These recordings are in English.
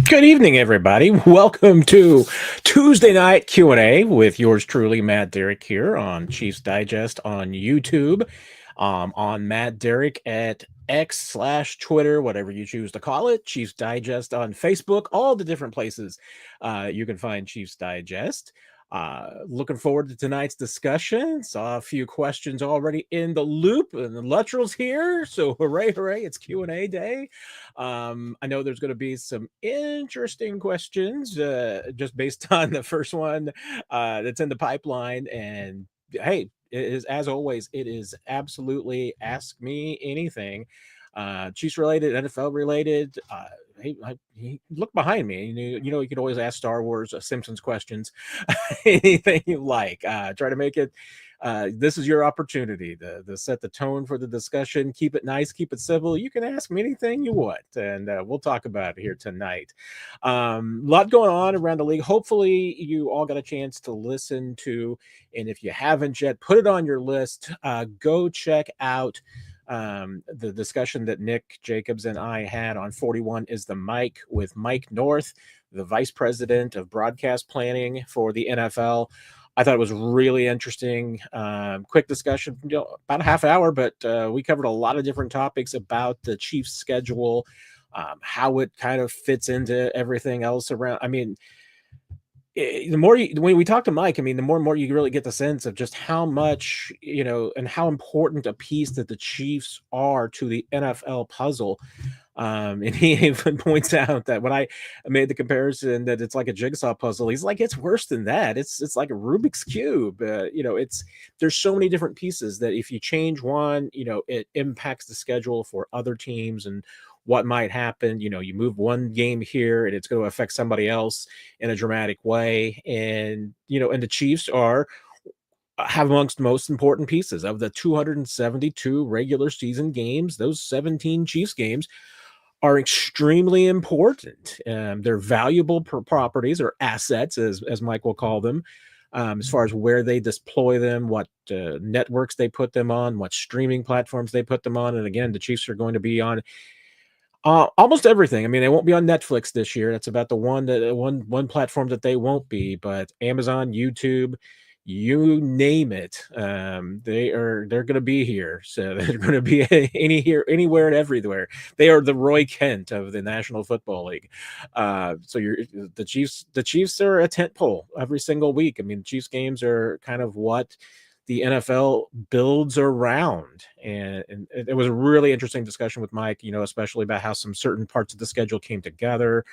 Good evening, everybody. Welcome to Tuesday Night Q&A with yours truly, Matt Derrick, here on Chiefs Digest on YouTube, on Matt Derrick at X/Twitter, whatever you choose to call it, Chiefs Digest on Facebook, all the different places you can find Chiefs Digest. Looking forward to tonight's discussion. Saw a few questions already in the loop, and the Luttrell's here, so hooray, hooray, it's Q&A day. I know there's going to be some interesting questions just based on the first one that's in the pipeline. And hey, it is, as always, it is absolutely ask me anything. Chiefs related, NFL related. Look behind me. You could always ask Star Wars, Simpsons questions, anything you like. Try to make it. This is your opportunity to set the tone for the discussion. Keep it nice, keep it civil. You can ask me anything you want, and we'll talk about it here tonight. A lot going on around the league. Hopefully, you all got a chance to listen to, and if you haven't yet, put it on your list. Go check out the discussion that Nick Jacobs and I had on 41 is the Mic with Mike North, the vice president of broadcast planning for the NFL. I thought it was really interesting. Quick discussion, about a half hour, but we covered a lot of different topics about the Chiefs' schedule, how it kind of fits into everything else around. I mean, the more when we talk to Mike, I mean, the more and more you really get the sense of just how much, and how important a piece that the Chiefs are to the NFL puzzle. And he even points out that when I made the comparison that it's like a jigsaw puzzle, he's like, it's worse than that. It's like a Rubik's cube. There's so many different pieces that if you change one, it impacts the schedule for other teams and what might happen. You move one game here and it's going to affect somebody else in a dramatic way. And the Chiefs have amongst the most important pieces of the 272 regular season games. Those 17 Chiefs games are extremely important. They're valuable properties or assets, as Mike will call them, as far as where they deploy them, what networks they put them on, what streaming platforms they put them on. And again, the Chiefs are going to be on almost everything. I mean, they won't be on Netflix this year. That's about the one platform that they won't be. But Amazon, YouTube, you name it, they're going to be here. So they're going to be anywhere and everywhere. They are the Roy Kent of the National Football League. So the Chiefs. The Chiefs are a tent pole every single week. I mean, Chiefs games are kind of what the NFL builds around. And it was a really interesting discussion with Mike, especially about how some certain parts of the schedule came together.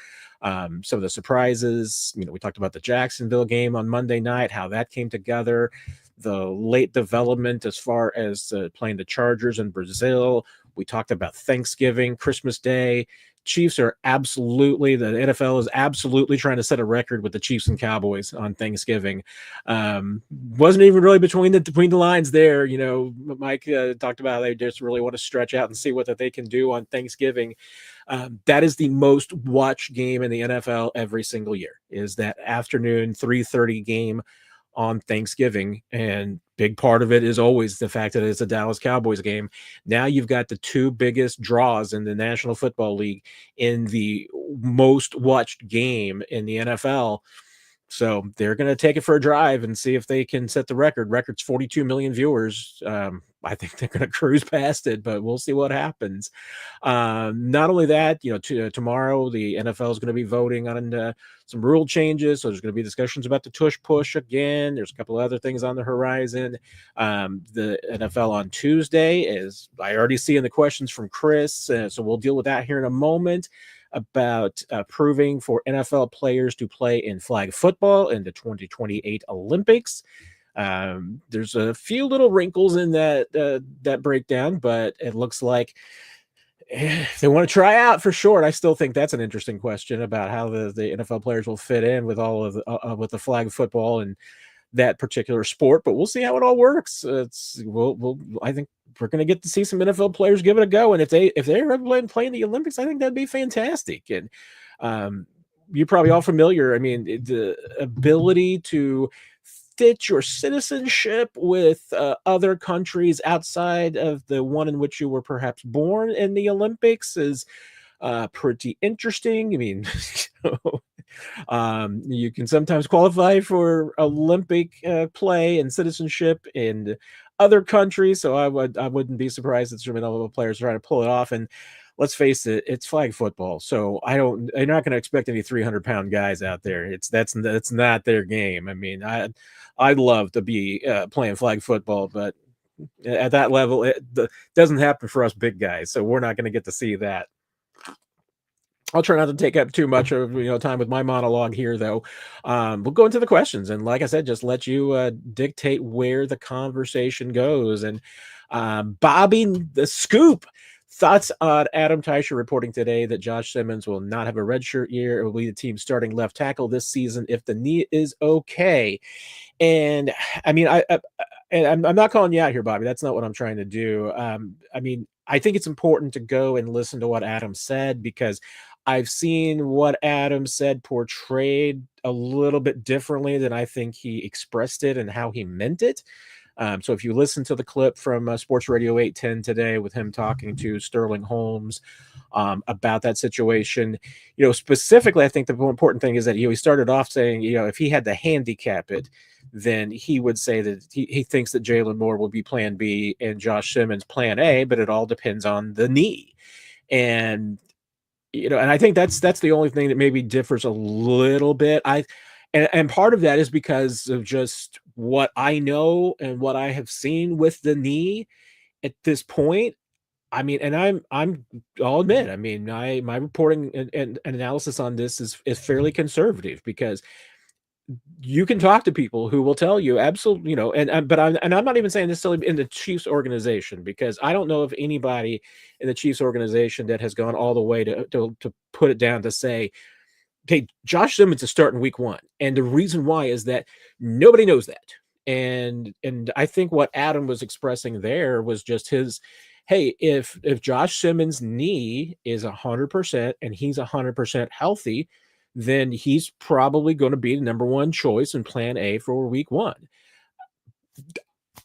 Some of the surprises, we talked about the Jacksonville game on Monday night, how that came together, the late development as far as playing the Chargers in Brazil. We talked about Thanksgiving, Christmas Day. Chiefs are absolutely, the NFL is absolutely trying to set a record with the Chiefs and Cowboys on Thanksgiving. Wasn't even really between the lines there. Mike talked about how they just really want to stretch out and see what that they can do on Thanksgiving. That is the most watched game in the NFL every single year, is that afternoon 3:30 game on Thanksgiving. And big part of it is always the fact that it's a Dallas Cowboys game. Now you've got the two biggest draws in the National Football League in the most watched game in the NFL. So they're going to take it for a drive and see if they can set the record. Record's 42 million viewers. I think they're going to cruise past it, but we'll see what happens. Not only that, tomorrow the NFL is going to be voting on some rule changes. So there's going to be discussions about the tush push again. There's a couple of other things on the horizon. The NFL on Tuesday is, I already see in the questions from Chris. So we'll deal with that here in a moment, about approving for NFL players to play in flag football in the 2028 Olympics. There's a few little wrinkles in that breakdown, but it looks like they want to try out for sure. And I still think that's an interesting question about how the NFL players will fit in with all of with the flag football and that particular sport. But we'll see how it all works. I think we're going to get to see some NFL players give it a go. And if they're ever playing the Olympics, I think that'd be fantastic. And you're probably all familiar. I mean, the ability to fit your citizenship with other countries outside of the one in which you were perhaps born in the Olympics is pretty interesting. I mean, you can sometimes qualify for Olympic play and citizenship in other countries, so I wouldn't be surprised if some of the players trying to pull it off. And let's face it, it's flag football, so I'm not going to expect any 300-pound guys out there. That's not their game. I mean, I'd love to be playing flag football, but at that level, it doesn't happen for us big guys, so we're not going to get to see that. I'll try not to take up too much of time with my monologue here, though. We'll go into the questions, and like I said, just let you dictate where the conversation goes. And Bobby the Scoop, thoughts on Adam Teicher reporting today that Josh Simmons will not have a redshirt year. It will be the team's starting left tackle this season if the knee is okay. And I mean, and I'm not calling you out here, Bobby. That's not what I'm trying to do. I mean, I think it's important to go and listen to what Adam said, because I've seen what Adam said portrayed a little bit differently than I think he expressed it and how he meant it. So if you listen to the clip from Sports Radio 810 today with him talking to Sterling Holmes about that situation, specifically, I think the more important thing is that he started off saying, if he had to handicap it, then he would say that he thinks that Jalen Moore will be plan B and Josh Simmons plan A, but it all depends on the knee. And and I think that's the only thing that maybe differs a little bit. And part of that is because of just what I know and what I have seen with the knee at this point. I mean, and I'll admit, I mean, my reporting and analysis on this is fairly conservative, because you can talk to people who will tell you absolutely, but I'm not even saying necessarily in the Chiefs organization, because I don't know of anybody in the Chiefs organization that has gone all the way to put it down to say, okay, Josh Simmons is starting week 1. And the reason why is that nobody knows that. And I think what Adam was expressing there was just his, hey, if Josh Simmons' knee is 100% and he's 100% healthy, then he's probably going to be the number one choice in plan A for week 1.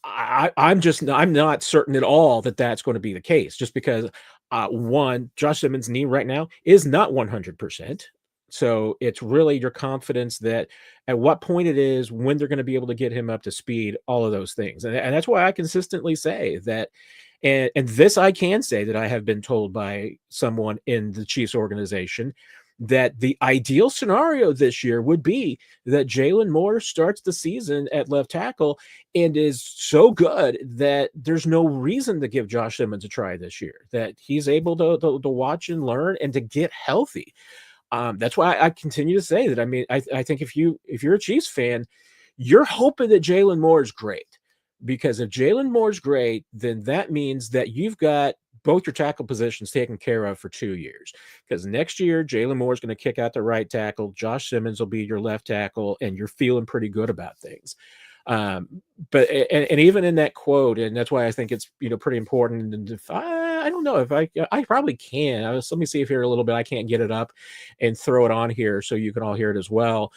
I'm not certain at all that that's going to be the case, just because one, Josh Simmons' knee right now is not 100%. So it's really your confidence that at what point it is, when they're going to be able to get him up to speed, all of those things. And that's why I consistently say that, and this I can say that I have been told by someone in the Chiefs organization, that the ideal scenario this year would be that Jalen Moore starts the season at left tackle and is so good that there's no reason to give Josh Simmons a try this year, that he's able to watch and learn and to get healthy. That's why I continue to say that. I mean, I think if you're a Chiefs fan, you're hoping that Jalen Moore is great, because if Jalen Moore's great, then that means that you've got both your tackle positions taken care of for 2 years. Because next year, Jalen Moore's going to kick out the right tackle, Josh Simmons will be your left tackle, and you're feeling pretty good about things. But even in that quote, and that's why I think it's pretty important. And if I don't know if I probably can. Let me see if here a little bit. I can't get it up and throw it on here so you can all hear it as well.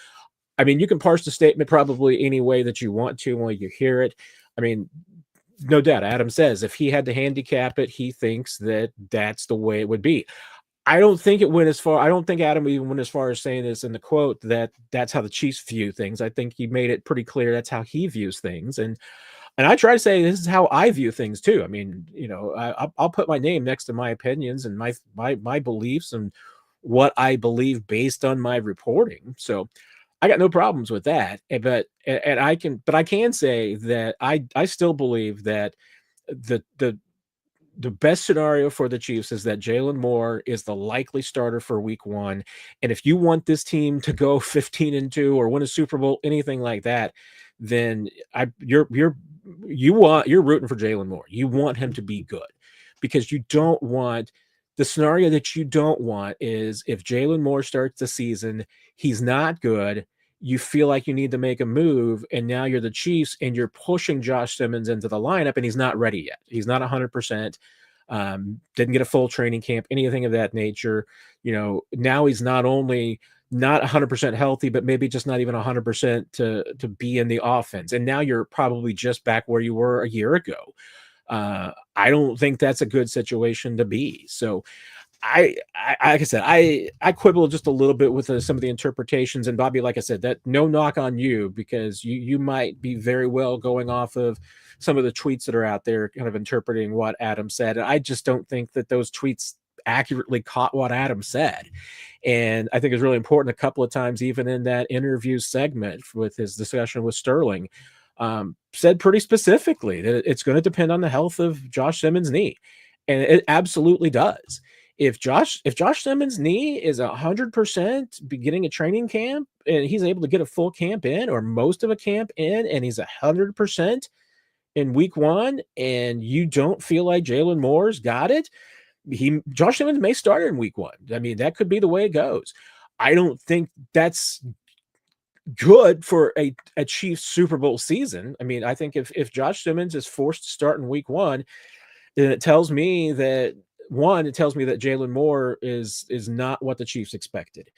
I mean, you can parse the statement probably any way that you want to when you hear it. I mean, no doubt, Adam says if he had to handicap it, he thinks that that's the way it would be. I don't think it went as far. I don't think Adam even went as far as saying this in the quote, that that's how the Chiefs view things. I think he made it pretty clear that's how he views things. And I try to say this is how I view things too. I mean, I'll put my name next to my opinions and my beliefs and what I believe based on my reporting. So I got no problems with that. But I can say that I still believe that the best scenario for the Chiefs is that Jalen Moore is the likely starter for week 1. And if you want this team to go 15-2 or win a Super Bowl, anything like that, then you're rooting for Jalen Moore. You want him to be good, because you don't want the scenario that you don't want is if Jalen Moore starts the season, he's not good. You feel like you need to make a move, and now you're the Chiefs and you're pushing Josh Simmons into the lineup, and he's not ready yet. He's not 100%. Didn't get a full training camp, anything of that nature. Now he's not only not 100% healthy, but maybe just not even 100% to be in the offense. And now you're probably just back where you were a year ago. I don't think that's a good situation to be. So like I said, I quibble just a little bit with some of the interpretations. And Bobby, like I said, that no knock on you, because you might be very well going off of some of the tweets that are out there, kind of interpreting what Adam said. And I just don't think that those tweets accurately caught what Adam said. And I think it's really important a couple of times, even in that interview segment with his discussion with Sterling, said pretty specifically that it's going to depend on the health of Josh Simmons' knee. And it absolutely does. If Josh Simmons' knee is 100% beginning a training camp and he's able to get a full camp in or most of a camp in, and he's 100% in week 1, and you don't feel like Jalen Moore's got it, Josh Simmons may start in week 1. I mean, that could be the way it goes. I don't think that's good for a Chiefs Super Bowl season. I mean, I think if Josh Simmons is forced to start in week 1, then it tells me that Jalen Moore is not what the Chiefs expected,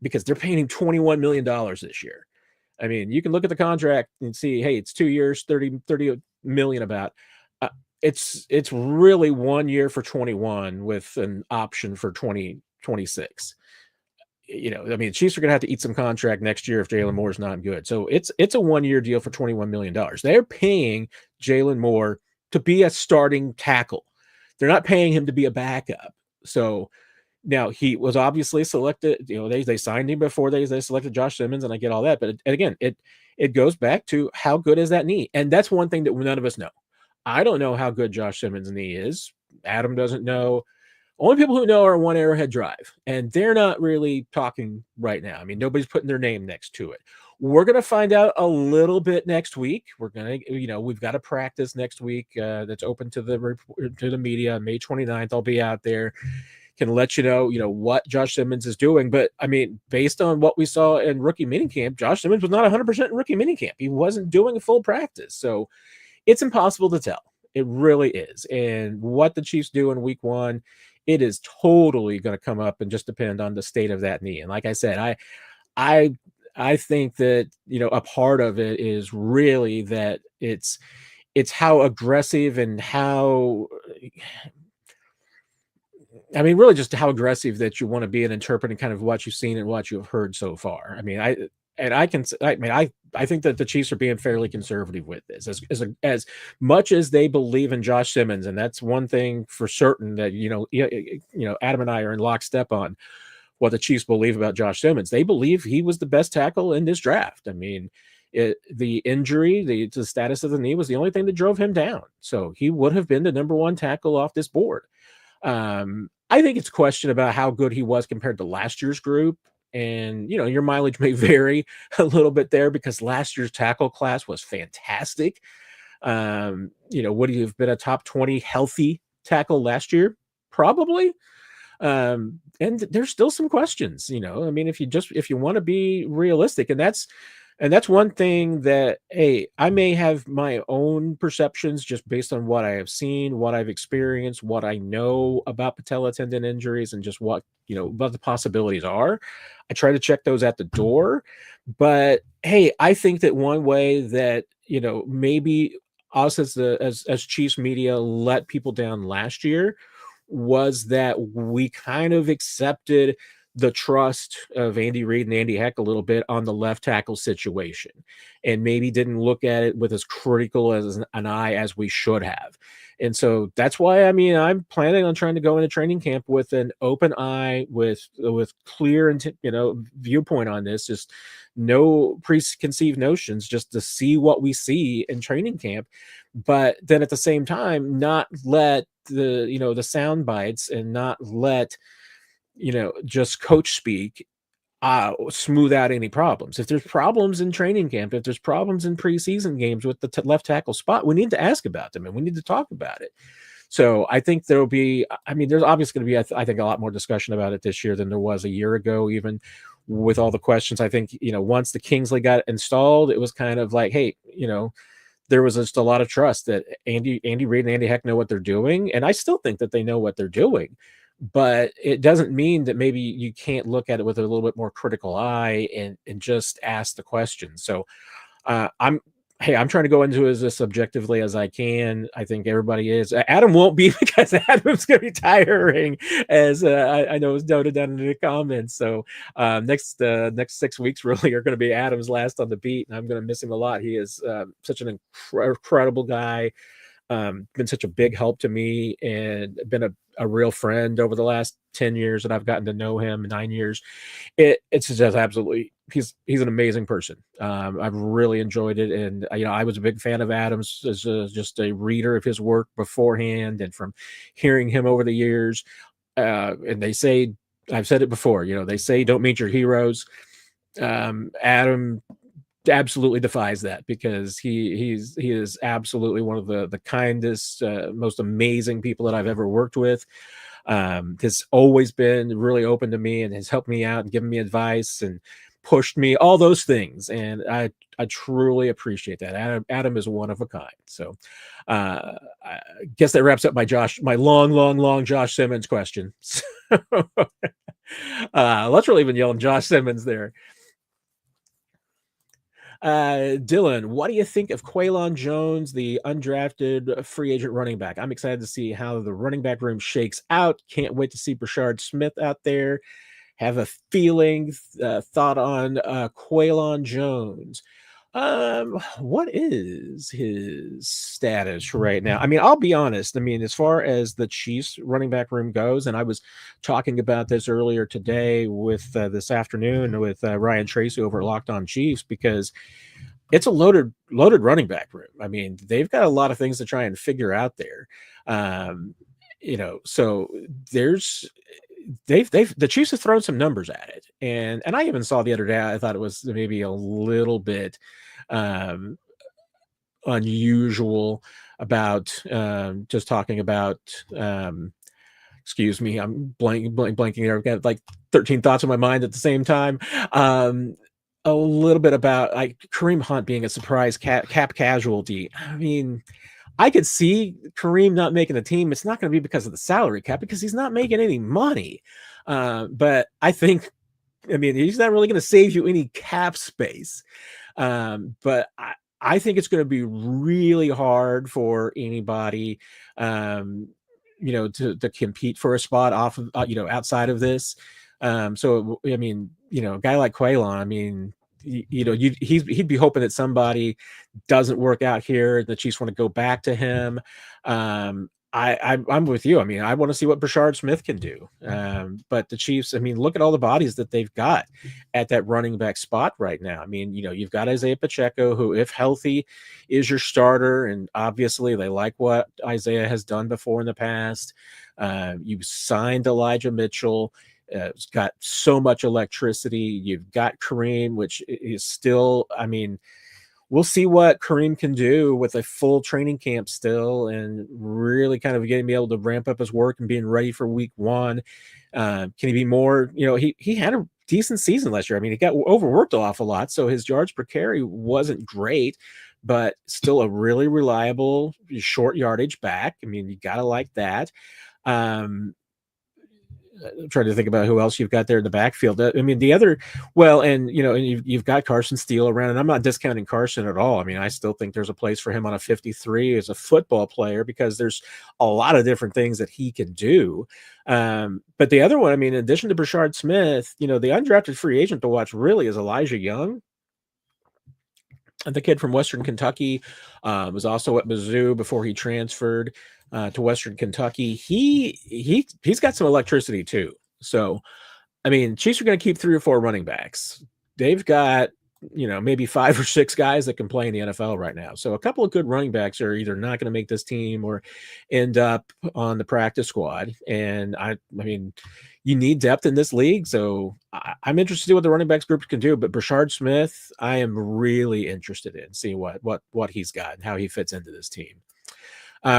because they're paying him $21 million this year. I mean, you can look at the contract and see, hey, it's 2 years, 30 million about. It's really 1 year for 21 with an option for 2026. I mean, Chiefs are going to have to eat some contract next year if Jalen Moore is not good. So it's a 1 year deal for $21 million. They're paying Jalen Moore to be a starting tackle. They're not paying him to be a backup. So now he was obviously selected. They signed him before they selected Josh Simmons, and I get all that. But again, it goes back to how good is that knee, and that's one thing that none of us know. I don't know how good Josh Simmons' knee is. Adam doesn't know. Only people who know are One Arrowhead Drive, and they're not really talking right now. I mean, nobody's putting their name next to it. We're going to find out a little bit next week. We're going to, we've got a practice next week that's open to the media. May 29th, I'll be out there. Can let you know, what Josh Simmons is doing. But I mean, based on what we saw in rookie minicamp, Josh Simmons was not 100% in rookie minicamp. He wasn't doing a full practice. So it's impossible to tell. It really is. And what the Chiefs do in week 1, it is totally going to come up and just depend on the state of that knee. And like I said, I think that, a part of it is really that it's how aggressive and how, I mean, really just how aggressive that you want to be in interpreting kind of what you've seen and what you've heard so far. I mean, I think that the Chiefs are being fairly conservative with this, as much as they believe in Josh Simmons, and that's one thing for certain that Adam and I are in lockstep on what the Chiefs believe about Josh Simmons. They believe he was the best tackle in this draft. I mean, the injury, the status of the knee was the only thing that drove him down. So he would have been the number 1 tackle off this board. I think it's a question about how good he was compared to last year's group. And, your mileage may vary a little bit there, because last year's tackle class was fantastic. Would he have been a top 20 healthy tackle last year? Probably. And there's still some questions, I mean, if you want to be realistic, and that's one thing that, hey, I may have my own perceptions just based on what I have seen, what I've experienced, what I know about patella tendon injuries, and just what the possibilities are. I try to check those at the door. But hey, I think that one way that maybe us as Chiefs media let people down last year was that we kind of accepted the trust of Andy Reid and Andy Heck a little bit on the left tackle situation, and maybe didn't look at it with as critical as an eye as we should have. And so that's why, I mean, I'm planning on trying to go into training camp with an open eye, with clear and viewpoint on this, just no preconceived notions, just to see what we see in training camp. But then at the same time, not let the sound bites, and not let just coach speak smooth out any problems. If there's problems in training camp, if there's problems in preseason games with the left tackle spot, we need to ask about them, and we need to talk about it. So I think there'll be, I mean, there's obviously going to be, I think, a lot more discussion about it this year than there was a year ago, even with all the questions. I think, once the Kingsley got installed, it was kind of like, hey, there was just a lot of trust that Andy Reid and Andy Heck know what they're doing. And I still think that they know what they're doing. But it doesn't mean that maybe you can't look at it with a little bit more critical eye and just ask the question. So I'm Hey, I'm trying to go into it as subjectively as I can. I think everybody is. Adam won't be because Adam's going to be tiring, as I know is noted down in the comments. So next 6 weeks really are going to be Adam's last on the beat, and I'm going to miss him a lot. He is such an incredible guy. Been such a big help to me, and been a real friend over the last 10 years that I've gotten to know him. 9 years. It's just absolutely, he's an amazing person. I've really enjoyed it, and I was a big fan of Adams as just a reader of his work beforehand, and from hearing him over the years. And they say, I've said it before, they say don't meet your heroes. Adam absolutely defies that, because he is absolutely one of the kindest, most amazing people that I've ever worked with. Has always been really open to me, and has helped me out and given me advice and pushed me, all those things. And I truly appreciate that. Adam is one of a kind. So I guess that wraps up my long Josh Simmons question. So, let's really even yelling Josh Simmons there. Dylan, what do you think of Quaylon Jones, the undrafted free agent running back? I'm excited to see how the running back room shakes out. Can't wait to see Brashard Smith out there. Have a feeling, thought on Quaylon Jones. What is his status right now? I mean, I'll be honest. I mean, as far as the Chiefs running back room goes, and I was talking about this earlier today with this afternoon with Ryan Tracy over at Locked On Chiefs, because it's a loaded running back room. I mean, they've got a lot of things to try and figure out there. So there's the Chiefs have thrown some numbers at it, and I even saw the other day, I thought it was maybe a little bit unusual about just talking about excuse me, I'm blanking there. I've got like 13 thoughts in my mind at the same time. A little bit about like Kareem Hunt being a surprise cap casualty. I mean, I could see Kareem not making the team. It's not going to be because of the salary cap, because he's not making any money. But I think, I mean, he's not really going to save you any cap space. But I think it's going to be really hard for anybody, to compete for a spot off of, outside of this. So, I mean, a guy like Quaylon, I mean, he'd be hoping that somebody doesn't work out here. The Chiefs want to go back to him. I'm with you. I mean, I want to see what Brashard Smith can do. But the Chiefs, I mean, look at all the bodies that they've got at that running back spot right now. I mean, you've got Isaiah Pacheco, who, if healthy, is your starter. And obviously they like what Isaiah has done before in the past. You signed Elijah Mitchell. It's got so much electricity. You've got Kareem, which is still, I mean, we'll see what Kareem can do with a full training camp still, and really kind of be able to ramp up his work and being ready for week one. Can he be more, he had a decent season last year. I mean, he got overworked an awful lot, so his yards per carry wasn't great, but still a really reliable short yardage back. I mean, you got to like that. I'm trying to think about who else you've got there in the backfield. I mean, the other, well, and you've got Carson Steele around, and I'm not discounting Carson at all. I mean, I still think there's a place for him on a 53 as a football player, because there's a lot of different things that he can do. But the other one, I mean, in addition to Brashard Smith, the undrafted free agent to watch really is Elijah Young. The kid from Western Kentucky, was also at Mizzou before he transferred to Western Kentucky. He's got some electricity too. So, I mean, Chiefs are going to keep 3 or 4 running backs. They've got, maybe 5 or 6 guys that can play in the NFL right now. So a couple of good running backs are either not going to make this team or end up on the practice squad. And I mean, you need depth in this league. So I'm interested to see what the running backs group can do. But Brashard Smith, I am really interested in seeing what he's got and how he fits into this team.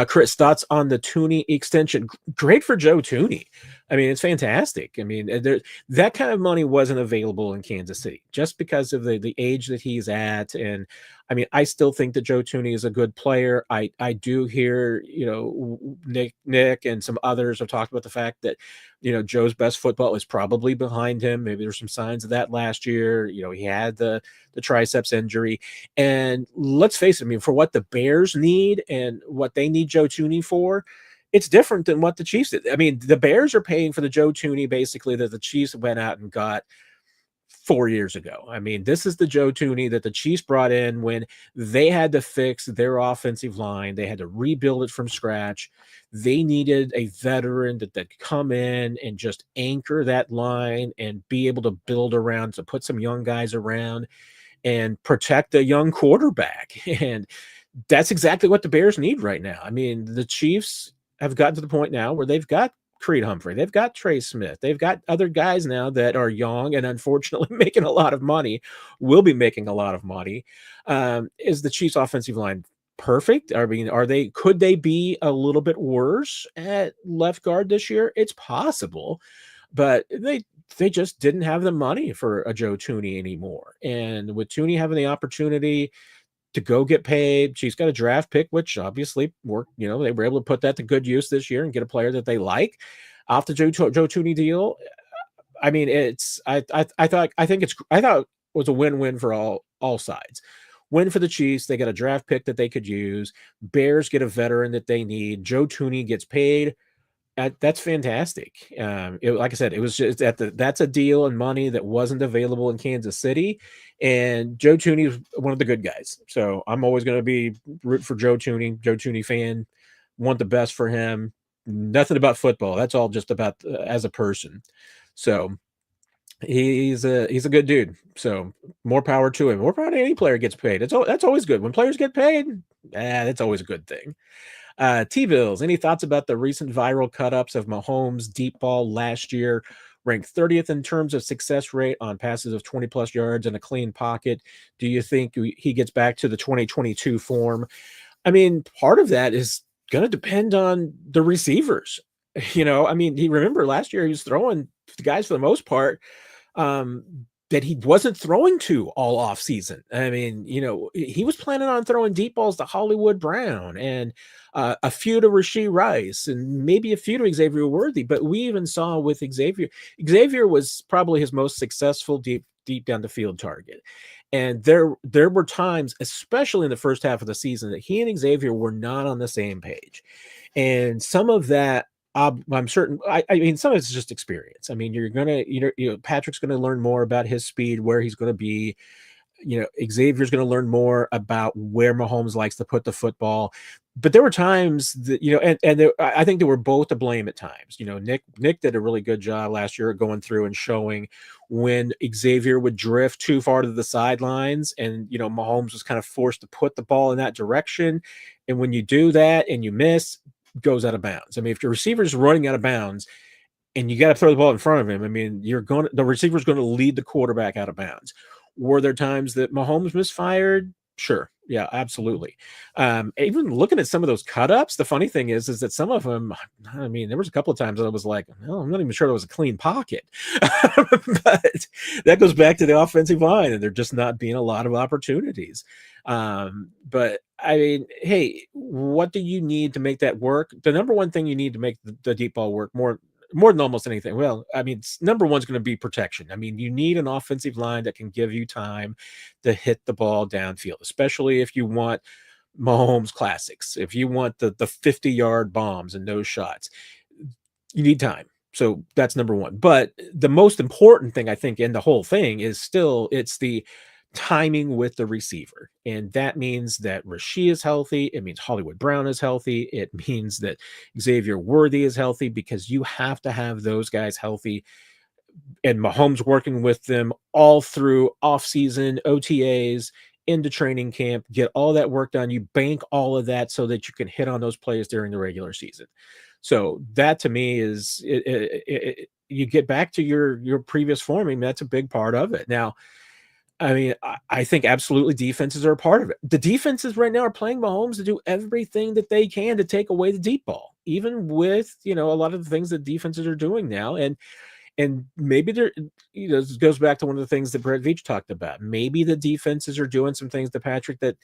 Chris, thoughts on the Thuney extension? Great for Joe Thuney. I mean, it's fantastic. I mean, that kind of money wasn't available in Kansas City just because of the age that he's at. And I mean, I still think that Joe Thuney is a good player. I do hear, Nick and some others have talked about the fact that, Joe's best football is probably behind him. Maybe there's some signs of that last year. He had the triceps injury. And let's face it, I mean, for what the Bears need and what they need Joe Thuney for, it's different than what the Chiefs did. I mean, the Bears are paying for the Joe Thuney basically that the Chiefs went out and got 4 years ago. I mean, this is the Joe Thuney that the Chiefs brought in when they had to fix their offensive line. They had to rebuild it from scratch. They needed a veteran that could come in and just anchor that line and be able to build around, to put some young guys around and protect a young quarterback. And that's exactly what the Bears need right now. I mean, the Chiefs have gotten to the point now where they've got Creed Humphrey, they've got Trey Smith, they've got other guys now that are young and unfortunately making a lot of money, will be making a lot of money. Is the Chiefs offensive line perfect? I mean, could they be a little bit worse at left guard this year? It's possible, but they just didn't have the money for a Joe Thuney anymore. And with Thuney having the opportunity to go get paid, she's got a draft pick, which obviously worked. They were able to put that to good use this year and get a player that they like off the Joe Thuney deal. I mean, I thought it was a win-win for all sides. Win for the Chiefs. They got a draft pick that they could use. Bears get a veteran that they need. Joe Thuney gets paid. That's fantastic. Like I said, it was just that's a deal and money that wasn't available in Kansas City, and Joe Thuney is one of the good guys. So I'm always going to be root for Joe Thuney fan. Want the best for him. Nothing about football. That's all just about as a person. So he's a good dude. So more power to him. More power to any player gets paid. That's always good when players get paid. That's always a good thing. T-Bills, any thoughts about the recent viral cut-ups of Mahomes' deep ball last year? Ranked 30th in terms of success rate on passes of 20-plus yards and a clean pocket. Do you think he gets back to the 2022 form? I mean, part of that is going to depend on the receivers. I mean, remember last year he was throwing the guys for the most part that he wasn't throwing to all off season. I mean, he was planning on throwing deep balls to Hollywood Brown and a few to Rashee Rice and maybe a few to Xavier Worthy. But we even saw with Xavier was probably his most successful deep down the field target. And there were times, especially in the first half of the season, that he and Xavier were not on the same page. And some of that, I'm certain. I mean, some of it's just experience. I mean, you're gonna, Patrick's gonna learn more about his speed, where he's gonna be. Xavier's gonna learn more about where Mahomes likes to put the football. But there were times that I think they were both to blame at times. Nick did a really good job last year going through and showing when Xavier would drift too far to the sidelines, and Mahomes was kind of forced to put the ball in that direction. And when you do that and you miss, goes out of bounds. I mean, if your receiver's running out of bounds and you got to throw the ball in front of him, I mean, the receiver's going to lead the quarterback out of bounds. Were there times that Mahomes misfired? Sure. Yeah, absolutely. Even looking at some of those cut-ups, the funny thing is that some of them, I mean, there was a couple of times that I was like, well, I'm not even sure it was a clean pocket. But that goes back to the offensive line, and there just not being a lot of opportunities. But I mean, hey, what do you need to make that work? The number one thing you need to make the deep ball work more than almost anything. Well, I mean, number one's going to be protection. I mean, you need an offensive line that can give you time to hit the ball downfield, especially if you want Mahomes classics, if you want the 50-yard bombs and those shots. You need time. So that's number one. But the most important thing, I think, in the whole thing is still it's the timing with the receiver. And that means that Rashee is healthy. It means Hollywood Brown is healthy. It means that Xavier Worthy is healthy, because you have to have those guys healthy. And Mahomes working with them all through offseason, OTAs, into training camp, get all that work done. You bank all of that so that you can hit on those plays during the regular season. So that to me is you get back to your previous form. I mean, that's a big part of it. Now, I mean, I think absolutely defenses are a part of it. The defenses right now are playing Mahomes to do everything that they can to take away the deep ball. even with, a lot of the things that defenses are doing now. And maybe there, this goes back to one of the things that Brett Veach talked about. Maybe the defenses are doing some things to Patrick that,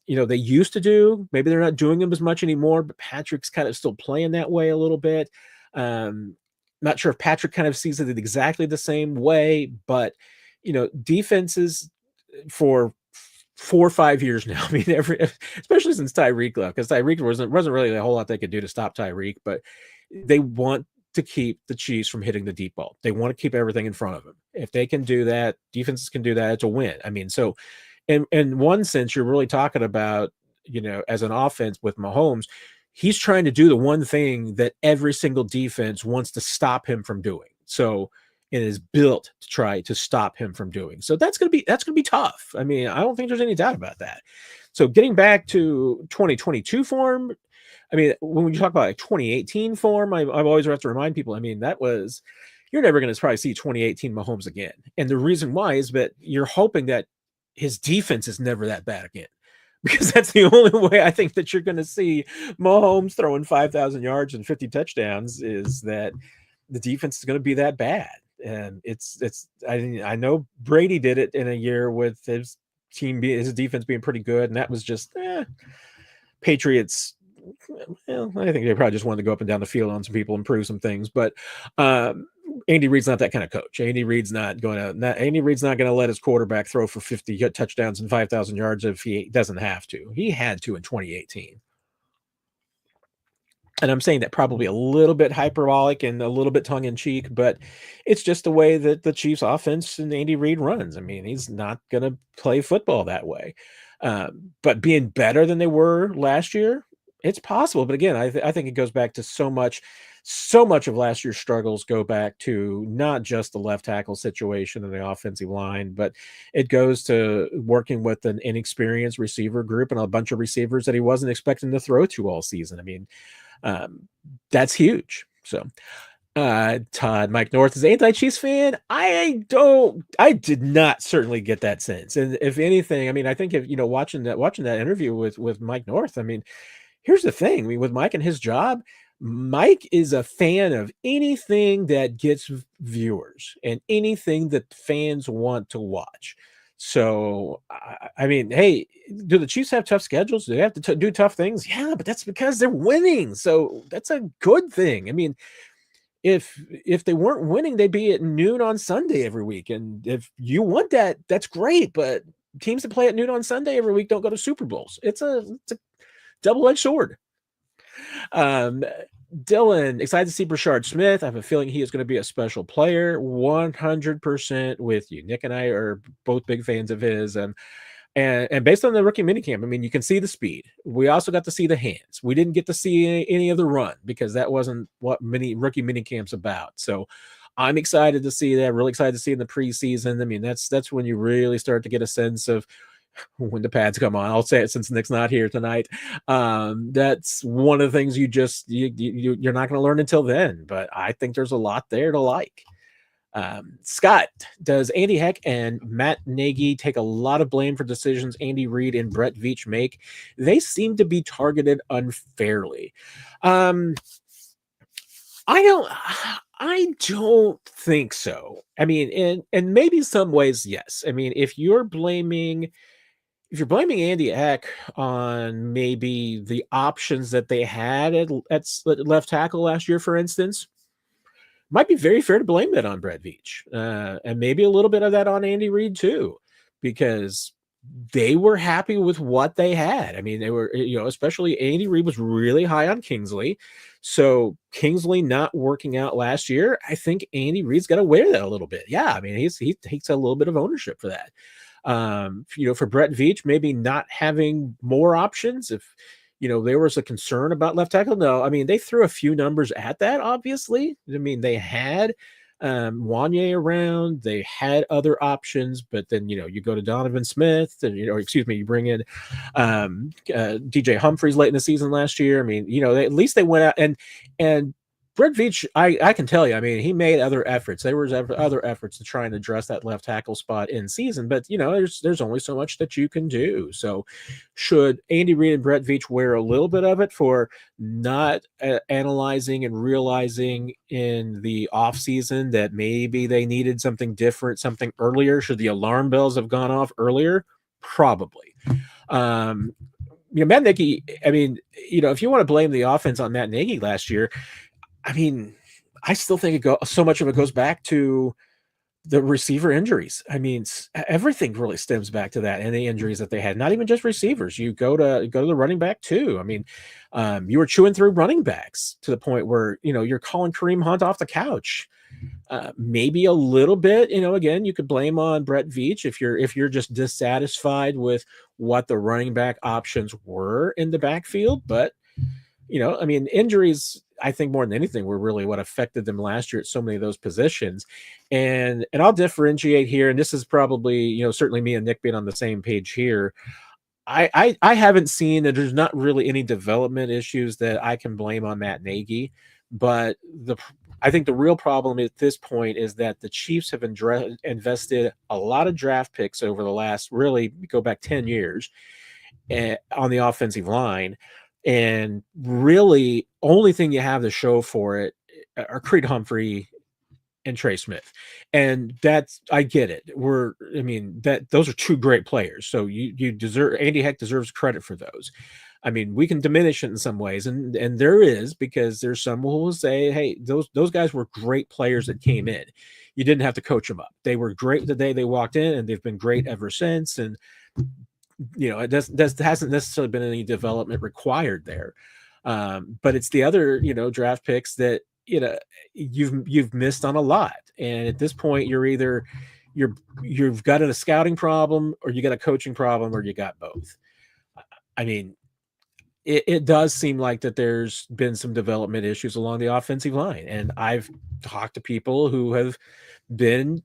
they used to do. Maybe they're not doing them as much anymore, but Patrick's kind of still playing that way a little bit. Not sure if Patrick kind of sees it exactly the same way, but, defenses for 4 or 5 years now. I mean, especially since Tyreek left, because Tyreek wasn't really a whole lot they could do to stop Tyreek, but they want to keep the Chiefs from hitting the deep ball. They want to keep everything in front of them. If they can do that, defenses can do that. It's a win. I mean, so in one sense, you're really talking about, as an offense with Mahomes, he's trying to do the one thing that every single defense wants to stop him from doing. So it is built to try to stop him from doing. So that's going to be tough. I mean, I don't think there's any doubt about that. So getting back to 2022 form, I mean, when you talk about like 2018 form, I've always have to remind people, I mean, you're never going to probably see 2018 Mahomes again. And the reason why is that you're hoping that his defense is never that bad again, because that's the only way I think that you're going to see Mahomes throwing 5,000 yards and 50 touchdowns, is that the defense is going to be that bad. And I know Brady did it in a year with his defense being pretty good, and that was just Patriots. Well, I think they probably just wanted to go up and down the field on some people and prove some things, but Andy Reid's not that kind of coach. Andy Reid's not going to let his quarterback throw for 50 touchdowns and 5,000 yards if he doesn't have to. He had to in 2018. And I'm saying that probably a little bit hyperbolic and a little bit tongue-in-cheek, but it's just the way that the Chiefs offense and Andy Reid runs. I mean, he's not going to play football that way. But being better than they were last year, it's possible. But again, I think it goes back to so much of last year's struggles go back to not just the left tackle situation and the offensive line, but it goes to working with an inexperienced receiver group and a bunch of receivers that he wasn't expecting to throw to all season. I mean, that's huge. So, Todd, Mike North is anti-Chiefs fan. I did not certainly get that sense. And if anything, I mean, I think if, watching that interview with Mike North, I mean, here's the thing. I mean, with Mike and his job, Mike is a fan of anything that gets viewers and anything that fans want to watch. So, I mean, hey, do the Chiefs have tough schedules? Do they have to do tough things? Yeah, but that's because they're winning. So that's a good thing. I mean, if they weren't winning, they'd be at noon on Sunday every week. And if you want that, that's great. But teams that play at noon on Sunday every week don't go to Super Bowls. It's a double-edged sword. Dylan, excited to see Brashard Smith. I have a feeling he is going to be a special player. 100% with you. Nick and I are both big fans of his. And based on the rookie minicamp, I mean, you can see the speed. We also got to see the hands. We didn't get to see any of the run because that wasn't what rookie minicamp's about. So I'm excited to see that. Really excited to see in the preseason. I mean, that's when you really start to get a sense of when the pads come on. I'll say it since Nick's not here tonight. That's one of the things you're not going to learn until then. But I think there's a lot there to like. Scott, does Andy Heck and Matt Nagy take a lot of blame for decisions Andy Reid and Brett Veach make? They seem to be targeted unfairly. I don't think so. I mean, in maybe some ways, yes. I mean, if you're blaming Andy Heck on maybe the options that they had at left tackle last year, for instance, might be very fair to blame that on Brett Veach, and maybe a little bit of that on Andy Reid too, because they were happy with what they had. I mean, they were, especially Andy Reid was really high on Kingsley. So Kingsley not working out last year, I think Andy Reid's got to wear that a little bit. Yeah, I mean, he takes a little bit of ownership for that. For Brett Veach, maybe not having more options. If, there was a concern about left tackle. No, I mean, they threw a few numbers at that, obviously. I mean, they had Wanye around, they had other options, but then, you go to Donovan Smith and, you bring in DJ Humphries late in the season last year. I mean, at least they went out and Brett Veach, I can tell you, I mean, he made other efforts. There was other efforts to try and address that left tackle spot in season, but there's only so much that you can do. So, should Andy Reid and Brett Veach wear a little bit of it for not analyzing and realizing in the offseason that maybe they needed something different, something earlier? Should the alarm bells have gone off earlier? Probably. Matt Nagy, I mean, if you want to blame the offense on Matt Nagy last year, I mean, I still think so much of it goes back to the receiver injuries. I mean, everything really stems back to that and the injuries that they had. Not even just receivers. You go to the running back too. I mean, you were chewing through running backs to the point where you're calling Kareem Hunt off the couch. Maybe a little bit. Again, you could blame on Brett Veach if you're just dissatisfied with what the running back options were in the backfield, but. I mean, injuries, I think more than anything, were really what affected them last year at so many of those positions. And I'll differentiate here. And this is probably, certainly me and Nick being on the same page here. I haven't seen that there's not really any development issues that I can blame on Matt Nagy. But I think the real problem at this point is that the Chiefs have invested a lot of draft picks over the last, really go back 10 years on the offensive line. And really, only thing you have to show for it are Creed Humphrey and Trey Smith. And I get it. Those are two great players. So you deserve, Andy Heck deserves credit for those. I mean, we can diminish it in some ways, and there is, because there's some who will say, hey, those guys were great players that came in. You didn't have to coach them up. They were great the day they walked in, and they've been great ever since. And it hasn't necessarily been any development required there. But it's the other, draft picks that, you've missed on a lot. And at this point, you've got a scouting problem, or you got a coaching problem, or you got both. I mean, it does seem like that there's been some development issues along the offensive line. And I've talked to people who have been,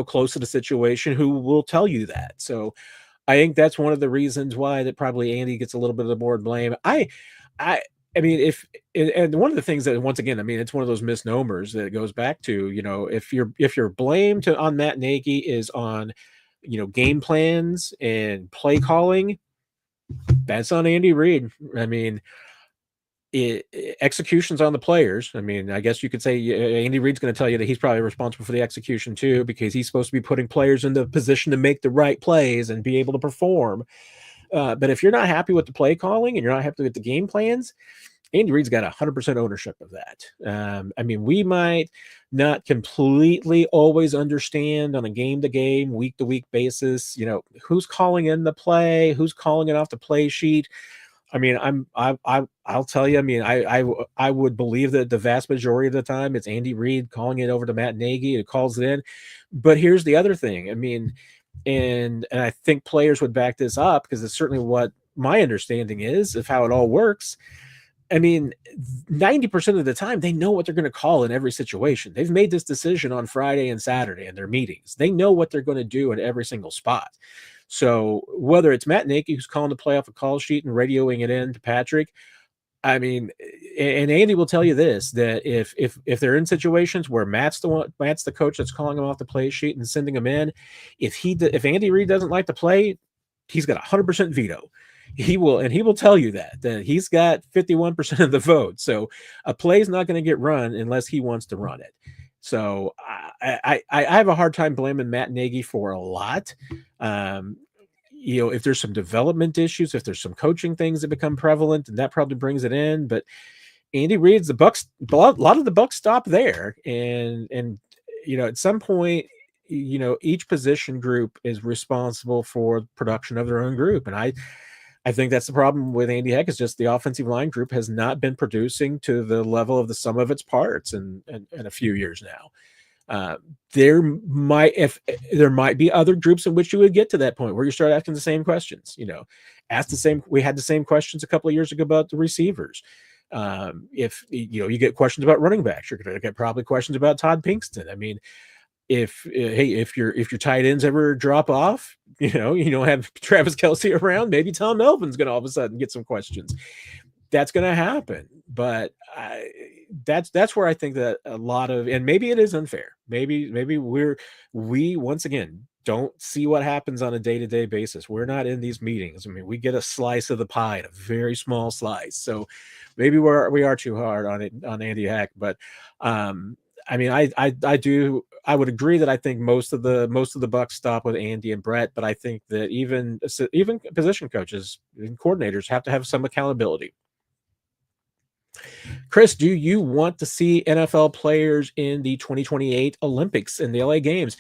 close to the situation, who will tell you that. So I think that's one of the reasons why that probably Andy gets a little bit of the more blame. I mean, and one of the things that, once again, I mean, it's one of those misnomers that it goes back to, if your blame on Matt Nagy is on, game plans and play calling, that's on Andy Reid. I mean, execution's on the players. I mean, I guess you could say Andy Reid's going to tell you that he's probably responsible for the execution too, because he's supposed to be putting players in the position to make the right plays and be able to perform. But if you're not happy with the play calling and you're not happy with the game plans, Andy Reid's got 100% ownership of that. I mean, we might not completely always understand on a game-to-game, week-to-week basis, who's calling in the play, who's calling it off the play sheet. I mean, I'll tell you, I mean, I would believe that the vast majority of the time it's Andy Reid calling it over to Matt Nagy, who calls it in. But here's the other thing. I mean, and I think players would back this up, because it's certainly what my understanding is of how it all works. I mean, 90% of the time, they know what they're going to call in every situation. They've made this decision on Friday and Saturday in their meetings. They know what they're going to do in every single spot. So whether it's Matt Nagy who's calling the play off a call sheet and radioing it in to Patrick, I mean, and Andy will tell you this, that if they're in situations where Matt's the coach that's calling him off the play sheet and sending him in, if Andy Reid doesn't like the play, he's got 100% veto. He will tell you that he's got 51% of the vote. So a play is not going to get run unless he wants to run it. So I have a hard time blaming Matt Nagy for a lot. If there's some development issues, if there's some coaching things that become prevalent, and that probably brings it in. But Andy Reid's a lot of the bucks stop there. And at some point, each position group is responsible for production of their own group. And I think that's the problem with Andy Heck, is just the offensive line group has not been producing to the level of the sum of its parts in a few years now. There might be other groups in which you would get to that point where you start asking the same questions. We had the same questions a couple of years ago about the receivers. If you get questions about running backs, you're going to get probably questions about Todd Pinkston. I mean, if your tight ends ever drop off, you don't have Travis Kelce around, maybe Tom Melvin's going to all of a sudden get some questions. That's going to happen. But that's where I think that a lot of, and maybe it is unfair. Maybe we once again don't see what happens on a day-to-day basis. We're not in these meetings. I mean, we get a slice of the pie, a very small slice. So maybe we are too hard on it on Andy Heck, but I mean, I would agree that I think most of the bucks stop with Andy and Brett, but I think that even position coaches and coordinators have to have some accountability. Chris, do you want to see NFL players in the 2028 Olympics in the LA Games?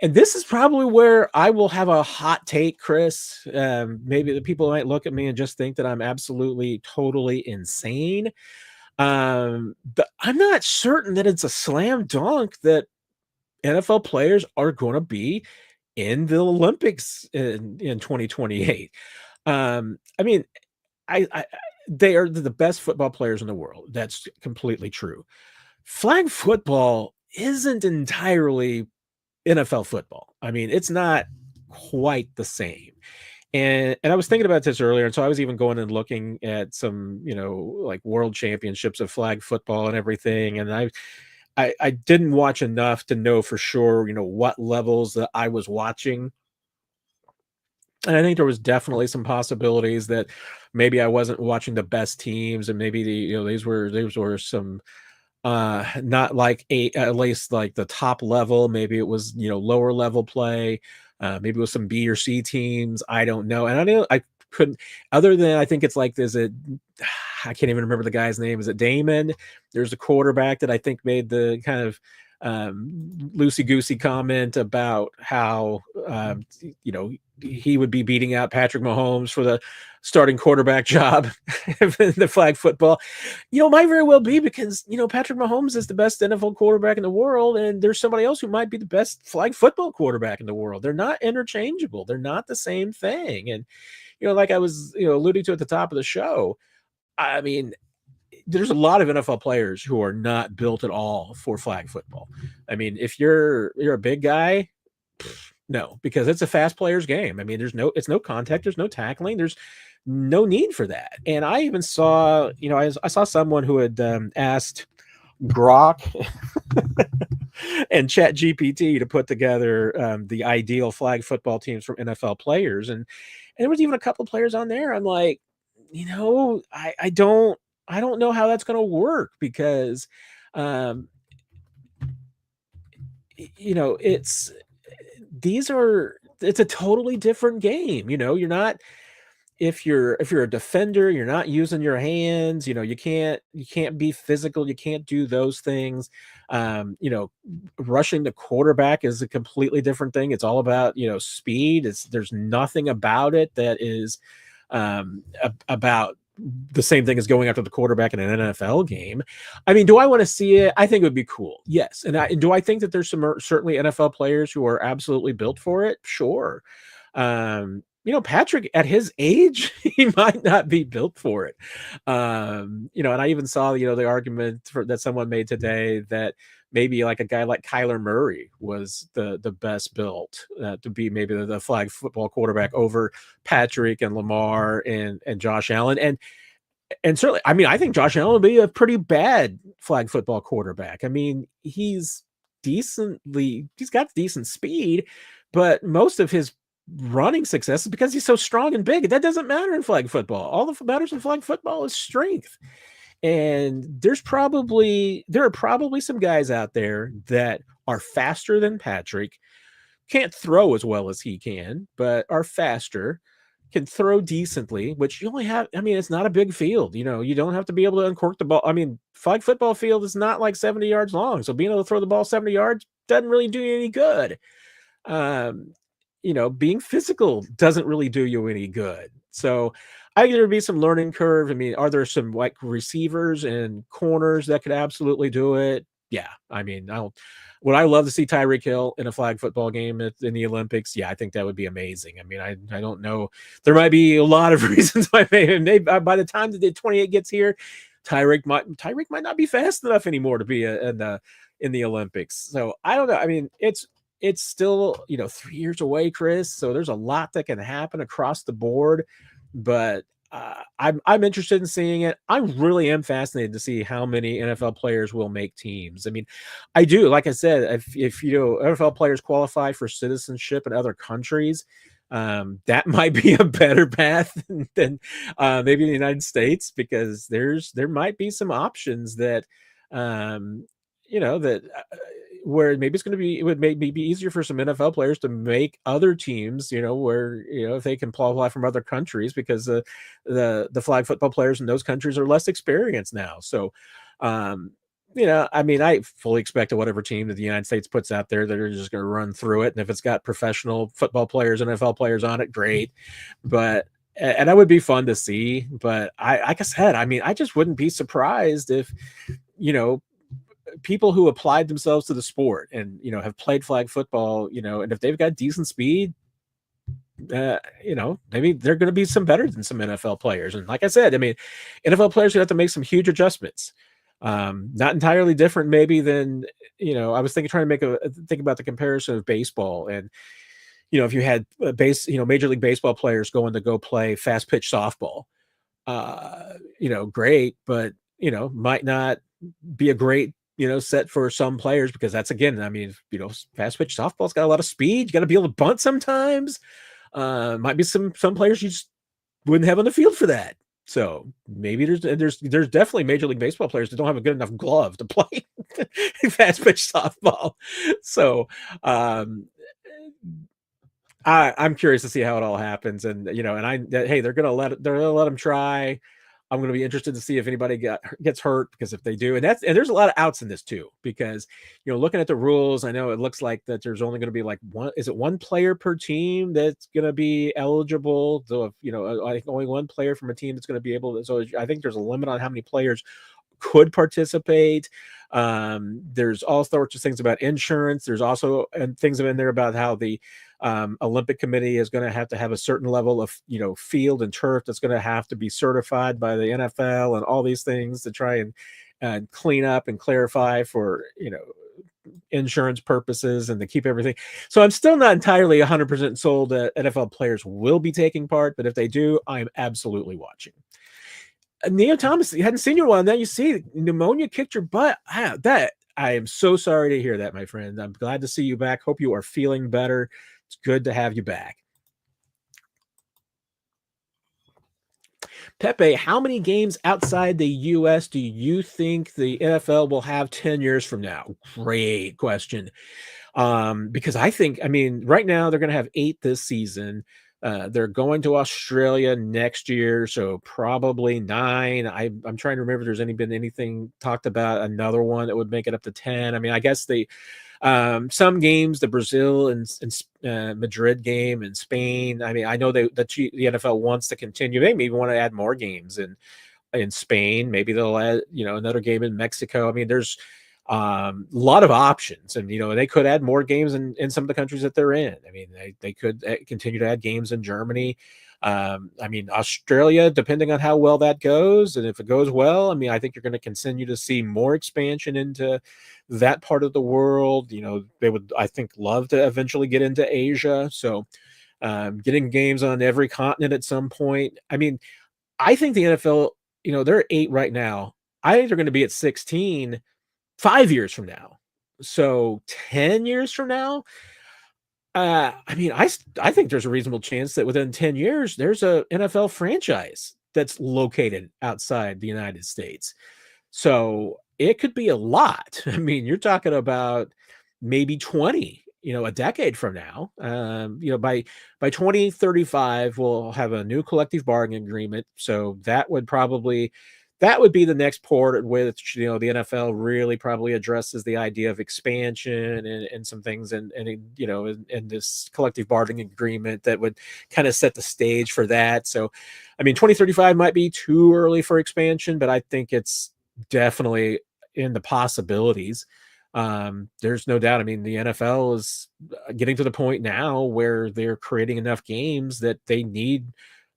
And this is probably where I will have a hot take, Chris. Maybe the people might look at me and just think that I'm absolutely, totally insane. But I'm not certain that it's a slam dunk that NFL players are going to be in the Olympics in 2028. I mean, I they are the best football players in the world. That's completely true. Flag football isn't entirely NFL football. I mean, it's not quite the same. And I was thinking about this earlier, and so I was even going and looking at some, like world championships of flag football and everything. And I didn't watch enough to know for sure, what levels that I was watching. And I think there was definitely some possibilities that maybe I wasn't watching the best teams, and maybe these were some not like at least like the top level. Maybe it was lower level play. Maybe it was some B or C teams. I don't know, and I couldn't. Other than I think it's like I can't even remember the guy's name. Is it Damon? There's a quarterback that I think made the kind of loosey goosey comment about how he would be beating out Patrick Mahomes for the starting quarterback job in the flag football. Might very well be because Patrick Mahomes is the best NFL quarterback in the world, and there's somebody else who might be the best flag football quarterback in the world. They're not interchangeable. They're not the same thing. And like I was alluding to at the top of the show, I mean, there's a lot of NFL players who are not built at all for flag football. I mean, if you're a big guy, no, because it's a fast player's game. I mean, it's no contact, there's no tackling, there's no need for that. And I even saw, I saw someone who had asked Grok and Chat GPT to put together the ideal flag football teams from NFL players, and there was even a couple of players on there. I'm like, I don't know how that's going to work because, it's a totally different game. You're not, if you're a defender, you're not using your hands. You can't be physical. You can't do those things. Rushing the quarterback is a completely different thing. It's all about speed. There's nothing about it that is about the same thing as going after the quarterback in an NFL game. I mean, do I want to see it? I think it would be cool. Yes. And do I think that there's some certainly NFL players who are absolutely built for it? Sure. Patrick at his age, he might not be built for it. And I even saw, the argument that someone made today that maybe like a guy like Kyler Murray was the best built to be maybe the flag football quarterback over Patrick and Lamar and Josh Allen. And certainly, I mean, I think Josh Allen will be a pretty bad flag football quarterback. I mean, he's got decent speed, but most of his running success is because he's so strong and big. That doesn't matter in flag football. All that matters in flag football is strength. And there are probably some guys out there that are faster than Patrick, can't throw as well as he can, but are faster, can throw decently, which you only have, I mean, it's not a big field. You don't have to be able to uncork the ball. I mean, flag football field is not like 70 yards long. So being able to throw the ball 70 yards doesn't really do you any good. Being physical doesn't really do you any good. So I think there'd be some learning curve. I mean, are there some like receivers and corners that could absolutely do it? Yeah. I mean, would I love to see Tyreek Hill in a flag football game in the Olympics? Yeah, I think that would be amazing. I mean, I don't know. There might be a lot of reasons why maybe by the time the 28 gets here, Tyreek might not be fast enough anymore to be in the Olympics. So I don't know. I mean, it's still 3 years away, Chris. So there's a lot that can happen across the board, but I'm interested in seeing it. I really am fascinated to see how many NFL players will make teams. I mean, I do. Like I said, if you know NFL players qualify for citizenship in other countries, that might be a better path than maybe the United States because there might be some options that um, you know that where maybe it's going to be it would maybe be easier for some NFL players to make other teams, where if they can qualify from other countries because the flag football players in those countries are less experienced now. So, um, I mean, I fully expect that whatever team that the United States puts out there, that are just going to run through it. And if it's got professional football players, NFL players on it, great. But and that would be fun to see. But like I said, I mean, I just wouldn't be surprised if you know people who applied themselves to the sport and have played flag football, and if they've got decent speed, maybe they're going to be some better than some NFL players. And like I said, I mean, NFL players have to make some huge adjustments. Not entirely different, maybe than I was trying to think about the comparison of baseball, and if you had Major League Baseball players going to go play fast pitch softball, great, but might not be a great set for some players because that's again, I mean, fast pitch softball's got a lot of speed. You got to be able to bunt sometimes. Might be some players you just wouldn't have on the field for that. So maybe there's definitely Major League Baseball players that don't have a good enough glove to play fast pitch softball. So I'm curious to see how it all happens, and hey, they're gonna let them try. I'm going to be interested to see if anybody gets hurt, because if they do, and there's a lot of outs in this too, because looking at the rules, I know it looks like that there's only going to be like one player per team that's going to be eligible. So if I think only one player from a team that's going to be able to. So I think there's a limit on how many players could participate. There's all sorts of things about insurance. There's also things in there about how the Olympic Committee is going to have a certain level of field and turf that's going to have to be certified by the NFL, and all these things to try and clean up and clarify for insurance purposes and to keep everything. So I'm still not entirely 100% sold that NFL players will be taking part, but if they do, I'm absolutely watching. Neo Thomas, you hadn't seen you in a while. Now you see pneumonia kicked your butt. I am so sorry to hear that, my friend. I'm glad to see you back. Hope you are feeling better. It's good to have you back. Pepe, how many games outside the U.S. do you think the NFL will have 10 years from now? Great question. Because I mean, right now they're going to have 8 this season. They're going to Australia next year, so probably 9. I'm trying to remember if there's been anything talked about another one that would make it up to 10. I mean, I guess some games, the Brazil and Madrid game and Spain. I mean, I know the NFL wants to continue. They maybe want to add more games in Spain. Maybe they'll add another game in Mexico. I mean, there's a lot of options, and they could add more games in some of the countries that they're in. I mean, they could continue to add games in Germany. I mean, Australia, depending on how well that goes, and if it goes well, I mean, I think you're going to continue to see more expansion into that part of the world. They would, I think, love to eventually get into Asia. So getting games on every continent at some point. I mean, I think the NFL, they're at 8 right now. I think they're going to be at 16 5 years from now. So 10 years from now, I mean, I think there's a reasonable chance that within 10 years, there's a NFL franchise that's located outside the United States. So it could be a lot. I mean, you're talking about maybe 20, a decade from now. By 2035, we'll have a new collective bargaining agreement. So that would be the next port at which the NFL really probably addresses the idea of expansion and some things, and in this collective bargaining agreement that would kind of set the stage for that. So, I mean, 2035 might be too early for expansion, but I think it's definitely in the possibilities. There's no doubt. I mean, the NFL is getting to the point now where they're creating enough games that they need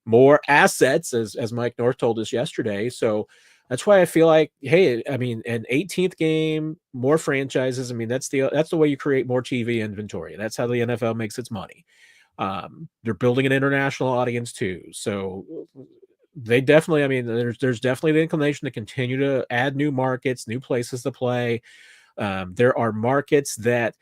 more assets, as Mike North told us yesterday. So that's why I feel like, hey, I mean, an 18th game, more franchises. I mean, that's the way you create more TV inventory. That's how the NFL makes its money. They're building an international audience too. So they definitely, I mean, there's definitely the inclination to continue to add new markets, new places to play. There are markets that,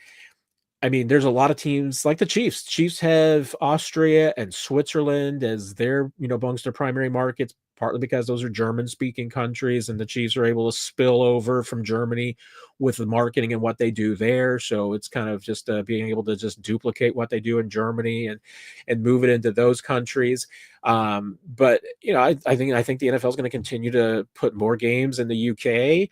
I mean, there's a lot of teams like the Chiefs. Chiefs have Austria and Switzerland as their, amongst their primary markets, partly because those are German-speaking countries, and the Chiefs are able to spill over from Germany with the marketing and what they do there. So it's kind of just being able to just duplicate what they do in Germany and move it into those countries. But I think the NFL is going to continue to put more games in the UK.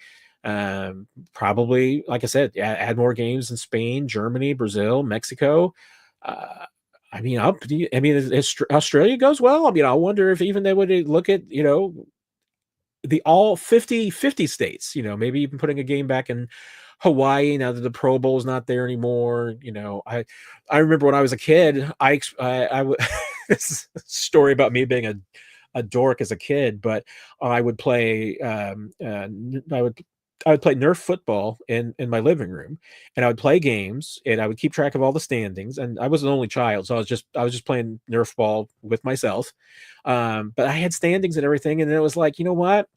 Probably, like I said, add more games in Spain, Germany, Brazil, Mexico. Uh, I mean, if Australia goes well, I mean, I wonder if even they would look at, the all 50 states, maybe even putting a game back in Hawaii now that the Pro Bowl is not there anymore. I remember when I was a kid, this is a story about me being a dork as a kid, but I would play I would play Nerf football in my living room, and I would play games, and I would keep track of all the standings. And I was an only child, so I was just playing Nerf ball with myself. But I had standings and everything, and then it was like, you know what?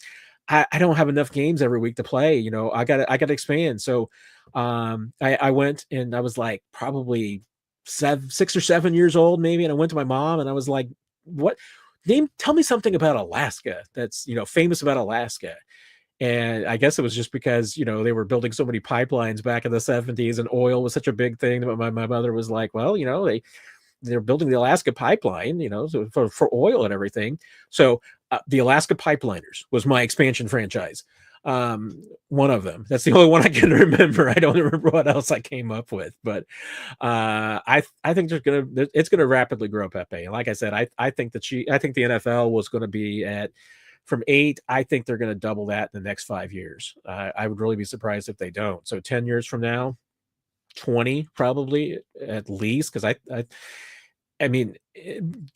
I don't have enough games every week to play. I got to expand. So I went, and I was like probably 6 or 7 years old, maybe, and I went to my mom, and I was like, "What? Tell me something about Alaska that's famous about Alaska." And I guess it was just because, they were building so many pipelines back in the 70s, and oil was such a big thing. But my mother was like, well, they're building the Alaska pipeline, so for oil and everything. So the Alaska Pipeliners was my expansion franchise. One of them. That's the only one I can remember. I don't remember what else I came up with, but I think it's gonna rapidly grow, Pepe. And like I said, I think the NFL was going to be at from 8. I think they're going to double that in the next 5 years. I would really be surprised if they don't. So 10 years from now, 20 probably at least, because I mean,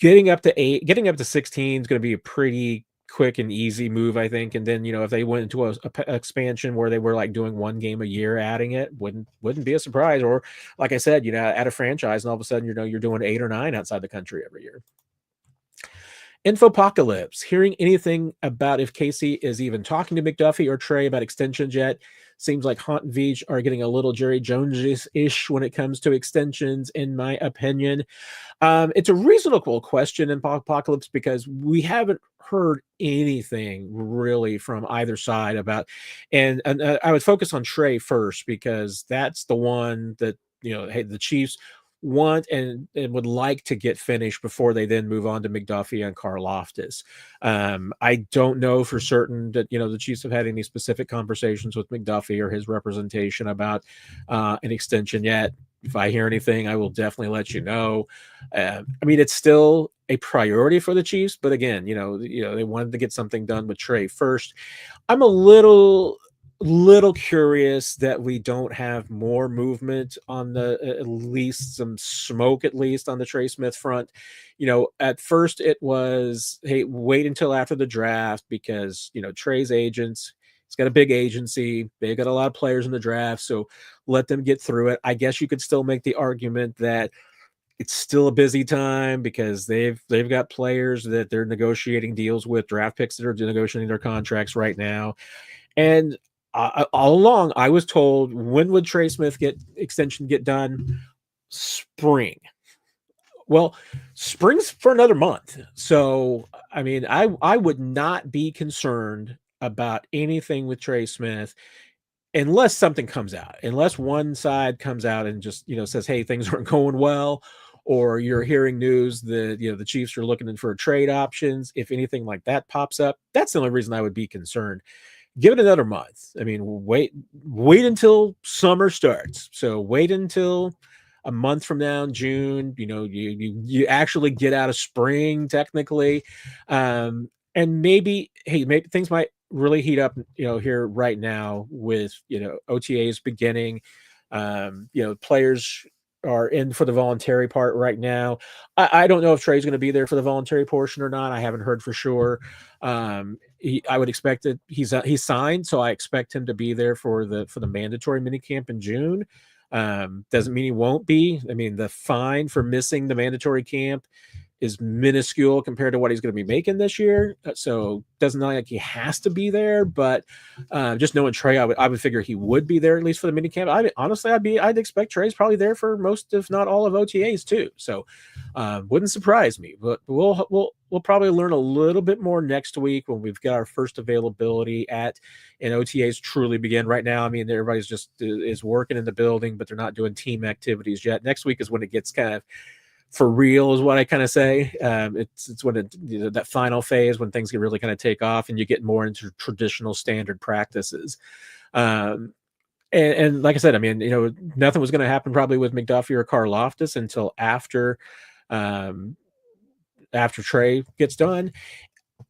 getting up to 8, getting up to 16 is going to be a pretty quick and easy move, I think. And then, if they went into a expansion where they were like doing one game a year, adding it wouldn't be a surprise. Or like I said, add a franchise, and all of a sudden, you're doing 8 or 9 outside the country every year. Infopocalypse. Hearing anything about if Casey is even talking to McDuffie or Trey about extensions yet? Seems like Hunt and Veach are getting a little Jerry Jones-ish when it comes to extensions, in my opinion. It's a reasonable question in Apocalypse because we haven't heard anything really from either side about, and I would focus on Trey first because that's the one that, hey, the Chiefs want and would like to get finished before they then move on to McDuffie and Karlaftis. I don't know for certain that the Chiefs have had any specific conversations with McDuffie or his representation about an extension yet. If I hear anything, I will definitely let you know. I mean, it's still a priority for the Chiefs, but again, they wanted to get something done with Trey first. I'm a little curious that we don't have more movement on at least some smoke, at least on the Trey Smith front. At first it was, hey, wait until after the draft because, Trey's agents, he's got a big agency. They've got a lot of players in the draft, so let them get through it. I guess you could still make the argument that it's still a busy time because they've got players that they're negotiating deals with, draft picks that are negotiating their contracts right now. And all along, I was told, when would Trey Smith extension get done? Spring. Well, spring's for another month. So, I mean, I would not be concerned about anything with Trey Smith unless something comes out, unless one side comes out and just, says, hey, things aren't going well, or you're hearing news that, the Chiefs are looking for trade options. If anything like that pops up, that's the only reason I would be concerned. Give it another month. I mean, wait until summer starts. So wait until a month from now in June, you actually get out of spring technically. And maybe things might really heat up, here right now with, OTAs beginning. Players are in for the voluntary part right now. I don't know if Trey's going to be there for the voluntary portion or not. I haven't heard for sure. I would expect that he's signed, so I expect him to be there for the mandatory minicamp in June. Doesn't mean he won't be. I mean, the fine for missing the mandatory camp is minuscule compared to what he's going to be making this year. So doesn't look like he has to be there, but just knowing Trey, I would figure he would be there at least for the minicamp. Honestly, I'd expect Trey's probably there for most, if not all, of OTAs too. So wouldn't surprise me. But we'll probably learn a little bit more next week when we've got our first availability and OTAs truly begin. Right now, I mean, everybody's just is working in the building, but they're not doing team activities yet. Next week is when it gets kind of for real, is what I kind of say. It's when that final phase when things can really kind of take off and you get more into traditional standard practices. And like I said, I mean, nothing was going to happen probably with McDuffie or Karlaftis until after Trey gets done.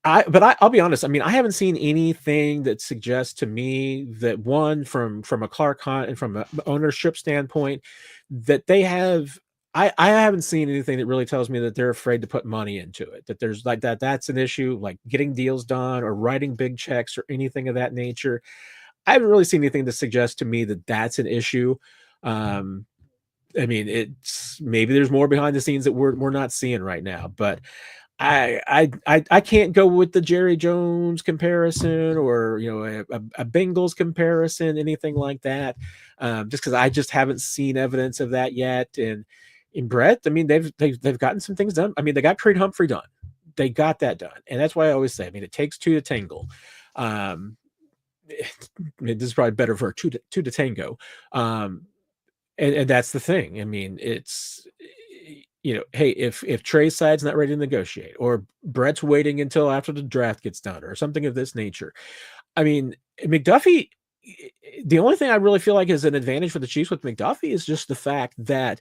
I'll be honest. I mean, I haven't seen anything that suggests to me that from a Clark Hunt and from an ownership standpoint that they have. I haven't seen anything that really tells me that they're afraid to put money into it. That there's like that's an issue, like getting deals done or writing big checks or anything of that nature. I haven't really seen anything to suggest to me that that's an issue. I mean, it's maybe there's more behind the scenes that we're not seeing right now, but I can't go with the Jerry Jones comparison or a Bengals comparison, anything like that, just because I just haven't seen evidence of that yet. And in Brett, I mean, they've gotten some things done. I mean, they got Creed Humphrey done. They got that done, and that's why I always say, I mean, it takes two to tangle. This is probably better for two to tango. And that's the thing. I mean, it's hey, if Trey's side's not ready to negotiate, or Brett's waiting until after the draft gets done, or something of this nature. I mean, McDuffie. The only thing I really feel like is an advantage for the Chiefs with McDuffie is just the fact that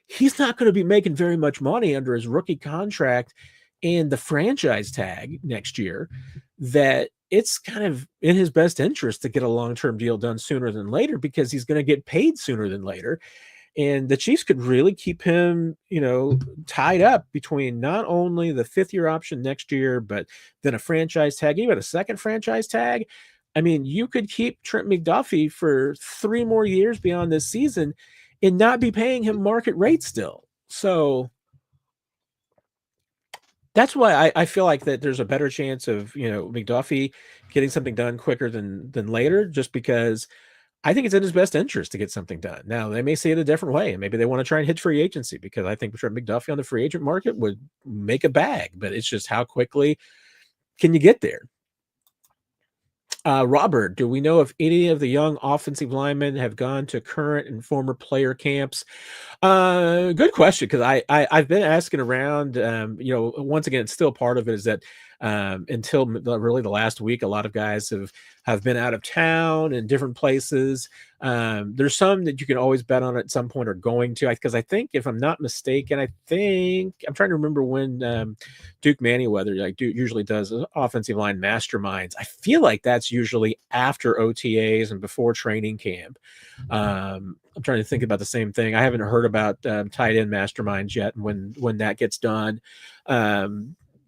he's not going to be making very much money under his rookie contract and the franchise tag next year. That it's kind of in his best interest to get a long-term deal done sooner than later, because he's going to get paid sooner than later. And the Chiefs could really keep him, tied up between not only the 5th-year option next year, but then a franchise tag, even a second franchise tag. I mean, you could keep Trent McDuffie for 3 more years beyond this season and not be paying him market rate still. So that's why I feel like that there's a better chance of, McDuffie getting something done quicker than later, just because I think it's in his best interest to get something done. Now, they may see it a different way, and maybe they want to try and hit free agency, because I think Trent McDuffie on the free agent market would make a bag, but it's just how quickly can you get there? Robert, do we know if any of the young offensive linemen have gone to current and former player camps? Good question, because I've been asking around. Once again, it's still part of it is that until really the last week, a lot of guys have been out of town in different places. There's some that you can always bet on at some point are going to, because I think, if I'm not mistaken, I'm trying to remember when Duke Manyweather usually does offensive line masterminds. I feel like that's usually after OTAs and before training camp. I'm trying to think about the same thing. I haven't heard about tight end masterminds yet, when that gets done.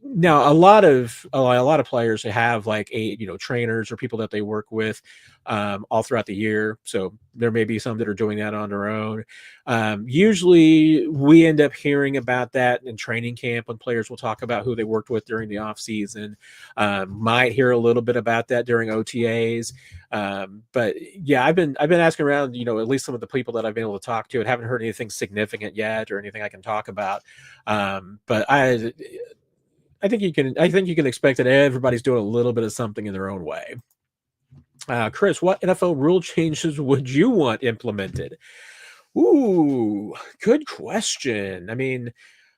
Now, a lot of players have like trainers or people that they work with all throughout the year. So there may be some that are doing that on their own. Usually we end up hearing about that in training camp when players will talk about who they worked with during the off season. Might hear a little bit about that during OTAs. But yeah, I've been asking around, at least some of the people that I've been able to talk to, and haven't heard anything significant yet or anything I can talk about. But I think you can expect that everybody's doing a little bit of something in their own way. Chris, what NFL rule changes would you want implemented? Ooh, good question. I mean,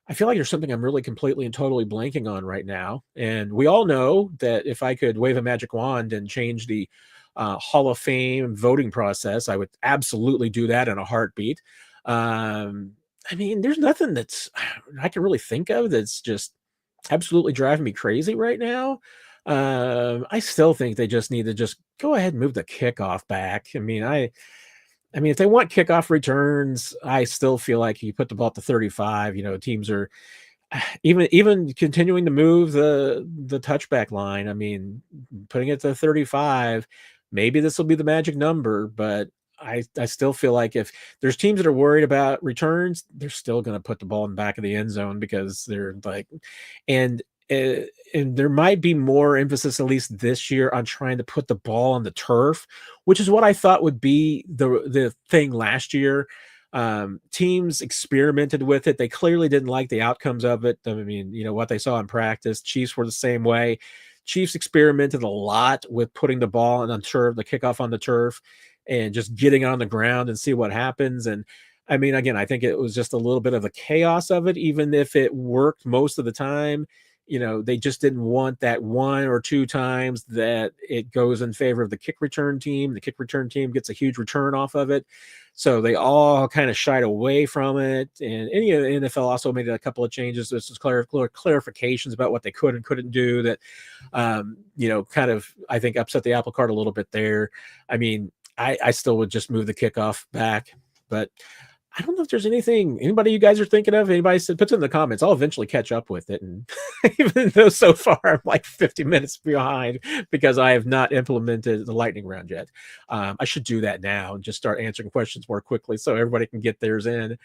I feel like there's something I'm really completely and totally blanking on right now. And we all know that if I could wave a magic wand and change the Hall of Fame voting process, I would absolutely do that in a heartbeat. I mean, there's nothing I can really think of that's just absolutely driving me crazy right now. I still think they just need to just go ahead and move the kickoff back. I mean, if they want kickoff returns, I still feel like you put the ball at the 35. Teams are even continuing to move the touchback line. I mean, putting it to 35, maybe this will be the magic number, but I still feel like if there's teams that are worried about returns, they're still going to put the ball in the back of the end zone because they're like, and and there might be more emphasis, at least this year, on trying to put the ball on the turf, which is what I thought would be the thing last year. Teams experimented with it. They clearly didn't like the outcomes of it. I mean, what they saw in practice. Chiefs were the same way. Chiefs experimented a lot with putting the ball on the turf, the kickoff on the turf, and just getting on the ground and see what happens. And I mean, again, I think it was just a little bit of the chaos of it, even if it worked most of the time. They just didn't want that one or two times that it goes in favor of the kick return team. The kick return team gets a huge return off of it. So they all kind of shied away from it. And the NFL also made a couple of changes. This is clarifications about what they could and couldn't do that, kind of, I think, upset the apple cart a little bit there. I mean, I still would just move the kickoff back, but I don't know if there's anybody you guys are thinking of. Anybody puts it in the comments. I'll eventually catch up with it. And even though so far I'm like 50 minutes behind because I have not implemented the lightning round yet. I should do that now and just start answering questions more quickly so everybody can get theirs in.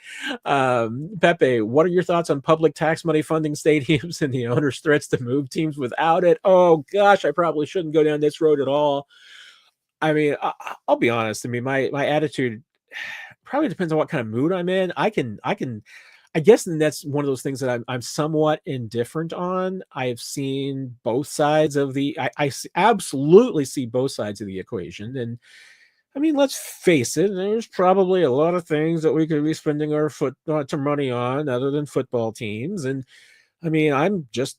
Pepe, what are your thoughts on public tax money funding stadiums and the owner's threats to move teams without it? Oh gosh, I probably shouldn't go down this road at all. I mean, I'll be honest. I mean, my attitude probably depends on what kind of mood I'm in. I guess that's one of those things that I'm somewhat indifferent on. I've seen both sides of absolutely see both sides of the equation. And I mean, let's face it, there's probably a lot of things that we could be spending our money on other than football teams. And I mean, it's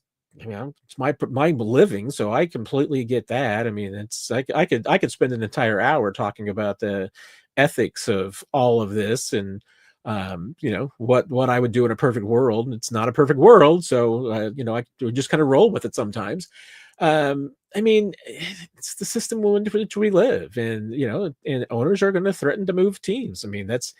my living, so I completely get that. I mean, it's like I could spend an entire hour talking about the ethics of all of this and what I would do in a perfect world. It's not a perfect world, so I just kind of roll with it sometimes. I mean, it's the system in which we live, and and owners are going to threaten to move teams. I mean, that's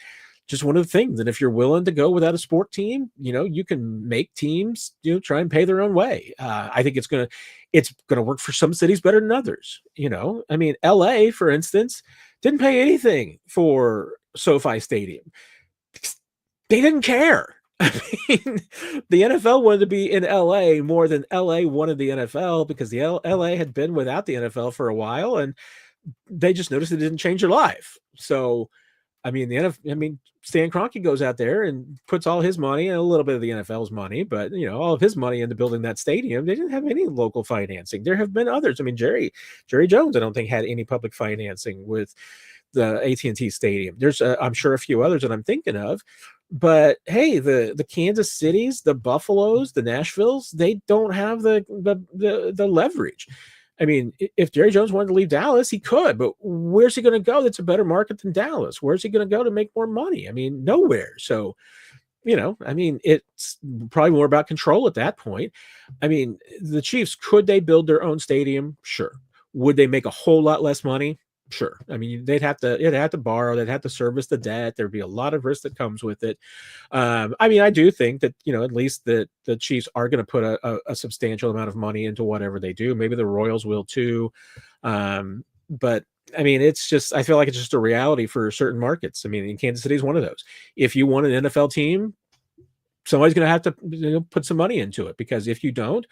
just one of the things. And if you're willing to go without a sport team, you can make teams, try and pay their own way. I think it's going to work for some cities better than others. I mean, LA, for instance, didn't pay anything for SoFi Stadium. They didn't care. I mean, the NFL wanted to be in LA more than LA wanted the NFL because the LA had been without the NFL for a while, and they just noticed it didn't change their life. So, I mean, Stan Kroenke goes out there and puts all his money and a little bit of the NFL's money, but all of his money into building that stadium. They didn't have any local financing. There have been others. I mean, Jerry Jones, I don't think had any public financing with the AT&T Stadium. There's, I'm sure, a few others that I'm thinking of, but hey, the Kansas Cities, the Buffaloes, the Nashvilles, they don't have the leverage. I mean, if Jerry Jones wanted to leave Dallas, he could, but where's he going to go that's a better market than Dallas? Where's he going to go to make more money? I mean, nowhere. So, I mean, it's probably more about control at that point. I mean, the Chiefs, could they build their own stadium? Sure. Would they make a whole lot less money? Sure. I mean, they'd have to borrow, they'd have to service the debt. There'd be a lot of risk that comes with it. I mean, I do think that, at least the Chiefs are going to put a substantial amount of money into whatever they do. Maybe the Royals will too. But I mean, it's just, I feel like it's just a reality for certain markets. I mean, Kansas City is one of those. If you want an NFL team, somebody's going to have to put some money into it, because if you don't,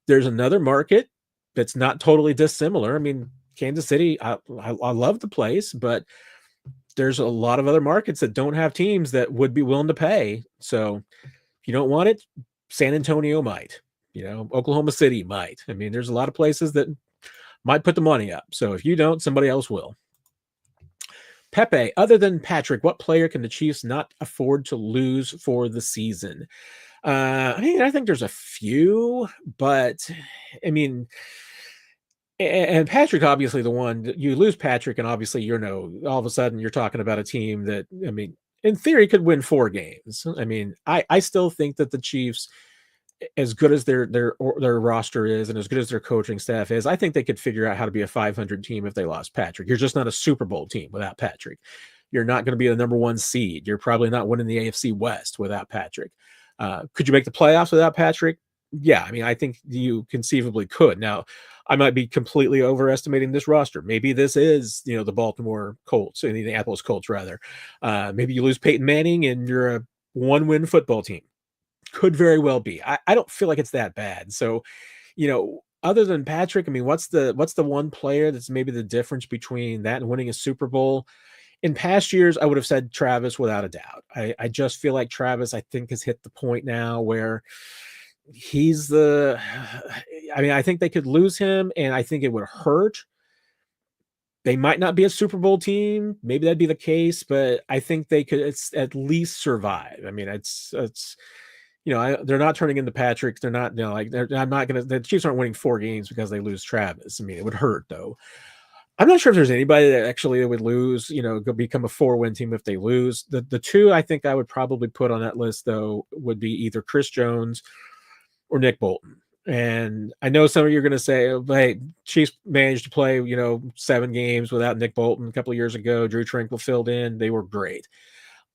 there's another market that's not totally dissimilar. I mean, Kansas City, I love the place, but there's a lot of other markets that don't have teams that would be willing to pay. So if you don't want it, San Antonio might, Oklahoma City might. I mean, there's a lot of places that might put the money up. So if you don't, somebody else will. Pepe, other than Patrick, what player can the Chiefs not afford to lose for the season? I mean, I think there's a few, but I mean, and Patrick, obviously the one you lose Patrick, and obviously, all of a sudden you're talking about a team that, I mean, in theory could win 4 games. I mean, I still think that the Chiefs, as good as their roster is and as good as their coaching staff is, I think they could figure out how to be a 500 team if they lost Patrick. You're just not a Super Bowl team without Patrick. You're not going to be the number 1 seed. You're probably not winning the AFC West without Patrick. Could you make the playoffs without Patrick? Yeah, I mean, I think you conceivably could. Now, I might be completely overestimating this roster. Maybe this is, the Baltimore Colts, the Indianapolis Colts rather. Maybe you lose Peyton Manning and you're a one-win football team. Could very well be. I don't feel like it's that bad. So, other than Patrick, I mean, what's the one player that's maybe the difference between that and winning a Super Bowl? In past years, I would have said Travis without a doubt. I just feel like Travis, I think, has hit the point now where he's the I mean, I think they could lose him, and I think it would hurt. They might not be a Super Bowl team. Maybe that'd be the case, but I think they could at least survive. I mean, they're not turning into Patrick. They're not, I'm not gonna. The Chiefs aren't winning 4 games because they lose Travis. I mean, it would hurt though. I'm not sure if there's anybody that actually would lose, go become a 4-win team if they lose. The two I think I would probably put on that list though would be either Chris Jones or Nick Bolton. And I know some of you are going to say, oh, hey, Chiefs managed to play, 7 games without Nick Bolton a couple of years ago. Drew Tranquill filled in. They were great.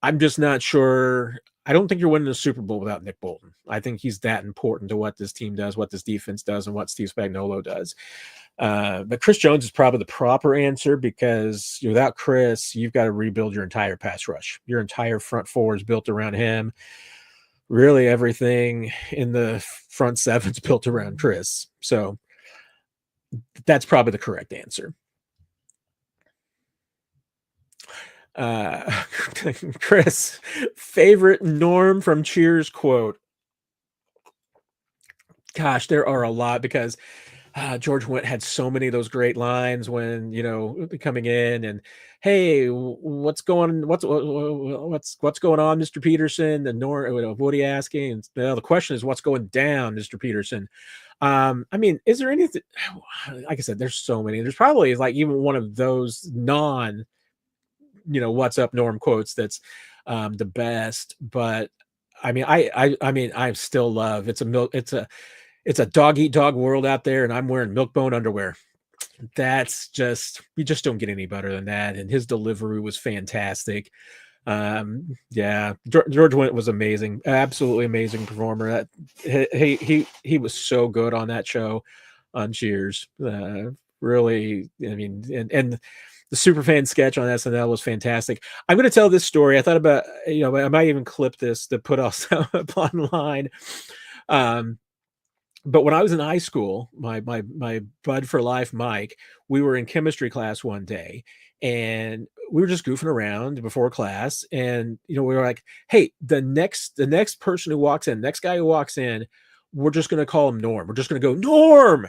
I'm just not sure. I don't think you're winning the Super Bowl without Nick Bolton. I think he's that important to what this team does, what this defense does, and what Steve Spagnuolo does. But Chris Jones is probably the proper answer because without Chris, you've got to rebuild your entire pass rush. Your entire front four is built around him. Really, everything in the front seven's built around Chris. So that's probably the correct answer. Chris, favorite Norm from Cheers quote. Gosh, there are a lot because George Wendt had so many of those great lines when coming in and hey, what's going on, Mr. Peterson? And Woody asking, and the question is what's going down, Mr. Peterson? I mean, is there anything? Like I said, there's so many. There's probably like even one of those what's up Norm quotes that's the best. But I mean, I still love it's a dog eat dog world out there, and I'm wearing Milk-Bone underwear. That's you just don't get any better than that. And his delivery was fantastic. Yeah, George Wendt was amazing, absolutely amazing performer. He was so good on that show on Cheers. Really, I mean, and the Superfan sketch on SNL was fantastic. I'm going to tell this story. I thought about, I might even clip this to put also up online. But when I was in high school, my bud for life, Mike, we were in chemistry class one day, and we were just goofing around before class, and we were like, "Hey, the next person who walks in, next guy who walks in, we're just going to call him Norm. We're just going to go Norm."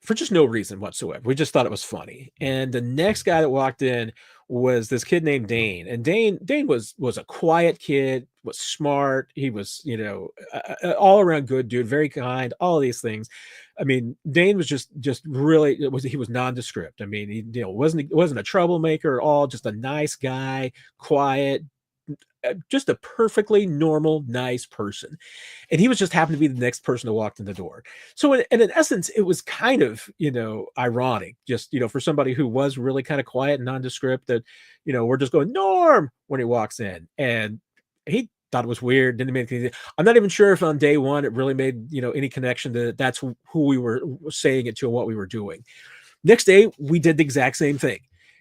For just no reason whatsoever. We just thought it was funny. And the next guy that walked in was this kid named Dane. And Dane was a quiet kid, was smart. He was, all around good dude, very kind, all of these things. I mean, Dane was just really he was nondescript. I mean, he wasn't a troublemaker at all, just a nice guy, quiet, just a perfectly normal, nice person. And he was just happened to be the next person to walk in the door. So in essence, it was kind of, ironic, just, for somebody who was really kind of quiet and nondescript that, we're just going Norm when he walks in. And he thought it was weird. Didn't make anything. I'm not even sure if on day one, it really made, any connection to that's who we were saying it to and what we were doing. Next day, we did the exact same thing.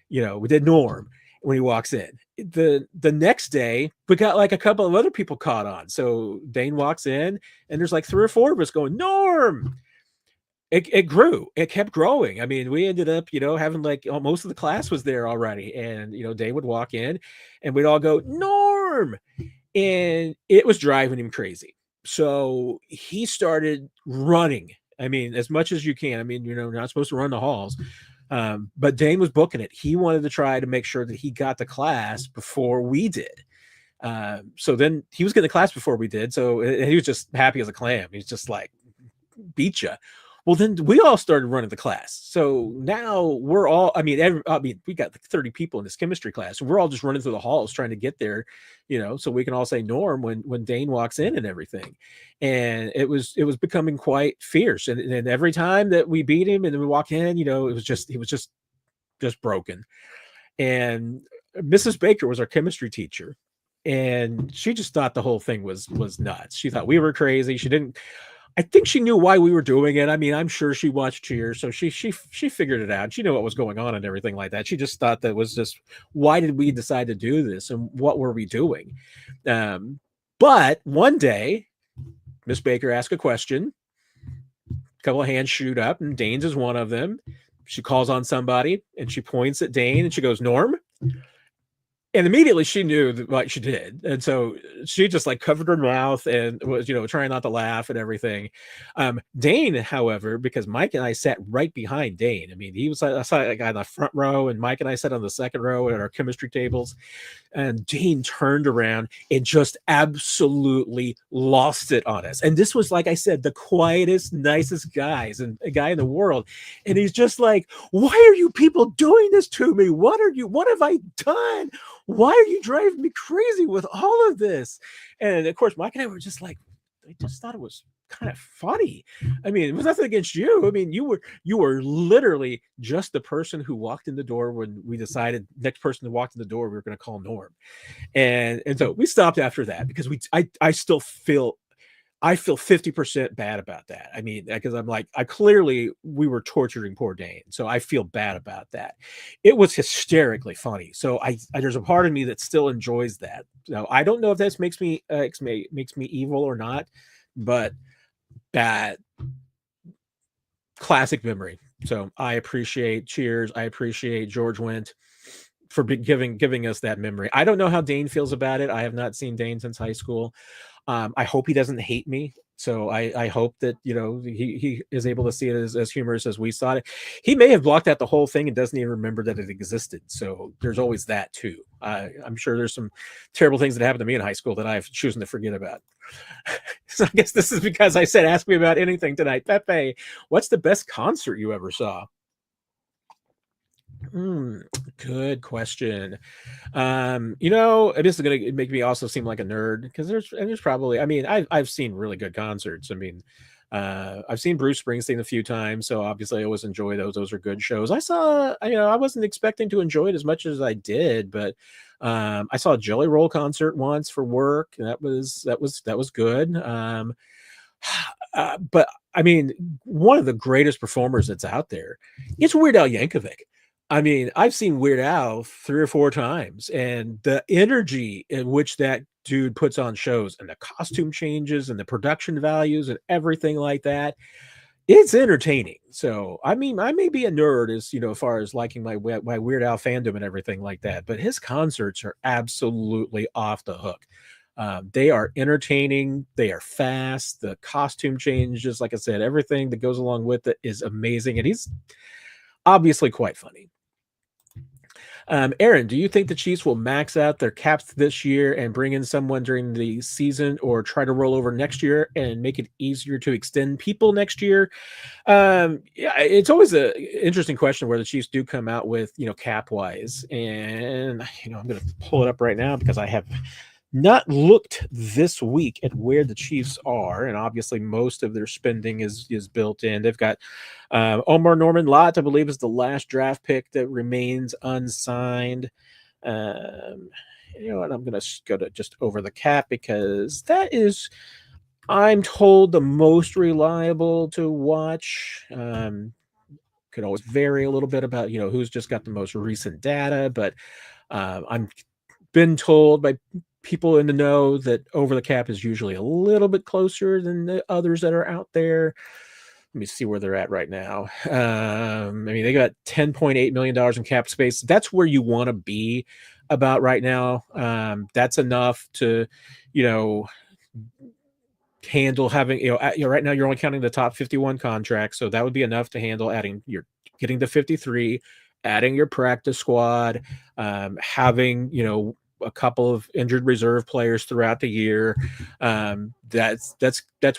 We did Norm when he walks in. The next day, we got like a couple of other people caught on. So Dane walks in, and there's like 3 or 4 of us going, Norm. It grew. It kept growing. I mean, we ended up, having like most of the class was there already. And, Dane would walk in, and we'd all go, Norm. And it was driving him crazy. So he started running. I mean, as much as you can. I mean, you're not supposed to run the halls. But Dane was booking it. He wanted to try to make sure that he got to class before we did. So then he was getting to class before we did. So he was just happy as a clam. He's just like, beat you. Well, then we all started running the class. So now we're all, we got like 30 people in this chemistry class, and we're all just running through the halls trying to get there, so we can all say Norm when Dane walks in and everything. And it was becoming quite fierce. And every time that we beat him and then we walk in, he was just broken. And Mrs. Baker was our chemistry teacher. and she just thought the whole thing was nuts. She thought we were crazy. She didn't. I think she knew why we were doing it. I mean, I'm sure she watched Cheers, so she figured it out. She knew what was going on and everything like that. She just thought that was just, why did we decide to do this and what were we doing? But one day, Miss Baker asked a question. A couple of hands shoot up, and Dane's is one of them. She calls on somebody, and she points at Dane, and she goes, "Norm." And immediately she knew what she did. And so she just like covered her mouth and was, trying not to laugh and everything. Dane, however, because Mike and I sat right behind Dane. I mean, he was I saw like on the front row, and Mike and I sat on the second row at our chemistry tables. And Dane turned around and just absolutely lost it on us. And this was, like I said, the quietest, nicest guy in the world. And he's just like, "Why are you people doing this to me? What have I done? Why are you driving me crazy with all of this?" And of course, Mike and I were just like, I just thought it was kind of funny. I mean, it was nothing against you. I mean, you were literally just the person who walked in the door when we decided next person to walk in the door we were going to call Norm. And so we stopped after that because I still feel 50% bad about that. I mean, because I'm like, we were torturing poor Dane. So I feel bad about that. It was hysterically funny. So there's a part of me that still enjoys that. So I don't know if this makes me evil or not, but bad classic memory. So I appreciate Cheers. I appreciate George Wendt for giving us that memory. I don't know how Dane feels about it. I have not seen Dane since high school. I hope he doesn't hate me. So I hope that, he is able to see it as humorous as we saw it. He may have blocked out the whole thing and doesn't even remember that it existed. So there's always that too. I'm sure there's some terrible things that happened to me in high school that I've chosen to forget about. So I guess this is because I said, ask me about anything tonight. Pepe, what's the best concert you ever saw? Good question. This is gonna make me also seem like a nerd because there's probably, I mean, I've seen really good concerts. I mean, I've seen Bruce Springsteen a few times, so obviously I always enjoy those. Those are good shows. I wasn't expecting to enjoy it as much as I did, but I saw a Jelly Roll concert once for work, and that was good. But I mean, one of the greatest performers that's out there, it's Weird Al Yankovic. I mean, I've seen Weird Al 3 or 4 times, and the energy in which that dude puts on shows and the costume changes and the production values and everything like that, it's entertaining. So, I mean, I may be a nerd as far as liking my Weird Al fandom and everything like that, but his concerts are absolutely off the hook. They are entertaining. They are fast. The costume changes, like I said, everything that goes along with it is amazing, and he's obviously quite funny. Aaron, do you think the Chiefs will max out their caps this year and bring in someone during the season, or try to roll over next year and make it easier to extend people next year? Yeah, it's always an interesting question where the Chiefs do come out with, cap wise. And, I'm going to pull it up right now because I have not looked this week at where the Chiefs are, and obviously most of their spending is built in. They've got Omar Norman Lott, I believe, is the last draft pick that remains unsigned. You know what? I'm going to go to just over the cap because that is, I'm told, the most reliable to watch. Could always vary a little bit about who's just got the most recent data, but I'm been told by people in the know that over the cap is usually a little bit closer than the others that are out there. Let me see where they're at right now. I mean, they got $10.8 million in cap space. That's where you want to be about right now. That's enough to, handle having, right now you're only counting the top 51 contracts. So that would be enough to handle getting to 53, adding your practice squad, having, a couple of injured reserve players throughout the year. That's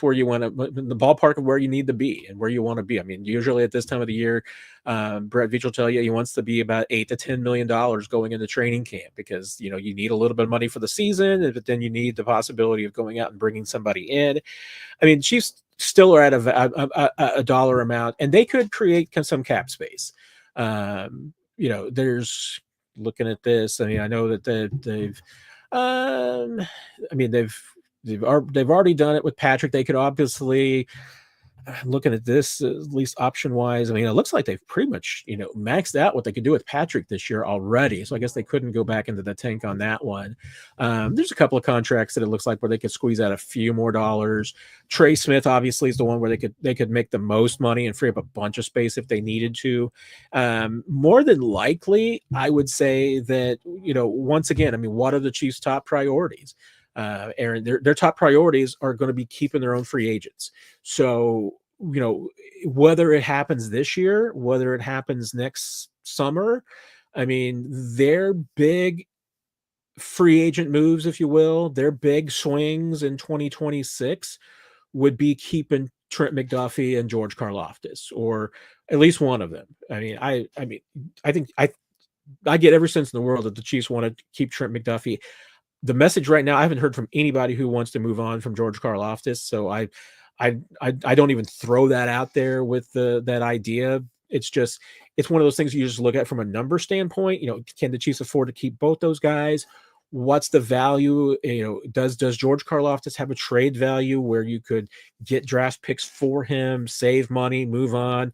where you want to, the ballpark of where you need to be and where you want to be. I mean, usually at this time of the year, Brett Veach will tell you he wants to be about $8 to $10 million going into training camp because, you need a little bit of money for the season, but then you need the possibility of going out and bringing somebody in. I mean, Chiefs still are at a dollar amount, and they could create some cap space. There's, looking at this, I mean, I know that they've Um, I mean, they've already done it with Patrick. They could obviously, looking at this, at least option wise, I mean, it looks like they've pretty much, maxed out what they could do with Patrick this year already. So I guess they couldn't go back into the tank on that one. There's a couple of contracts that it looks like where they could squeeze out a few more dollars. Trey Smith obviously is the one where they could make the most money and free up a bunch of space if they needed to. More than likely, I would say that, once again, I mean, what are the Chiefs' top priorities? Aaron, their top priorities are going to be keeping their own free agents. So, whether it happens this year, whether it happens next summer, I mean, their big free agent moves, if you will, their big swings in 2026 would be keeping Trent McDuffie and George Karlaftis, or at least one of them. I mean, I think I get every sense in the world that the Chiefs want to keep Trent McDuffie. The message right now, I haven't heard from anybody who wants to move on from George Karlaftis, so I don't even throw that out there with that idea. It's one of those things you just look at from a number standpoint. Can the Chiefs afford to keep both those guys? What's the value? Does George Karlaftis have a trade value where you could get draft picks for him, save money, move on?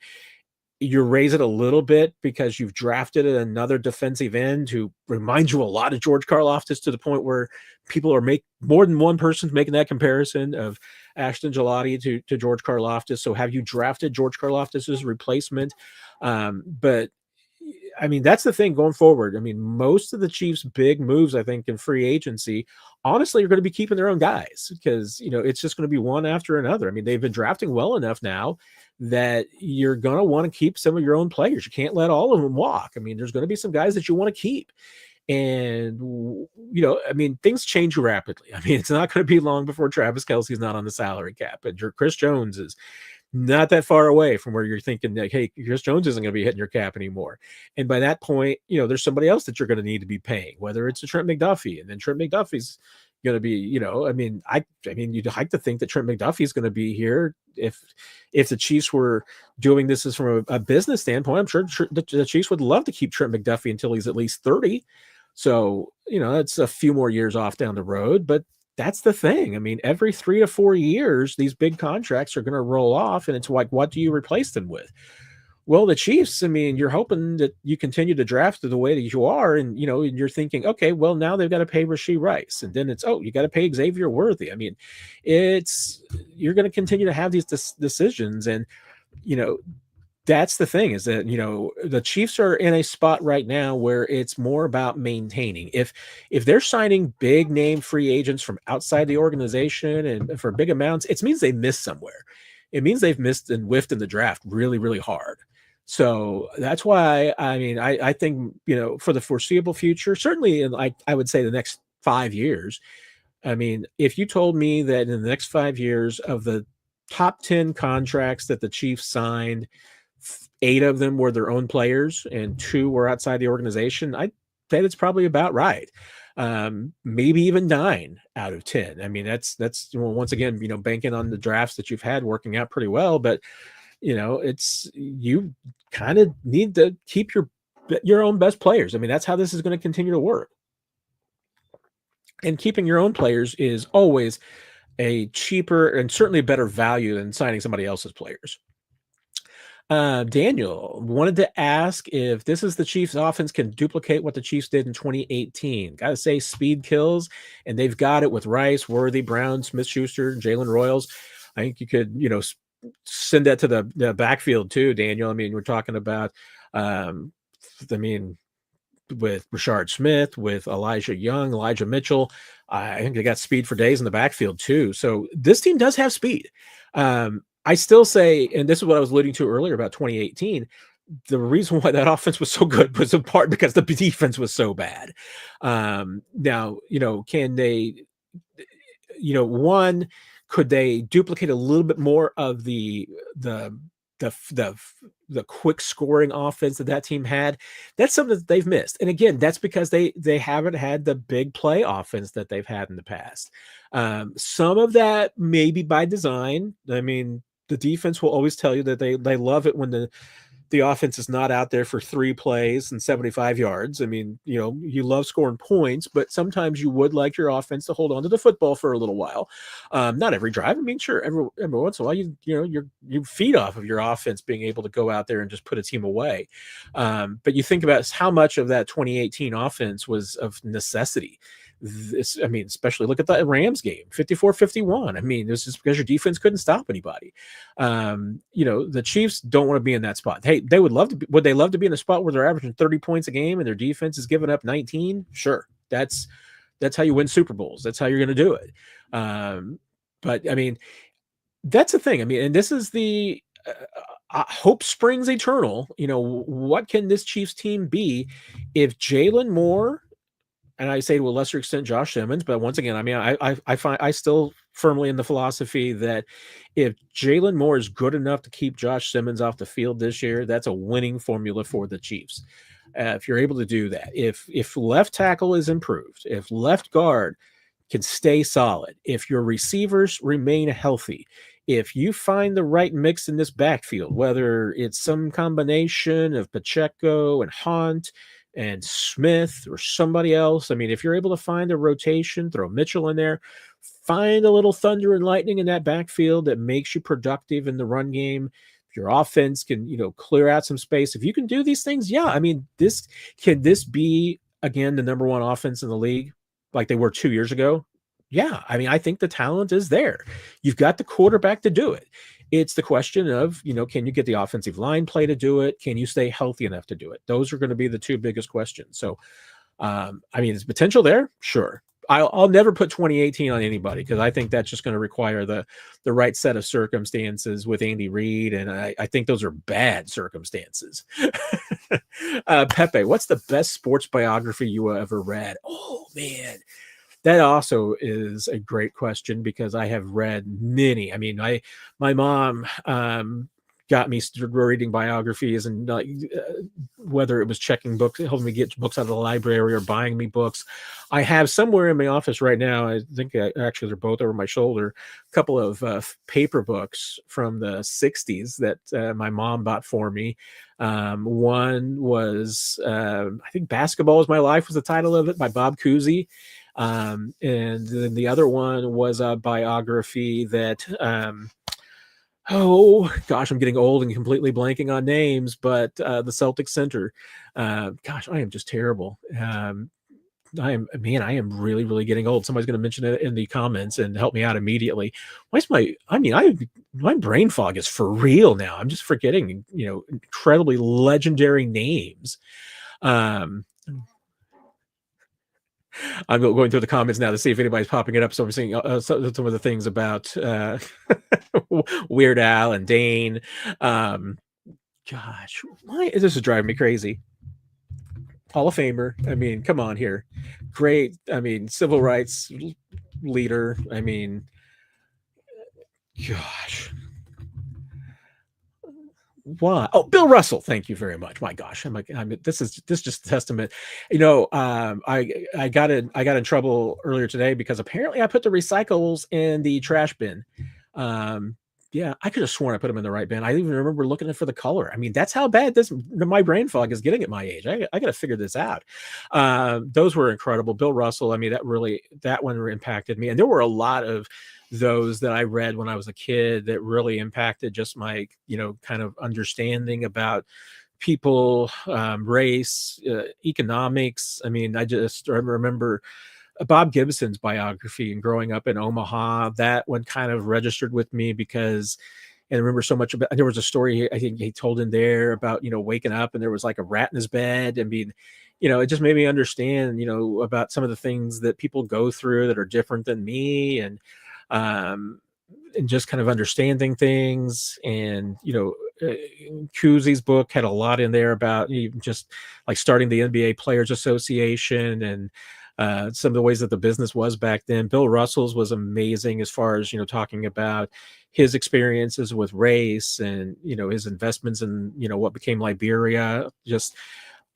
You raise it a little bit because you've drafted another defensive end who reminds you a lot of George Karlaftis, to the point where people are more than one person's making that comparison of Ashton Gelati to George Karlaftis. So have you drafted George Karlaftis' replacement? But I mean, that's the thing going forward. I mean, most of the Chiefs' big moves, I think, in free agency, honestly, are going to be keeping their own guys, because, it's just going to be one after another. I mean, they've been drafting well enough now that you're going to want to keep some of your own players. You can't let all of them walk. I mean, there's going to be some guys that you want to keep. And, I mean, things change rapidly. I mean, it's not going to be long before Travis Kelce's not on the salary cap, and Chris Jones is not that far away from where you're thinking that, hey, Chris Jones isn't going to be hitting your cap anymore. And by that point, there's somebody else that you're going to need to be paying, whether it's a Trent McDuffie, and then Trent McDuffie's going to be, I mean, you'd like to think that Trent McDuffie's going to be here. If the Chiefs were doing this as from a business standpoint, I'm sure the Chiefs would love to keep Trent McDuffie until he's at least 30. So, that's a few more years off down the road, but that's the thing. I mean, every 3 to 4 years, these big contracts are going to roll off, and it's like, what do you replace them with? Well, the Chiefs, I mean, you're hoping that you continue to draft the way that you are, and and you're thinking, okay, well, now they've got to pay Rashee Rice, and then it's, you got to pay Xavier Worthy. I mean, you're going to continue to have these decisions, and that's the thing, is that, the Chiefs are in a spot right now where it's more about maintaining. If they're signing big name free agents from outside the organization and for big amounts, it means they missed somewhere. It means they've missed and whiffed in the draft really, really hard. So that's why, I mean, I think, for the foreseeable future, certainly in, I would say, the next 5 years. I mean, if you told me that in the next 5 years, of the top 10 contracts that the Chiefs signed, 8 of them were their own players and 2 were outside the organization, I'd say that's probably about right. Maybe even 9 out of 10. I mean, that's once again, banking on the drafts that you've had working out pretty well, but it's, you kind of need to keep your own best players. I mean, that's how this is going to continue to work. And keeping your own players is always a cheaper and certainly a better value than signing somebody else's players. Daniel wanted to ask if this is the Chiefs offense can duplicate what the Chiefs did in 2018. Got to say, speed kills, and they've got it with Rice, Worthy, Brown, Smith-Schuster, Jalen Royals. I think you could, send that to the backfield too, Daniel. I mean, we're talking about, with Rashard Smith, with Elijah Young, Elijah Mitchell. I think they got speed for days in the backfield too. So this team does have speed. I still say, and this is what I was alluding to earlier about 2018, the reason why that offense was so good was in part because the defense was so bad. Now, can they, one, could they duplicate a little bit more of the quick scoring offense that team had? That's something that they've missed. And again, that's because they haven't had the big play offense that they've had in the past. Some of that maybe by design. I mean, the defense will always tell you that they love it when the offense is not out there for 3 plays and 75 yards. I mean, you love scoring points, but sometimes you would like your offense to hold on to the football for a little while. Not every drive. I mean, sure, every once in a while, you feed off of your offense being able to go out there and just put a team away. But you think about how much of that 2018 offense was of necessity. I mean, especially look at the Rams game, 54-51. I mean, it was just because your defense couldn't stop anybody. The Chiefs don't want to be in that spot. Hey, they would they love to be in a spot where they're averaging 30 points a game and their defense is giving up 19? Sure. That's how you win Super Bowls. That's how you're going to do it. But I mean, that's the thing. I mean, and this is the hope springs eternal. What can this Chiefs team be if Jalen Moore, and I say to a lesser extent Josh Simmons, but once again, I mean, I still firmly in the philosophy that if Jalen Moore is good enough to keep Josh Simmons off the field this year, that's a winning formula for the Chiefs. If you're able to do that, if left tackle is improved, if left guard can stay solid, if your receivers remain healthy, if you find the right mix in this backfield, whether it's some combination of Pacheco and Hunt and Smith or somebody else. I mean, if you're able to find a rotation, throw Mitchell in there, find a little thunder and lightning in that backfield that makes you productive in the run game. If your offense can, clear out some space. If you can do these things, yeah. I mean, can this be, again, the number one offense in the league like they were 2 years ago? Yeah. I mean, I think the talent is there. You've got the quarterback to do it. It's the question of, can you get the offensive line play to do it? Can you stay healthy enough to do it? Those are going to be the two biggest questions. So, I mean, is potential there? Sure. I'll never put 2018 on anybody because I think that's just going to require the right set of circumstances with Andy Reid, and I think those are bad circumstances. Pepe, what's the best sports biography you ever read? Oh, man. That also is a great question because I have read many. I mean, my mom got me reading biographies, and whether it was checking books, helping me get books out of the library, or buying me books. I have somewhere in my office right now, I think actually they're both over my shoulder, a couple of paper books from the 60s that my mom bought for me. One was, I think Basketball is My Life was the title of it, by Bob Cousy. And then the other one was a biography that, oh gosh, I'm getting old and completely blanking on names, but the Celtic Center. Gosh, I am just terrible. I am really, really getting old. Somebody's going to mention it in the comments and help me out immediately. My brain fog is for real now. I'm just forgetting, incredibly legendary names. I'm going through the comments now to see if anybody's popping it up. So I'm seeing some of the things about Weird Al and Dane. Gosh, why is this driving me crazy? Hall of Famer. I mean, come on here. Great. I mean, civil rights leader. I mean, gosh. Why? Oh, Bill Russell. Thank you very much. My gosh, this is just a testament. I got in trouble earlier today because apparently I put the recyclables in the trash bin. Yeah, I could have sworn I put them in the right bin. I even remember looking for the color. I mean, that's how bad my brain fog is getting at my age. I got to figure this out. Those were incredible. Bill Russell. I mean, that one impacted me, and there were a lot of those that I read when I was a kid that really impacted just my, kind of understanding about people, race, economics. I mean, I remember Bob Gibson's biography and growing up in Omaha. That one kind of registered with me because, and I remember so much about, there was a story I think he told in there about, waking up and there was like a rat in his bed. I mean, it just made me understand, about some of the things that people go through that are different than me, and just kind of understanding things. And, Cousy's book had a lot in there about even just like starting the NBA Players Association and some of the ways that the business was back then. Bill Russell's was amazing as far as, talking about his experiences with race and, his investments in, what became Liberia. Just,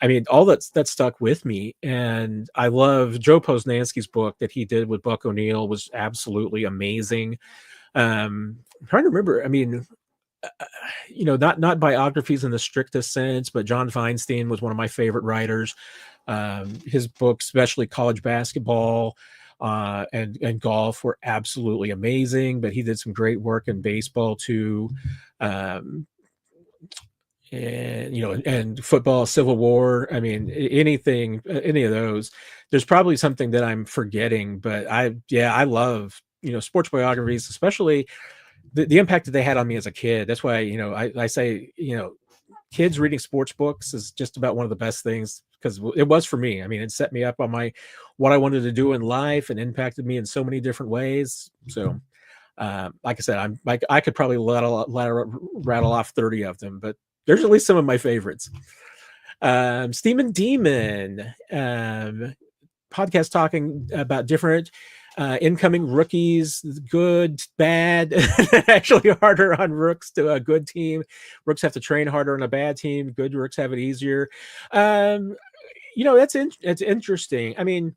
I mean, all that stuck with me. And I love Joe Posnanski's book that he did with Buck O'Neill was absolutely amazing. I'm trying to remember. I mean, not biographies in the strictest sense, but John Feinstein was one of my favorite writers. His books, especially college basketball and golf, were absolutely amazing. But he did some great work in baseball too. Um, and football, Civil War. I mean, anything, any of those. There's probably something that I'm forgetting, but I love sports biographies, especially the impact that they had on me as a kid. That's why I say kids reading sports books is just about one of the best things, because it was for me. I mean, it set me up on what I wanted to do in life and impacted me in so many different ways. So like I said, I could probably rattle off 30 of them, but there's at least some of my favorites. Steam Demon podcast talking about different incoming rookies, good, bad. Actually harder on rooks to a good team. Rooks have to train harder on a bad team. Good rooks have it easier. That's interesting. I mean,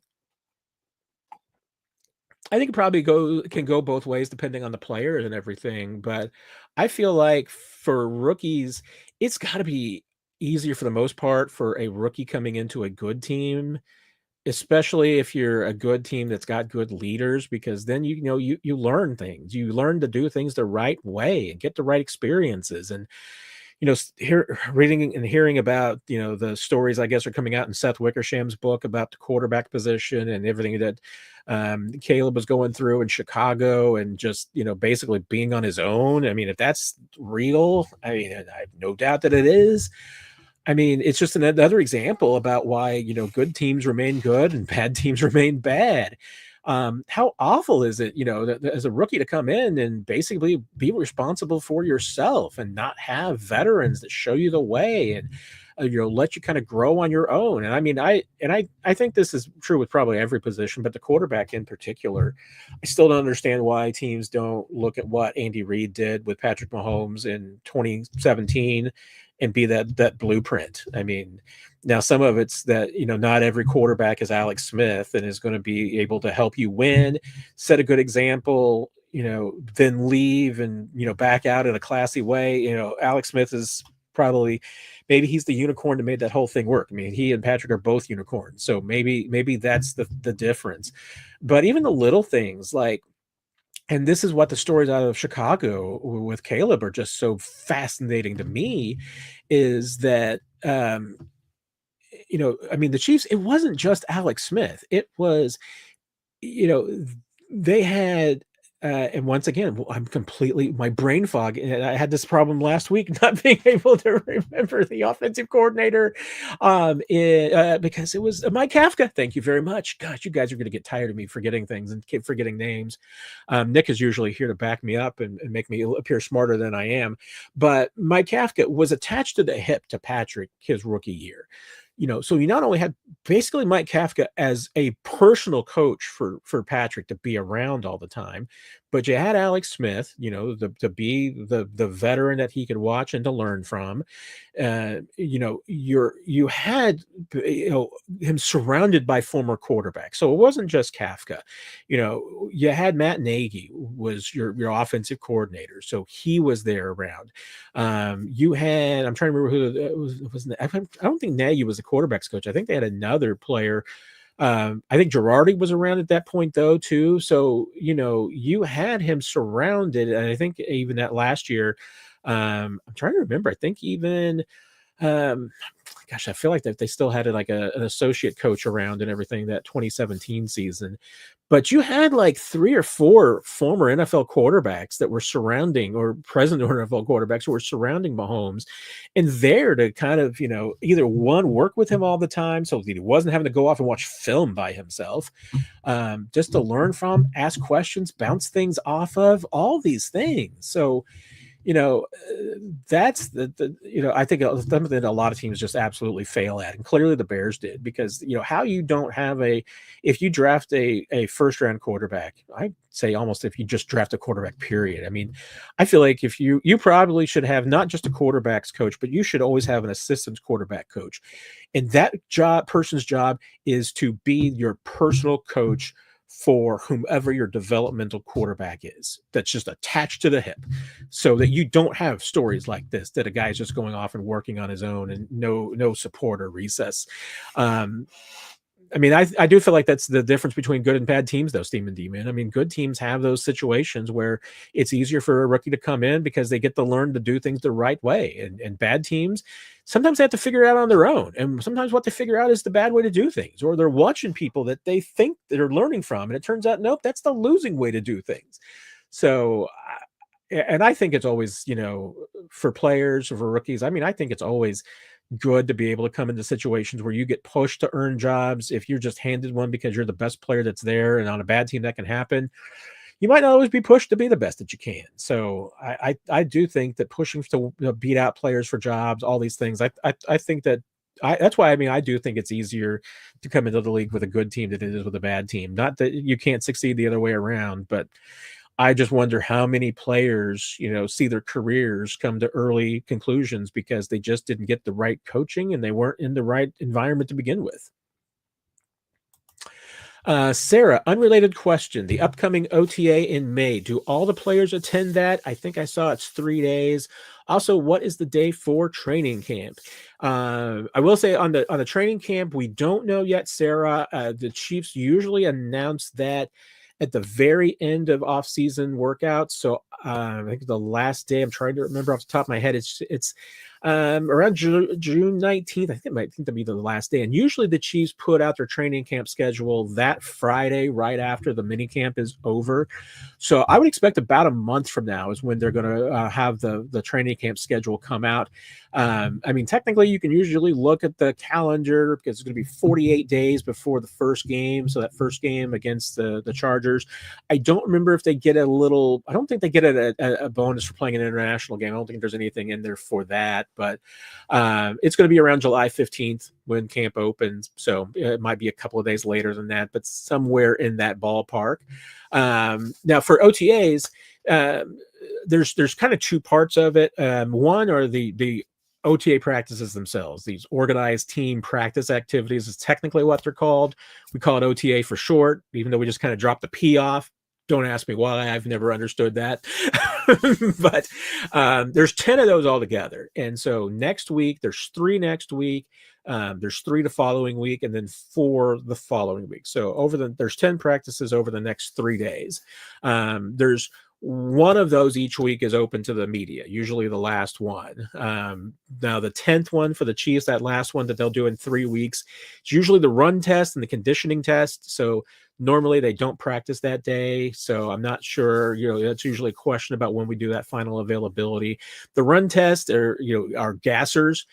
I think it probably can go both ways depending on the player and everything. But I feel like for rookies, it's got to be easier for the most part for a rookie coming into a good team, especially if you're a good team that's got good leaders, because then you learn things. You learn to do things the right way and get the right experiences. And reading and hearing about the stories I guess are coming out in Seth Wickersham's book about the quarterback position and everything that Caleb was going through in Chicago, and just basically being on his own. I mean, if that's real, I mean, I have no doubt that it is. I mean, it's just another example about why good teams remain good and bad teams remain bad. How awful is it, as a rookie to come in and basically be responsible for yourself and not have veterans that show you the way and let you kind of grow on your own. And I mean, I think this is true with probably every position, but the quarterback in particular. I still don't understand why teams don't look at what Andy Reid did with Patrick Mahomes in 2017 and be that blueprint. I mean, now some of it's that not every quarterback is Alex Smith and is going to be able to help you win, set a good example, then leave and back out in a classy way. Alex Smith is probably, maybe he's the unicorn that made that whole thing work. I mean, he and Patrick are both unicorns, so maybe that's the difference. But even the little things like, and this is what the stories out of Chicago with Caleb are just so fascinating to me, is that I mean, the Chiefs, it wasn't just Alex Smith. It was, they had, and once again, I'm completely, my brain fog, and I had this problem last week, not being able to remember the offensive coordinator, because it was Mike Kafka. Thank you very much. Gosh, you guys are going to get tired of me forgetting things and keep forgetting names. Nick is usually here to back me up and make me appear smarter than I am. But Mike Kafka was attached to the hip to Patrick his rookie year. So you not only had basically Mike Kafka as a personal coach for Patrick to be around all the time, but you had Alex Smith, to be the veteran that he could watch and to learn from. You had him surrounded by former quarterbacks, so it wasn't just Kafka. You had Matt Nagy was your offensive coordinator, so he was there around. You had, I'm trying to remember who it was. I don't think Nagy was the quarterbacks coach. I think they had another player. I think Girardi was around at that point though too. So you had him surrounded, and I think even that last year, I'm trying to remember. I think even gosh, I feel like that they still had like an associate coach around and everything that 2017 season. But you had like 3 or 4 former NFL quarterbacks that were surrounding, or present NFL quarterbacks who were surrounding Mahomes, and there to kind of, either one, work with him all the time so that he wasn't having to go off and watch film by himself, just to learn from, ask questions, bounce things off of, all these things. So, that's I think something that a lot of teams just absolutely fail at, and clearly the Bears did, because how you don't have if you draft a first round quarterback, I'd say almost if you just draft a quarterback period. I mean, I feel like if you probably should have not just a quarterbacks coach, but you should always have an assistant quarterback coach, and that person's job is to be your personal coach for whomever your developmental quarterback is, that's just attached to the hip, so that you don't have stories like this, that a guy's just going off and working on his own and no support or recess. I mean, I do feel like that's the difference between good and bad teams, though, Steam and D-Man. I mean, good teams have those situations where it's easier for a rookie to come in because they get to learn to do things the right way. And bad teams, sometimes they have to figure it out on their own. And sometimes what they figure out is the bad way to do things, or they're watching people that they think they're learning from. And it turns out, nope, that's the losing way to do things. So, and I think it's always, for players or for rookies, I mean, I think it's always good to be able to come into situations where you get pushed to earn jobs. If you're just handed one because you're the best player that's there, and on a bad team that can happen, you might not always be pushed to be the best that you can. So I do think that pushing to beat out players for jobs, all these things, I think that that's why, I mean, I do think it's easier to come into the league with a good team than it is with a bad team. Not that you can't succeed the other way around, but I just wonder how many players, see their careers come to early conclusions because they just didn't get the right coaching and they weren't in the right environment to begin with. Sarah, unrelated question. The upcoming OTA in May, do all the players attend that? I think I saw it's 3 days. Also, what is the day for training camp? I will say on the training camp, we don't know yet, Sarah. The Chiefs usually announce that at the very end of off-season workouts. So I think the last day, I'm trying to remember off the top of my head, it's around June 19th. I think it might be the last day. And usually the Chiefs put out their training camp schedule that Friday, right after the mini camp is over. So I would expect about a month from now is when they're going to have the training camp schedule come out. I mean, technically you can usually look at the calendar because it's going to be 48 days before the first game. So that first game against the Chargers, I don't remember if they get I don't think they get a bonus for playing an international game. I don't think there's anything in there for that, but it's going to be around July 15th when camp opens. So it might be a couple of days later than that, but somewhere in that ballpark. Now for OTAs, there's kind of two parts of it. One are the OTA practices themselves. These organized team practice activities is technically what they're called. We call it OTA for short, even though we just kind of dropped the P off. Don't ask me why. I've never understood that. But there's 10 of those altogether. And so next week, there's 3 next week. There's 3 the following week, and then 4 the following week. So there's 10 practices over the next 3 days. There's one of those each week is open to the media, usually the last one. Now, the 10th one for the Chiefs, that last one that they'll do in 3 weeks, it's usually the run test and the conditioning test. So normally they don't practice that day. So I'm not sure, that's usually a question about when we do that final availability. The run test are gassers.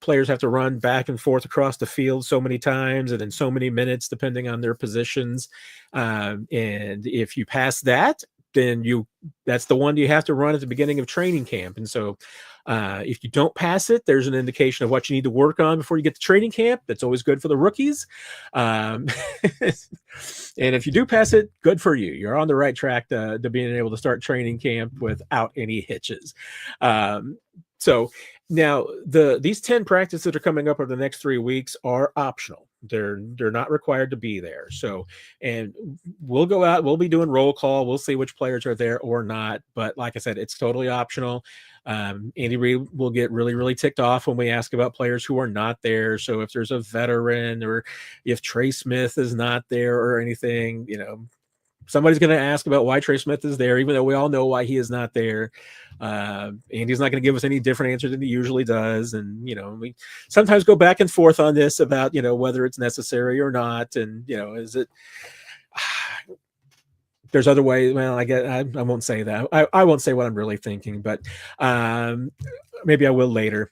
Players have to run back and forth across the field so many times and in so many minutes, depending on their positions. And if you pass that, then that's the one you have to run at the beginning of training camp. And so if you don't pass it, there's an indication of what you need to work on before you get to training camp. That's always good for the rookies. And if you do pass it, good for you. You're on the right track to being able to start training camp without any hitches. So now these 10 practices that are coming up over the next 3 weeks are optional. They're not required to be there. So, and we'll go out, we'll be doing roll call. We'll see which players are there or not. But like I said, it's totally optional. Andy Reid will get really, really ticked off when we ask about players who are not there. So if there's a veteran or if Trey Smith is not there or anything, somebody's going to ask about why Trey Smith is there, even though we all know why he is not there. Andy's not going to give us any different answer than he usually does. And, we sometimes go back and forth on this about, whether it's necessary or not. And, is it, there's other ways. Well, I won't say that. I won't say what I'm really thinking, but maybe I will later.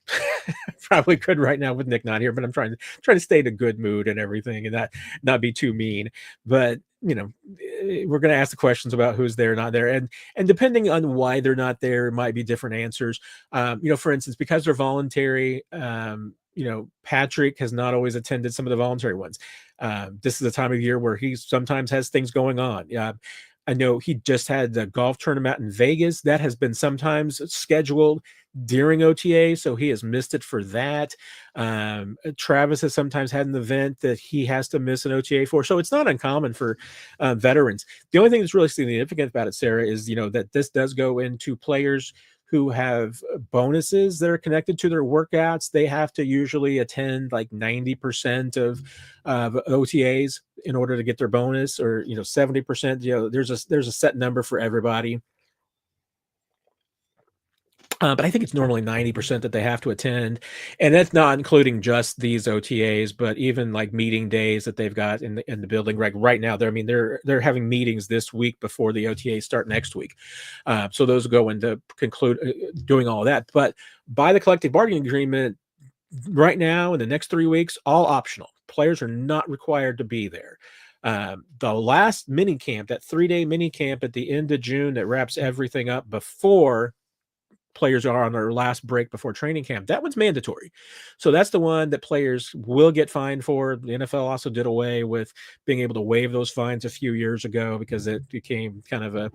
Probably could right now with Nick not here, but I'm trying to stay in a good mood and everything and not be too mean. But we're going to ask the questions about who's there, not there, and depending on why they're not there, it might be different answers. For instance, because they're voluntary, Patrick has not always attended some of the voluntary ones. This is the time of year where he sometimes has things going on. I know he just had the golf tournament in Vegas that has been sometimes scheduled during OTA, so he has missed it for that. Travis has sometimes had an event that he has to miss an OTA for, so it's not uncommon for veterans. The only thing that's really significant about it, Sarah, is that this does go into players who have bonuses that are connected to their workouts. They have to usually attend like 90% of OTAs in order to get their bonus, or 70%. There's a set number for everybody. But I think it's normally 90% that they have to attend, and that's not including just these OTAs, but even like meeting days that they've got in the building. Right now, they're having meetings this week before the OTAs start next week. So those go into conclude doing all of that. But by the collective bargaining agreement, right now in the next 3 weeks, all optional. Players are not required to be there. The last mini camp, that 3-day mini camp at the end of June that wraps everything up before players are on their last break before training camp, that one's mandatory. So that's the one that players will get fined for. The NFL also did away with being able to waive those fines a few years ago because it became kind of a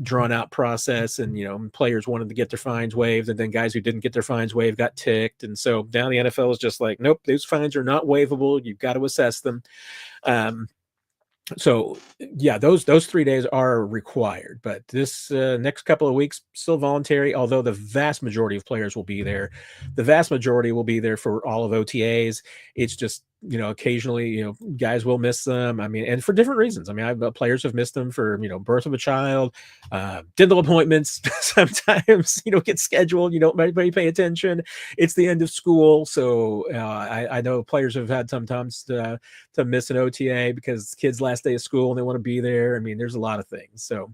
drawn out process, and players wanted to get their fines waived, and then guys who didn't get their fines waived got ticked, and so now the NFL is just like, nope, those fines are not waivable. You've got to assess them. So yeah, those 3 days are required, but this next couple of weeks still voluntary, although the vast majority of players will be there. The vast majority will be there for all of OTAs. It's just, occasionally, guys will miss them. I mean, and for different reasons. I mean, players have missed them for, birth of a child, dental appointments sometimes, get scheduled, you don't maybe pay attention. It's the end of school. So I know players have had sometimes to miss an OTA because kids' last day of school and they want to be there. I mean, there's a lot of things. So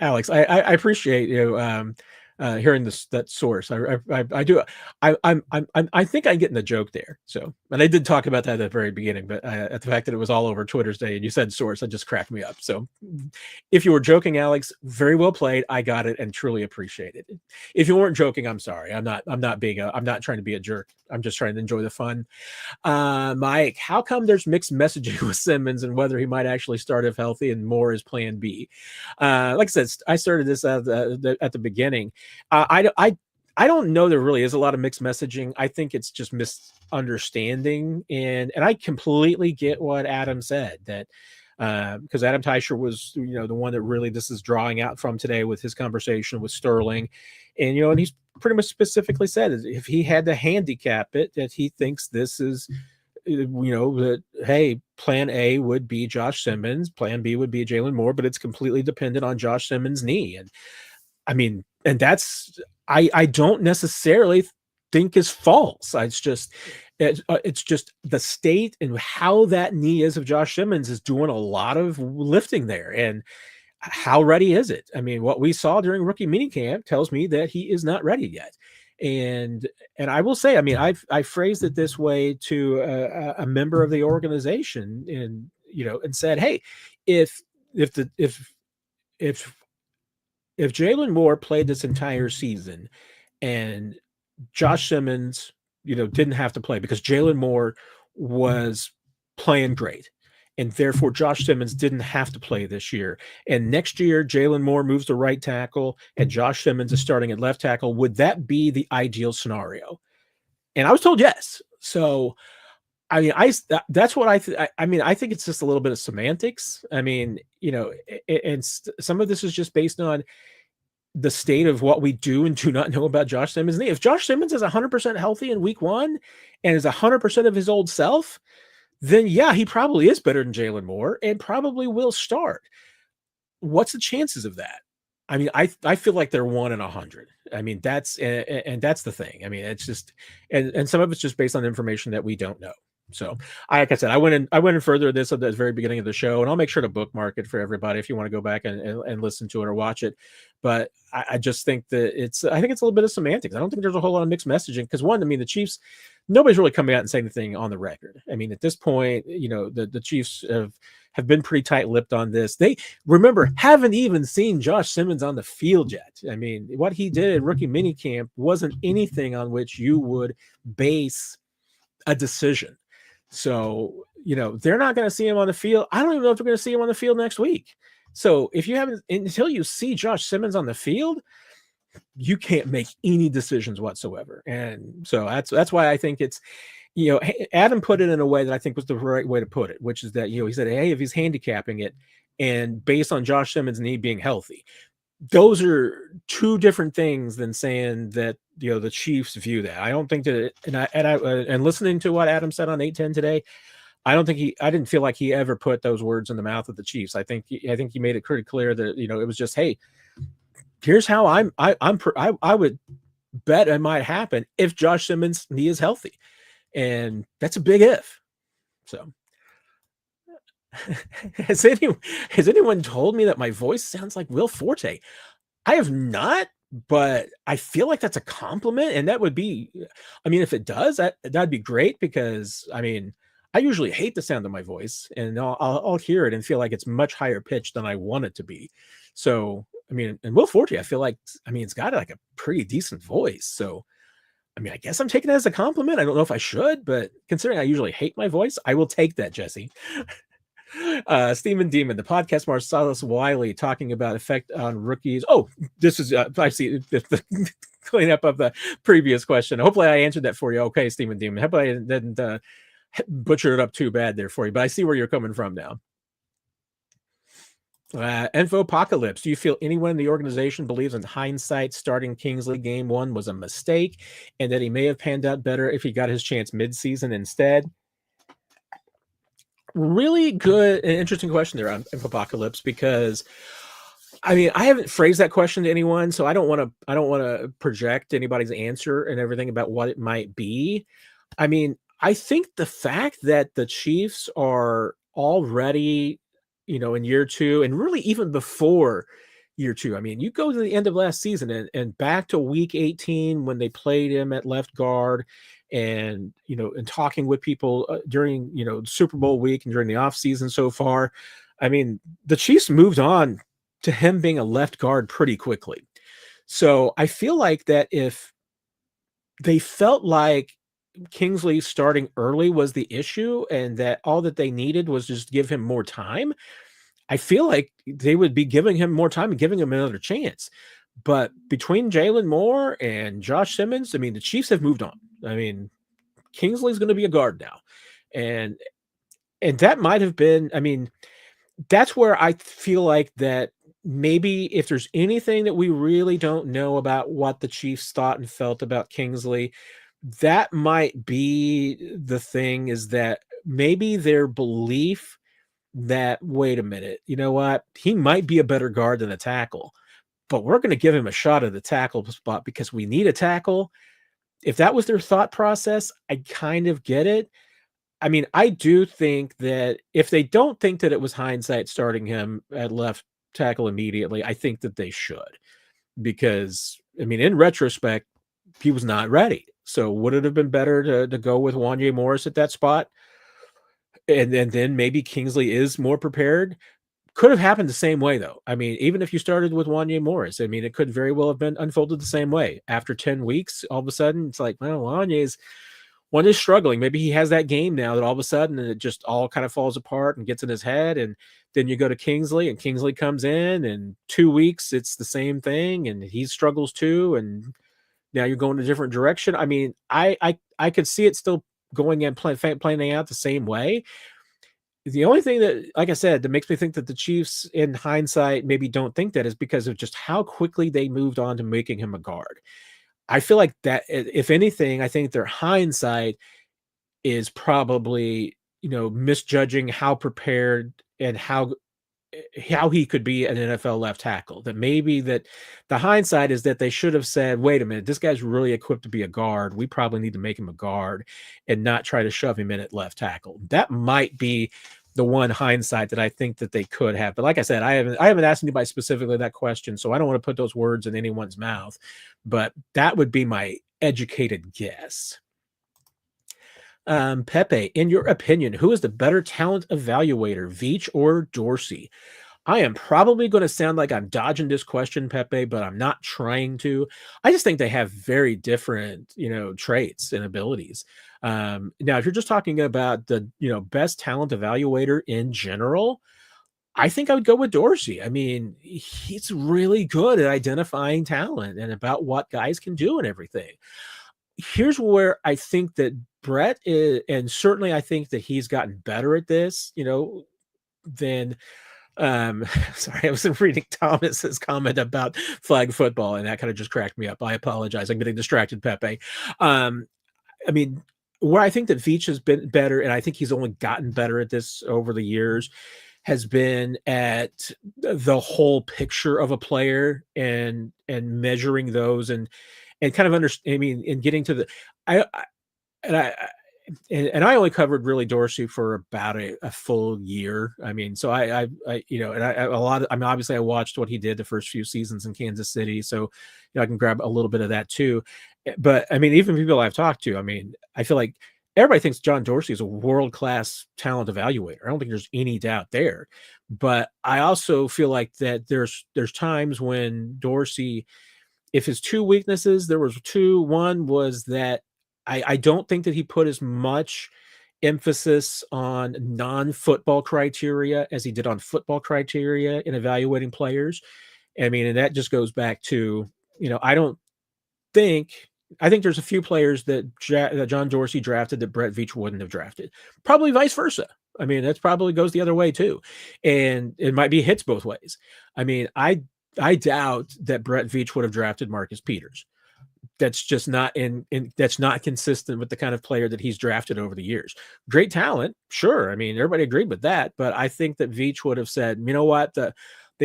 Alex, I appreciate hearing that source. I do. I think I'm getting the joke there. So, and I did talk about that at the very beginning, but at the fact that it was all over Twitter's day and you said source, it just cracked me up. So, if you were joking, Alex, very well played. I got it and truly appreciate it. If you weren't joking, I'm sorry. I'm not trying to be a jerk. I'm just trying to enjoy the fun. Mike, how come there's mixed messaging with Simmons and whether he might actually start if healthy and more is plan B? Like I said, I started this at the beginning. I don't know there really is a lot of mixed messaging. I think it's just misunderstanding, and I completely get what Adam said, that because Adam Teicher was the one that really this is drawing out from today with his conversation with Sterling, and he's pretty much specifically said if he had to handicap it, that he thinks this is that, hey, plan A would be Josh Simmons, plan B would be Jalen Moore, but it's completely dependent on Josh Simmons' knee. And I mean, and that's I don't necessarily think is false. It's just the state and how that knee is of Josh Simmons is doing a lot of lifting there. And how ready is it? I mean, what we saw during rookie minicamp tells me that he is not ready yet. And I will say, I mean, I phrased it this way to a member of the organization, and said, hey, if Jalen Moore played this entire season and Josh Simmons, didn't have to play because Jalen Moore was playing great, and therefore Josh Simmons didn't have to play this year, and next year Jalen Moore moves to right tackle and Josh Simmons is starting at left tackle, would that be the ideal scenario? And I was told yes. So I mean, that's what I mean, I think it's just a little bit of semantics. I mean, and some of this is just based on the state of what we do and do not know about Josh Simmons. If Josh Simmons is 100% healthy in week 1 and is 100% of his old self, then yeah, he probably is better than Jalen Moore and probably will start. What's the chances of that? I mean, I feel like they're 1 in 100. I mean, that's the thing. I mean, it's just, and some of it's just based on information that we don't know. So, like I said, I went in further this at the very beginning of the show, and I'll make sure to bookmark it for everybody if you want to go back and listen to it or watch it. But I just think that I think it's a little bit of semantics. I don't think there's a whole lot of mixed messaging because one, I mean, the Chiefs, nobody's really coming out and saying anything on the record. I mean, at this point, the Chiefs have been pretty tight-lipped on this. They, remember, haven't even seen Josh Simmons on the field yet. I mean, what he did in rookie minicamp wasn't anything on which you would base a decision. So, they're not going to see him on the field. I don't even know if they're going to see him on the field next week. So if you haven't, until you see Josh Simmons on the field, you can't make any decisions whatsoever. And so that's why I think it's, Adam put it in a way that I think was the right way to put it, which is that, he said, hey, if he's handicapping it and based on Josh Simmons' knee being healthy, those are two different things than saying that, the Chiefs view that. I don't think that, and listening to what Adam said on 810 today, I didn't feel like he ever put those words in the mouth of the Chiefs. I think he made it pretty clear that, it was just, hey, here's how I would bet it might happen if Josh Simmons' knee is healthy. And that's a big if. So has anyone told me that my voice sounds like Will Forte? I have not, but I feel like that's a compliment. And that would be, if it does, that'd be great because, I usually hate the sound of my voice and I'll hear it and feel like it's much higher pitched than I want it to be. So, and Will Forte, I feel like, it's got like a pretty decent voice. So, I guess I'm taking it as a compliment. I don't know if I should, but considering I usually hate my voice, I will take that, Jesse. Steven Demon, the podcast Marcellus Wiley talking about effect on rookies. Oh, this is I see the cleanup of the previous question. Hopefully I answered that for you. Okay, Steven Demon. Hopefully I didn't butcher it up too bad there for you, but I see where you're coming from now. Info Apocalypse. Do you feel anyone in the organization believes in hindsight starting Kingsley game one was a mistake and that he may have panned out better if he got his chance mid-season instead? Really good and interesting question there on Info Apocalypse, because I haven't phrased that question to anyone, so I don't want to project anybody's answer and everything about what it might be. I think the fact that the Chiefs are already, in year two, and really even before year two, you go to the end of last season and back to week 18 when they played him at left guard and, and talking with people during, Super Bowl week and during the offseason so far. The Chiefs moved on to him being a left guard pretty quickly. So I feel like that if they felt like Kingsley starting early was the issue and that all that they needed was just give him more time, I feel like they would be giving him more time and giving him another chance. But between Jalen Moore and Josh Simmons, the Chiefs have moved on. Kingsley's going to be a guard now. And that might have been, that's where I feel like that maybe if there's anything that we really don't know about what the Chiefs thought and felt about Kingsley, that might be the thing, is that maybe their belief that, wait a minute, you know what? He might be a better guard than a tackle, but we're going to give him a shot at the tackle spot because we need a tackle. If that was their thought process, I kind of get it. I do think that if they don't think that it was hindsight starting him at left tackle immediately, I think that they should, because in retrospect, he was not ready. So would it have been better to go with Wanye Morris at that spot? And then maybe Kingsley is more prepared. Could have happened the same way, though. Even if you started with Wanye Morris, it could very well have been unfolded the same way. After 10 weeks, all of a sudden, it's like, well, Wanye's struggling. Maybe he has that game now that all of a sudden it just all kind of falls apart and gets in his head. And then you go to Kingsley and Kingsley comes in, and 2 weeks, it's the same thing. And he struggles too. And now you're going a different direction. I could see it still going and playing out the same way. The only thing that, like I said, that makes me think that the Chiefs in hindsight maybe don't think that is because of just how quickly they moved on to making him a guard. I feel like that, if anything, I think their hindsight is probably, misjudging how prepared and how he could be an NFL left tackle. That maybe that the hindsight is that they should have said, wait a minute, this guy's really equipped to be a guard. We probably need to make him a guard and not try to shove him in at left tackle. That might be the one hindsight that I think that they could have. But like I said, I haven't asked anybody specifically that question, so I don't want to put those words in anyone's mouth, but that would be my educated guess. Pepe, in your opinion, who is the better talent evaluator, Veach or Dorsey? I am probably going to sound like I'm dodging this question, Pepe, but I'm not trying to. I just think they have very different, traits and abilities. Now, if you're just talking about the best talent evaluator in general, I think I would go with Dorsey. I mean, he's really good at identifying talent and about what guys can do and everything. Here's where I think that Brett is, and certainly I think that he's gotten better at this, than sorry, I was reading Thomas's comment about flag football, and that kind of just cracked me up. I apologize. I'm getting distracted, Pepe. Um, I mean, where I think that Veach has been better, and I think he's only gotten better at this over the years, has been at the whole picture of a player and measuring those and kind of understand. I mean, and getting to the I and and I only covered really Dorsey for about a full year. I mean, so a lot of, I mean, obviously I watched what he did the first few seasons in Kansas City. So, I can grab a little bit of that too. But I mean, even people I've talked to, I mean, I feel like everybody thinks John Dorsey is a world-class talent evaluator. I don't think there's any doubt there. But I also feel like that there's times when Dorsey, if his two weaknesses, there was two. One was that I don't think that he put as much emphasis on non-football criteria as he did on football criteria in evaluating players. I mean, and that just goes back to, I don't think I think there's a few players that John Dorsey drafted that Brett Veach wouldn't have drafted. Probably vice versa. I mean, that probably goes the other way too, and it might be hits both ways. I mean, I doubt that Brett Veach would have drafted Marcus Peters. That's just not that's not consistent with the kind of player that he's drafted over the years. Great talent, sure. I mean, everybody agreed with that, but I think that Veach would have said, you know what, the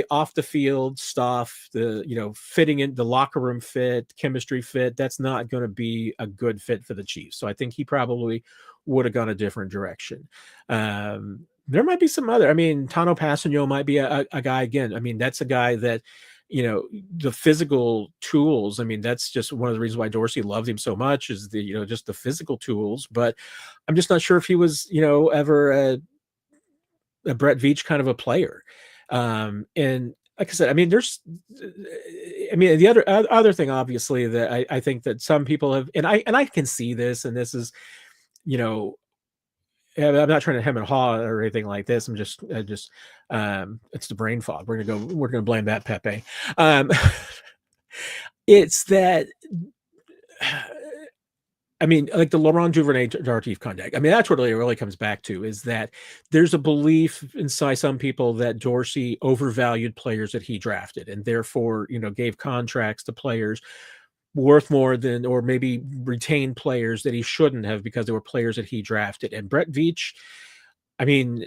off the field stuff, the fitting in the locker room fit, chemistry fit, that's not going to be a good fit for the Chiefs. So I think he probably would have gone a different direction. There might be some other. I mean, Tano Passanio might be a guy again. I mean, that's a guy that the physical tools. I mean, that's just one of the reasons why Dorsey loved him so much is the just the physical tools. But I'm just not sure if he was ever a Brett Veach kind of a player. And like I said, I mean, the other thing, obviously, that I think that some people have, and I can see this, and this is, I'm not trying to hem and haw or anything like this. I'm just, it's the brain fog. We're gonna blame that, Pepe. It's that. I mean, like the Laurent Duvernay-Tardif contact. I mean, that's what it really comes back to, is that there's a belief inside some people that Dorsey overvalued players that he drafted and therefore, gave contracts to players worth more than, or maybe retained players that he shouldn't have because they were players that he drafted. And Brett Veach, I mean,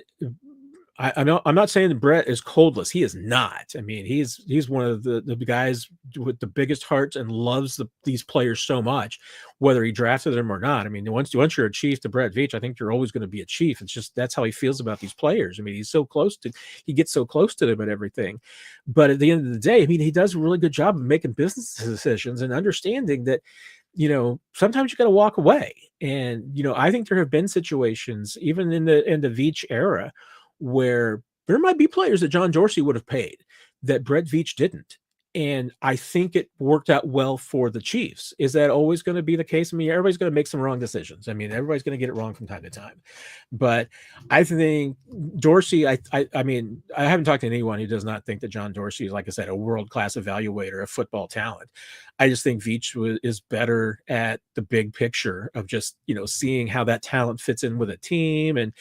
I'm not saying that Brett is coldless. He is not. I mean, he's one of the guys with the biggest hearts and loves these players so much, whether he drafted them or not. I mean, once you're a Chief to Brett Veach, I think you're always going to be a Chief. It's just that's how he feels about these players. I mean, he gets so close to them and everything. But at the end of the day, I mean, he does a really good job of making business decisions and understanding that sometimes you got to walk away. And I think there have been situations even in the Veach era where there might be players that John Dorsey would have paid that Brett Veach didn't. And I think it worked out well for the Chiefs. Is that always going to be the case? I mean, everybody's going to make some wrong decisions. I mean, everybody's going to get it wrong from time to time. But I think Dorsey, I mean, I haven't talked to anyone who does not think that John Dorsey is, like I said, a world-class evaluator of football talent. I just think Veach is better at the big picture of just, seeing how that talent fits in with a team and,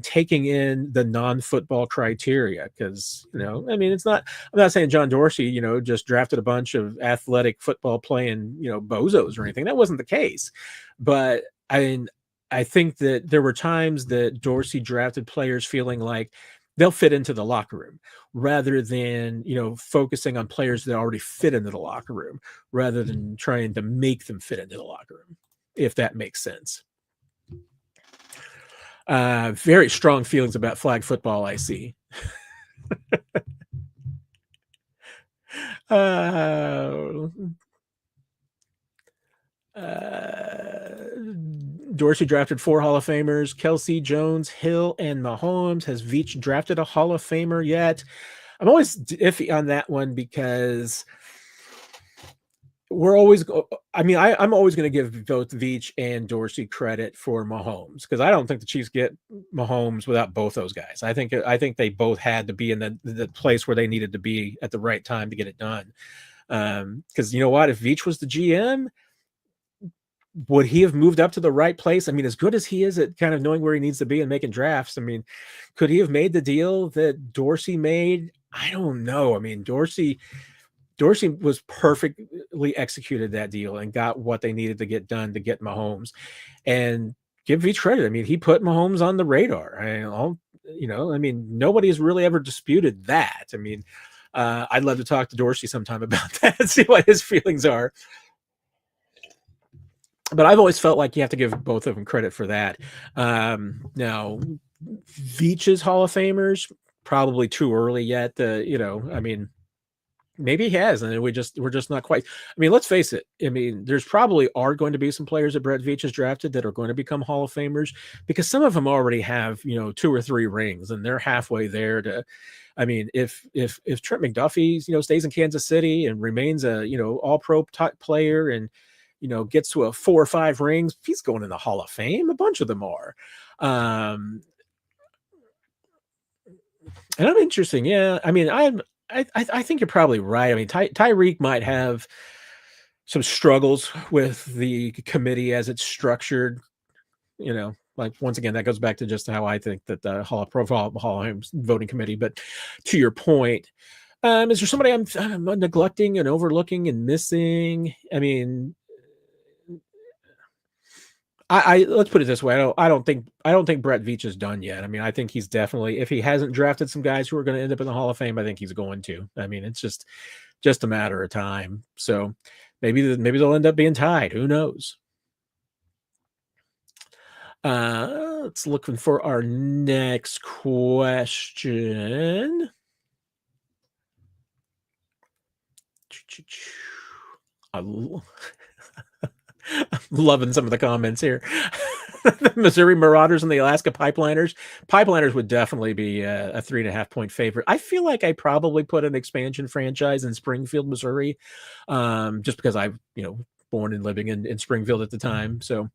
taking in the non-football criteria. Because, I mean, I'm not saying John Dorsey, just drafted a bunch of athletic football playing, bozos or anything. That wasn't the case. But I think that there were times that Dorsey drafted players feeling like they'll fit into the locker room rather than, focusing on players that already fit into the locker room rather than trying to make them fit into the locker room, if that makes sense. Very strong feelings about flag football, I see. Dorsey drafted 4 Hall of Famers: Kelsey, Jones, Hill, and Mahomes. Has Veach drafted a Hall of Famer yet? I'm always iffy on that one because we're always, I mean, I'm always going to give both Veach and Dorsey credit for Mahomes, because I don't think the Chiefs get Mahomes without both those guys. I think they both had to be in the place where they needed to be at the right time to get it done. Because you know what, if Veach was the GM, would he have moved up to the right place? I mean, as good as he is at kind of knowing where he needs to be and making drafts, I mean, could he have made the deal that Dorsey made? I don't know. I mean, Dorsey was perfectly executed that deal and got what they needed to get done to get Mahomes. And give Veach credit. I mean, he put Mahomes on the radar. I mean, nobody's really ever disputed that. I mean, I'd love to talk to Dorsey sometime about that and see what his feelings are. But I've always felt like you have to give both of them credit for that. Now, Veach's Hall of Famers, probably too early yet. I mean, maybe he has, and we're just not quite. I mean, let's face it. I mean, there's probably are going to be some players that Brett Veach has drafted that are going to become Hall of Famers, because some of them already have 2 or 3 rings, and they're halfway there to. I mean, if Trent McDuffie stays in Kansas City and remains a All Pro type player and gets to a 4 or 5 rings, he's going in the Hall of Fame. A bunch of them are. And I'm interesting. Yeah. I mean, I think you're probably right. I mean, Tyreek might have some struggles with the committee as it's structured. Like, once again, that goes back to just how I think that the Hall of Fame voting committee. But to your point, is there somebody I'm neglecting and overlooking and missing? I mean, I let's put it this way. I don't think Brett Veach is done yet. I mean, I think he's definitely, if he hasn't drafted some guys who are going to end up in the Hall of Fame, I think he's going to. I mean, it's just a matter of time. So maybe they'll end up being tied. Who knows? Let's looking for our next question. I'm loving some of the comments here. The Missouri Marauders and the Alaska Pipeliners. Pipeliners would definitely be a 3.5 point favorite. I feel like I probably put an expansion franchise in Springfield, Missouri, just because I've born and living in Springfield at the time. So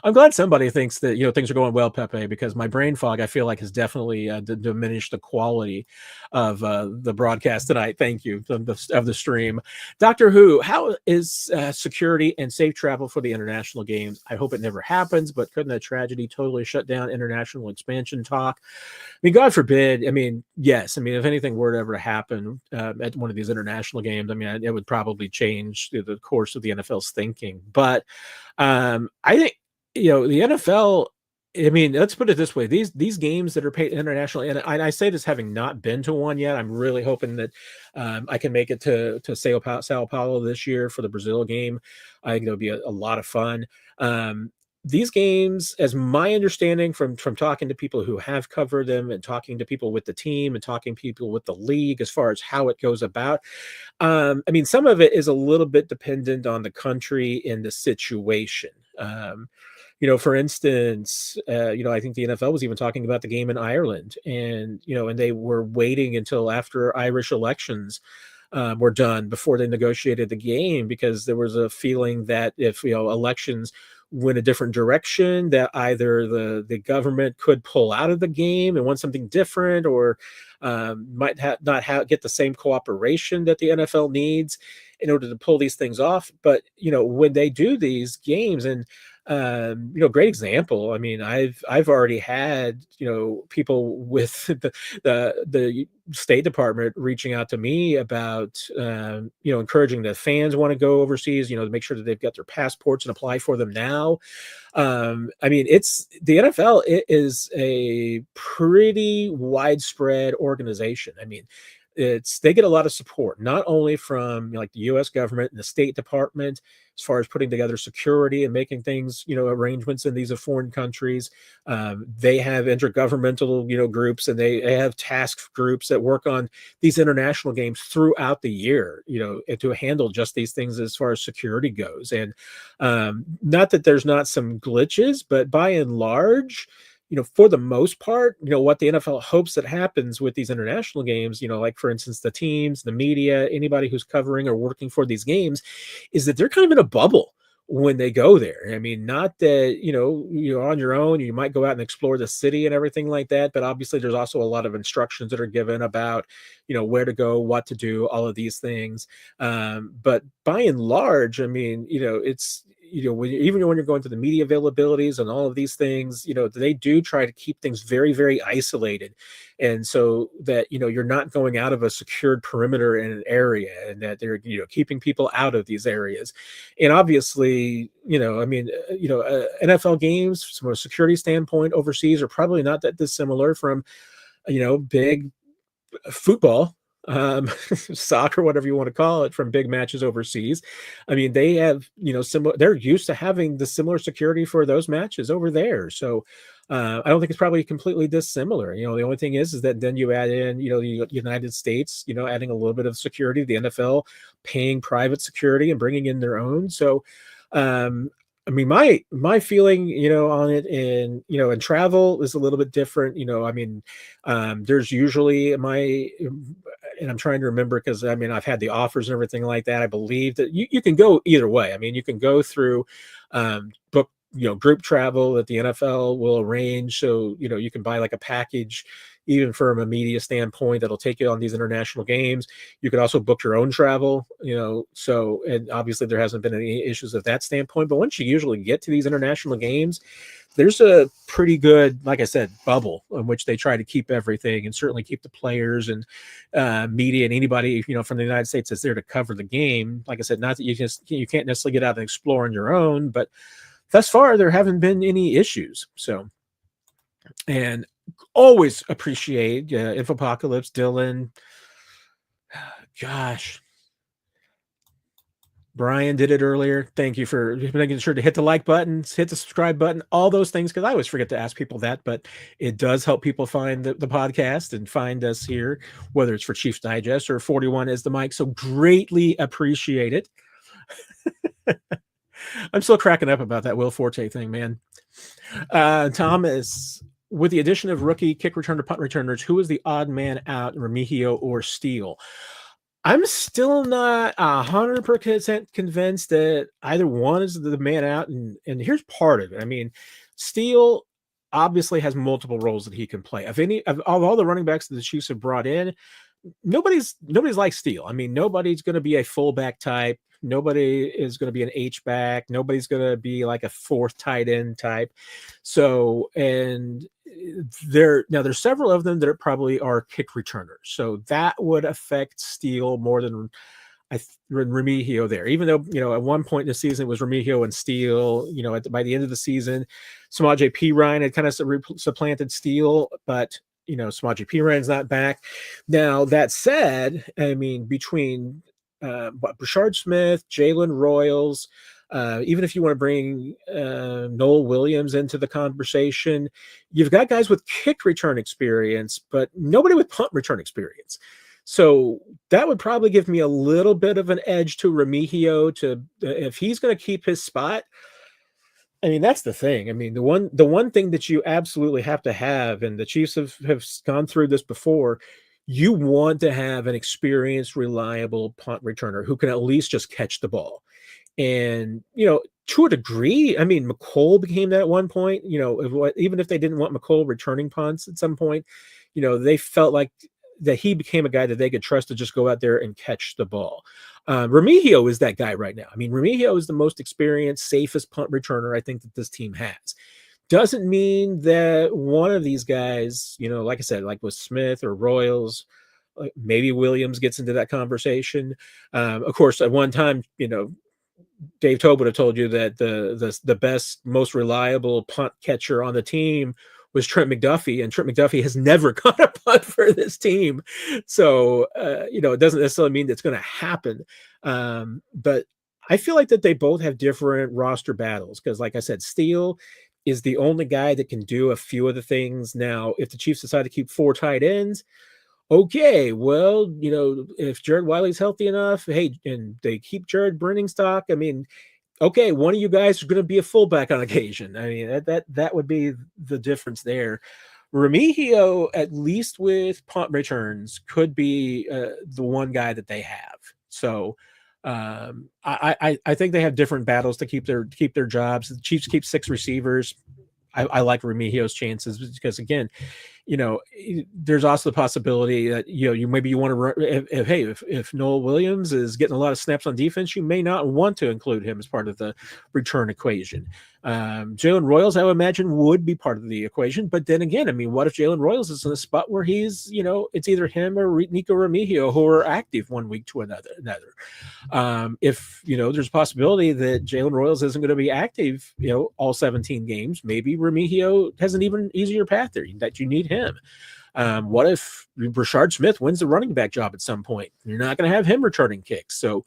I'm glad somebody thinks that things are going well, Pepe, because my brain fog, I feel like, has definitely diminished the quality of the broadcast tonight. Thank you of the stream. Doctor Who, how is security and safe travel for the international games? I hope it never happens, but couldn't a tragedy totally shut down international expansion talk? I mean, God forbid. I mean, yes. I mean, if anything were to ever happen at one of these international games, I mean, it would probably change the course of the NFL's thinking. But I think the NFL. I mean, let's put it this way: these games that are paid internationally, and I say this having not been to one yet. I'm really hoping that I can make it to Sao Paulo this year for the Brazil game. I think it'll be a lot of fun. These games, as my understanding from talking to people who have covered them and talking to people with the team and talking to people with the league, as far as how it goes about, I mean, some of it is a little bit dependent on the country and the situation. For instance, I think the NFL was even talking about the game in Ireland, and they were waiting until after Irish elections were done before they negotiated the game, because there was a feeling that if elections went a different direction, that either the government could pull out of the game and want something different, or might not get the same cooperation that the NFL needs in order to pull these things off. But when they do these games, and great example. I mean, I've already had people with the State Department reaching out to me about encouraging the fans want to go overseas, to make sure that they've got their passports and apply for them now. I mean, it's the NFL. It is a pretty widespread organization. I mean, they get a lot of support, not only from like the U.S. government and the State Department, as far as putting together security and making things, arrangements in these foreign countries. They have intergovernmental, groups, and they have task groups that work on these international games throughout the year, to handle just these things as far as security goes. And not that there's not some glitches, but by and large, for the most part, what the NFL hopes that happens with these international games, like for instance, the teams, the media, anybody who's covering or working for these games, is that they're kind of in a bubble when they go there. I mean, not that, you're on your own, you might go out and explore the city and everything like that, but obviously there's also a lot of instructions that are given about, where to go, what to do, all of these things. But by and large, I mean, it's, even when you're going to the media availabilities and all of these things, they do try to keep things very, very isolated. And so that, you're not going out of a secured perimeter in an area, and that they're, keeping people out of these areas. And obviously, I mean, NFL games from a security standpoint overseas are probably not that dissimilar from, big football, soccer, whatever you want to call it, from big matches overseas. I mean, they have, similar, they're used to having the similar security for those matches over there. So I don't think it's probably completely dissimilar. The only thing is that then you add in, the United States, adding a little bit of security, the NFL paying private security and bringing in their own. So, I mean, my feeling, on it, in travel is a little bit different. I mean, there's usually and I'm trying to remember, because I mean, I've had the offers and everything like that. I believe that you can go either way. I mean, you can go through book, group travel that the NFL will arrange. So, you can buy like a package, even from a media standpoint, that'll take you on these international games. You could also book your own travel, so, and obviously there hasn't been any issues of that standpoint. But once you usually get to these international games, there's a pretty good, like I said, bubble in which they try to keep everything, and certainly keep the players and media and anybody, from the United States that's there to cover the game. Like I said, not that you can't necessarily get out and explore on your own, but thus far there haven't been any issues. So, and always appreciate Infopocalypse, Dylan. Gosh, Brian did it earlier. Thank you for making sure to hit the like button, hit the subscribe button, all those things, because I always forget to ask people that, but it does help people find the podcast and find us here, whether it's for Chiefs Digest or 41 is the mic. So greatly appreciate it. I'm still cracking up about that Will Forte thing, man. Thomas, with the addition of rookie kick returner, punt returners, who is the odd man out, Remigio or Steele? I'm still not 100% convinced that either one is the man out. And here's part of it. I mean, Steele obviously has multiple roles that he can play. Of all the running backs that the Chiefs have brought in, nobody's like Steele. I mean, nobody's going to be a fullback type. Nobody is going to be an H-back. Nobody's going to be like a fourth tight end type. So, and there's several of them that probably are kick returners. So that would affect Steele more than Remigio there. Even though, at one point in the season it was Remigio and Steele, by the end of the season, Samaje Perine had kind of supplanted Steele, but Samaje Perine's not back. Now, that said, I mean, between Brashard Smith, Jalen Royals, even if you want to bring Noel Williams into the conversation, you've got guys with kick return experience, but nobody with punt return experience. So that would probably give me a little bit of an edge to Remigio if he's going to keep his spot. I mean, that's the thing. I mean, the one thing that you absolutely have to have, and the Chiefs have gone through this before, you want to have an experienced, reliable punt returner who can at least just catch the ball. And, to a degree, I mean, McCole became that at one point, even if they didn't want McCole returning punts at some point, they felt like that he became a guy that they could trust to just go out there and catch the ball. Remigio is that guy right now. I mean, Remigio is the most experienced, safest punt returner I think that this team has. Doesn't mean that one of these guys, like I said, like with Smith or Royals, like maybe Williams gets into that conversation. Of course, at one time, Dave Tobe would have told you that the best, most reliable punt catcher on the team was Trent McDuffie, and Trent McDuffie has never caught a punt for this team. So, it doesn't necessarily mean that's going to happen. But I feel like that they both have different roster battles, because like I said, Steele is the only guy that can do a few of the things. Now, if the Chiefs decide to keep 4 tight ends, okay, well, if Jared Wiley's healthy enough, hey, and they keep Jared Brenning stock, I mean, okay, one of you guys is going to be a fullback on occasion. I mean, that would be the difference there. Remigio, at least with punt returns, could be the one guy that they have. So I think they have different battles to keep their jobs. The Chiefs keep 6 receivers. I like Remigio's chances because, again, there's also the possibility that you maybe you want to run, if Noel Williams is getting a lot of snaps on defense, you may not want to include him as part of the return equation. Jalen Royals, I would imagine, would be part of the equation, but then again, I mean, what if Jalen Royals is in a spot where he's it's either him or Nico Remigio who are active one week to another. If there's a possibility that Jalen Royals isn't going to be active all 17 games, maybe Remigio has an even easier path there, that you need him. What if Rashard Smith wins the running back job at some point? You're not going to have him returning kicks. So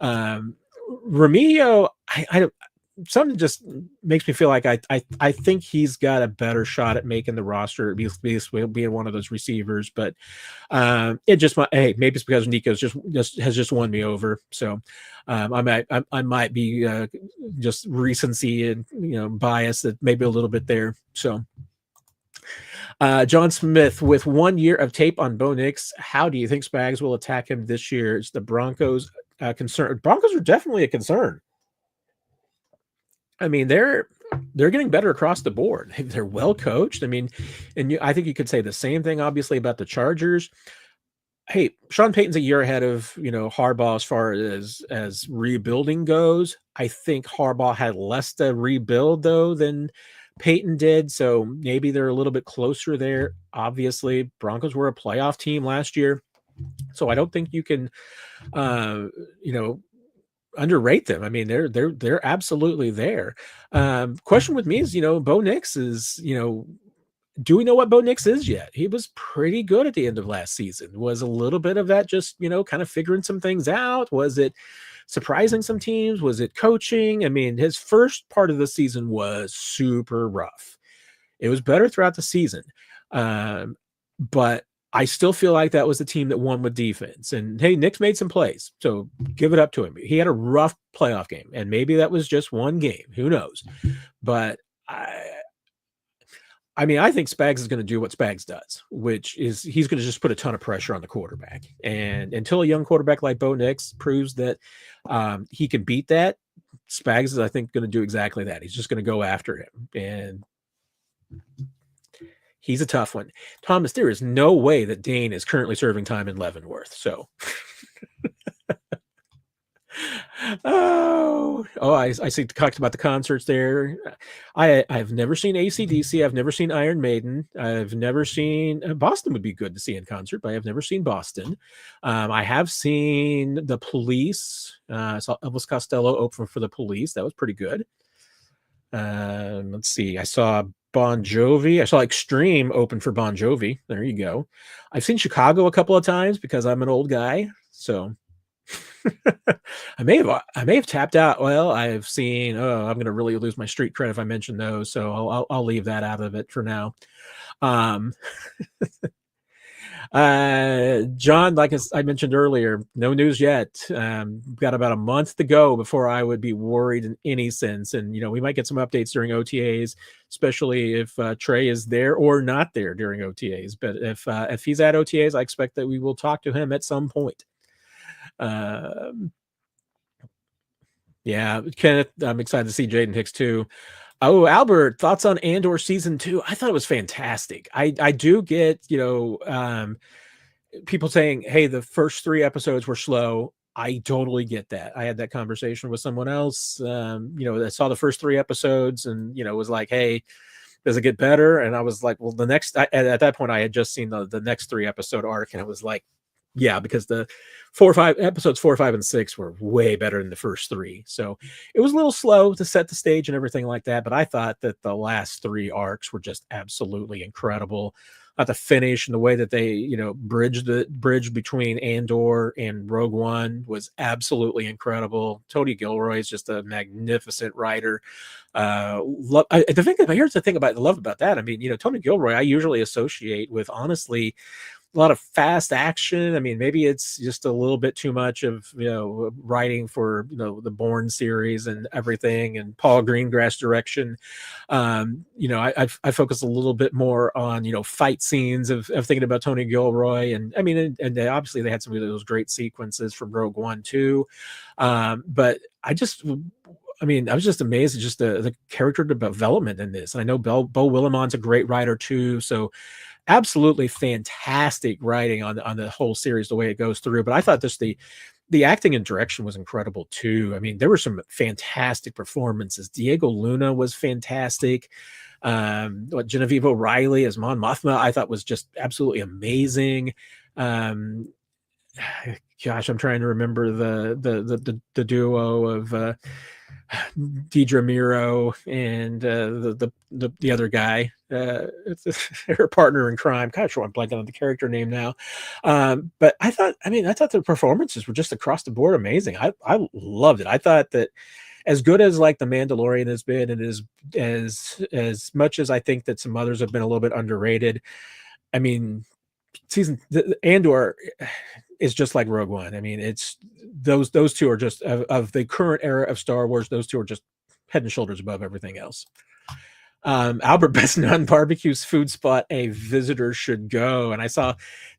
Remigio, I something just makes me feel like I think he's got a better shot at making the roster, being one of those receivers. But it just might, maybe it's because Nico's just won me over. So I might be just recency and bias that maybe a little bit there. So John Smith, with 1 year of tape on Bo Nix, how do you think Spags will attack him this year? Is the Broncos concern? Broncos are definitely a concern. I mean, they're getting better across the board. They're well coached. I mean, and I think you could say the same thing, obviously, about the Chargers. Hey, Sean Payton's a year ahead of Harbaugh as far as rebuilding goes. I think Harbaugh had less to rebuild though than Payton did, so maybe they're a little bit closer there. Obviously, Broncos were a playoff team last year, so I don't think you can, underrate them. I mean, they're absolutely there. Question with me is, Bo Nix is, do we know what Bo Nix is yet? He was pretty good at the end of last season. Was a little bit of that just, kind of figuring some things out? Was it surprising some teams? Was it coaching? I mean, his first part of the season was super rough. It was better throughout the season. But I still feel like that was the team that won with defense. And hey, Nick's made some plays, so give it up to him. He had a rough playoff game, and maybe that was just one game. Who knows? But I mean, I think Spags is going to do what Spags does, which is he's going to just put a ton of pressure on the quarterback. And until a young quarterback like Bo Nix proves that he can beat that, Spags is, I think, going to do exactly that. He's just going to go after him. And he's a tough one. Thomas, there is no way that Dane is currently serving time in Leavenworth. So, I see talked about the concerts there. I've never seen AC/DC. I've never seen Iron Maiden. I've never seen Boston would be good to see in concert, but I've never seen Boston. I have seen the Police. I saw Elvis Costello open for the Police. That was pretty good. Let's see. I saw Bon Jovi. I saw Extreme open for Bon Jovi. There you go. I've seen Chicago a couple of times because I'm an old guy. So I may have tapped out. Well, I've seen. Oh, I'm going to really lose my street cred if I mention those. So I'll leave that out of it for now. John, like I mentioned earlier, no news yet. Got about a month to go before I would be worried in any sense. And, we might get some updates during OTAs, especially if Trey is there or not there during OTAs. But if he's at OTAs, I expect that we will talk to him at some point. Yeah, Kenneth, I'm excited to see Jaden Hicks too. Oh, Albert, thoughts on Andor season 2? I thought it was fantastic. I do get, people saying, hey, the first 3 episodes were slow. I totally get that. I had that conversation with someone else, that saw the first 3 episodes and, was like, hey, does it get better? And I was like, well, at that point I had just seen the next 3 episode arc. And I was like, yeah, because the 4 or 5 episodes, 4, 5, and 6 were way better than the first 3. So it was a little slow to set the stage and everything like that. But I thought that the last 3 arcs were just absolutely incredible. At the finish and the way that they, bridge between Andor and Rogue One was absolutely incredible. Tony Gilroy is just a magnificent writer. Here's the thing about I love about that. I mean, Tony Gilroy, I usually associate with, honestly, a lot of fast action. I mean, maybe it's just a little bit too much of, writing for, the Bourne series and everything, and Paul Greengrass direction. I focus a little bit more on, fight scenes of thinking about Tony Gilroy. And I mean, and obviously they had some of those great sequences from Rogue One too. But I was just amazed at just the character development in this. And I know Beau Willimon's a great writer too. So absolutely fantastic writing on the whole series, the way it goes through. But I thought just the acting and direction was incredible too. I mean, there were some fantastic performances. Diego Luna was fantastic. Genevieve O'Reilly as Mon Mothma, I thought was just absolutely amazing. Gosh, I'm trying to remember the duo of Deidre Miro and the other guy, her partner in crime. Gosh, I'm blanking on the character name now. But I thought the performances were just across the board amazing. I loved it. I thought that as good as like The Mandalorian has been, and as much as I think that some others have been a little bit underrated, I mean, Andor is just like Rogue One. I mean, it's those two are just of the current era of Star Wars. Those two are just head and shoulders above everything else. Albert Best Non Barbecue's food spot a visitor should go. And I saw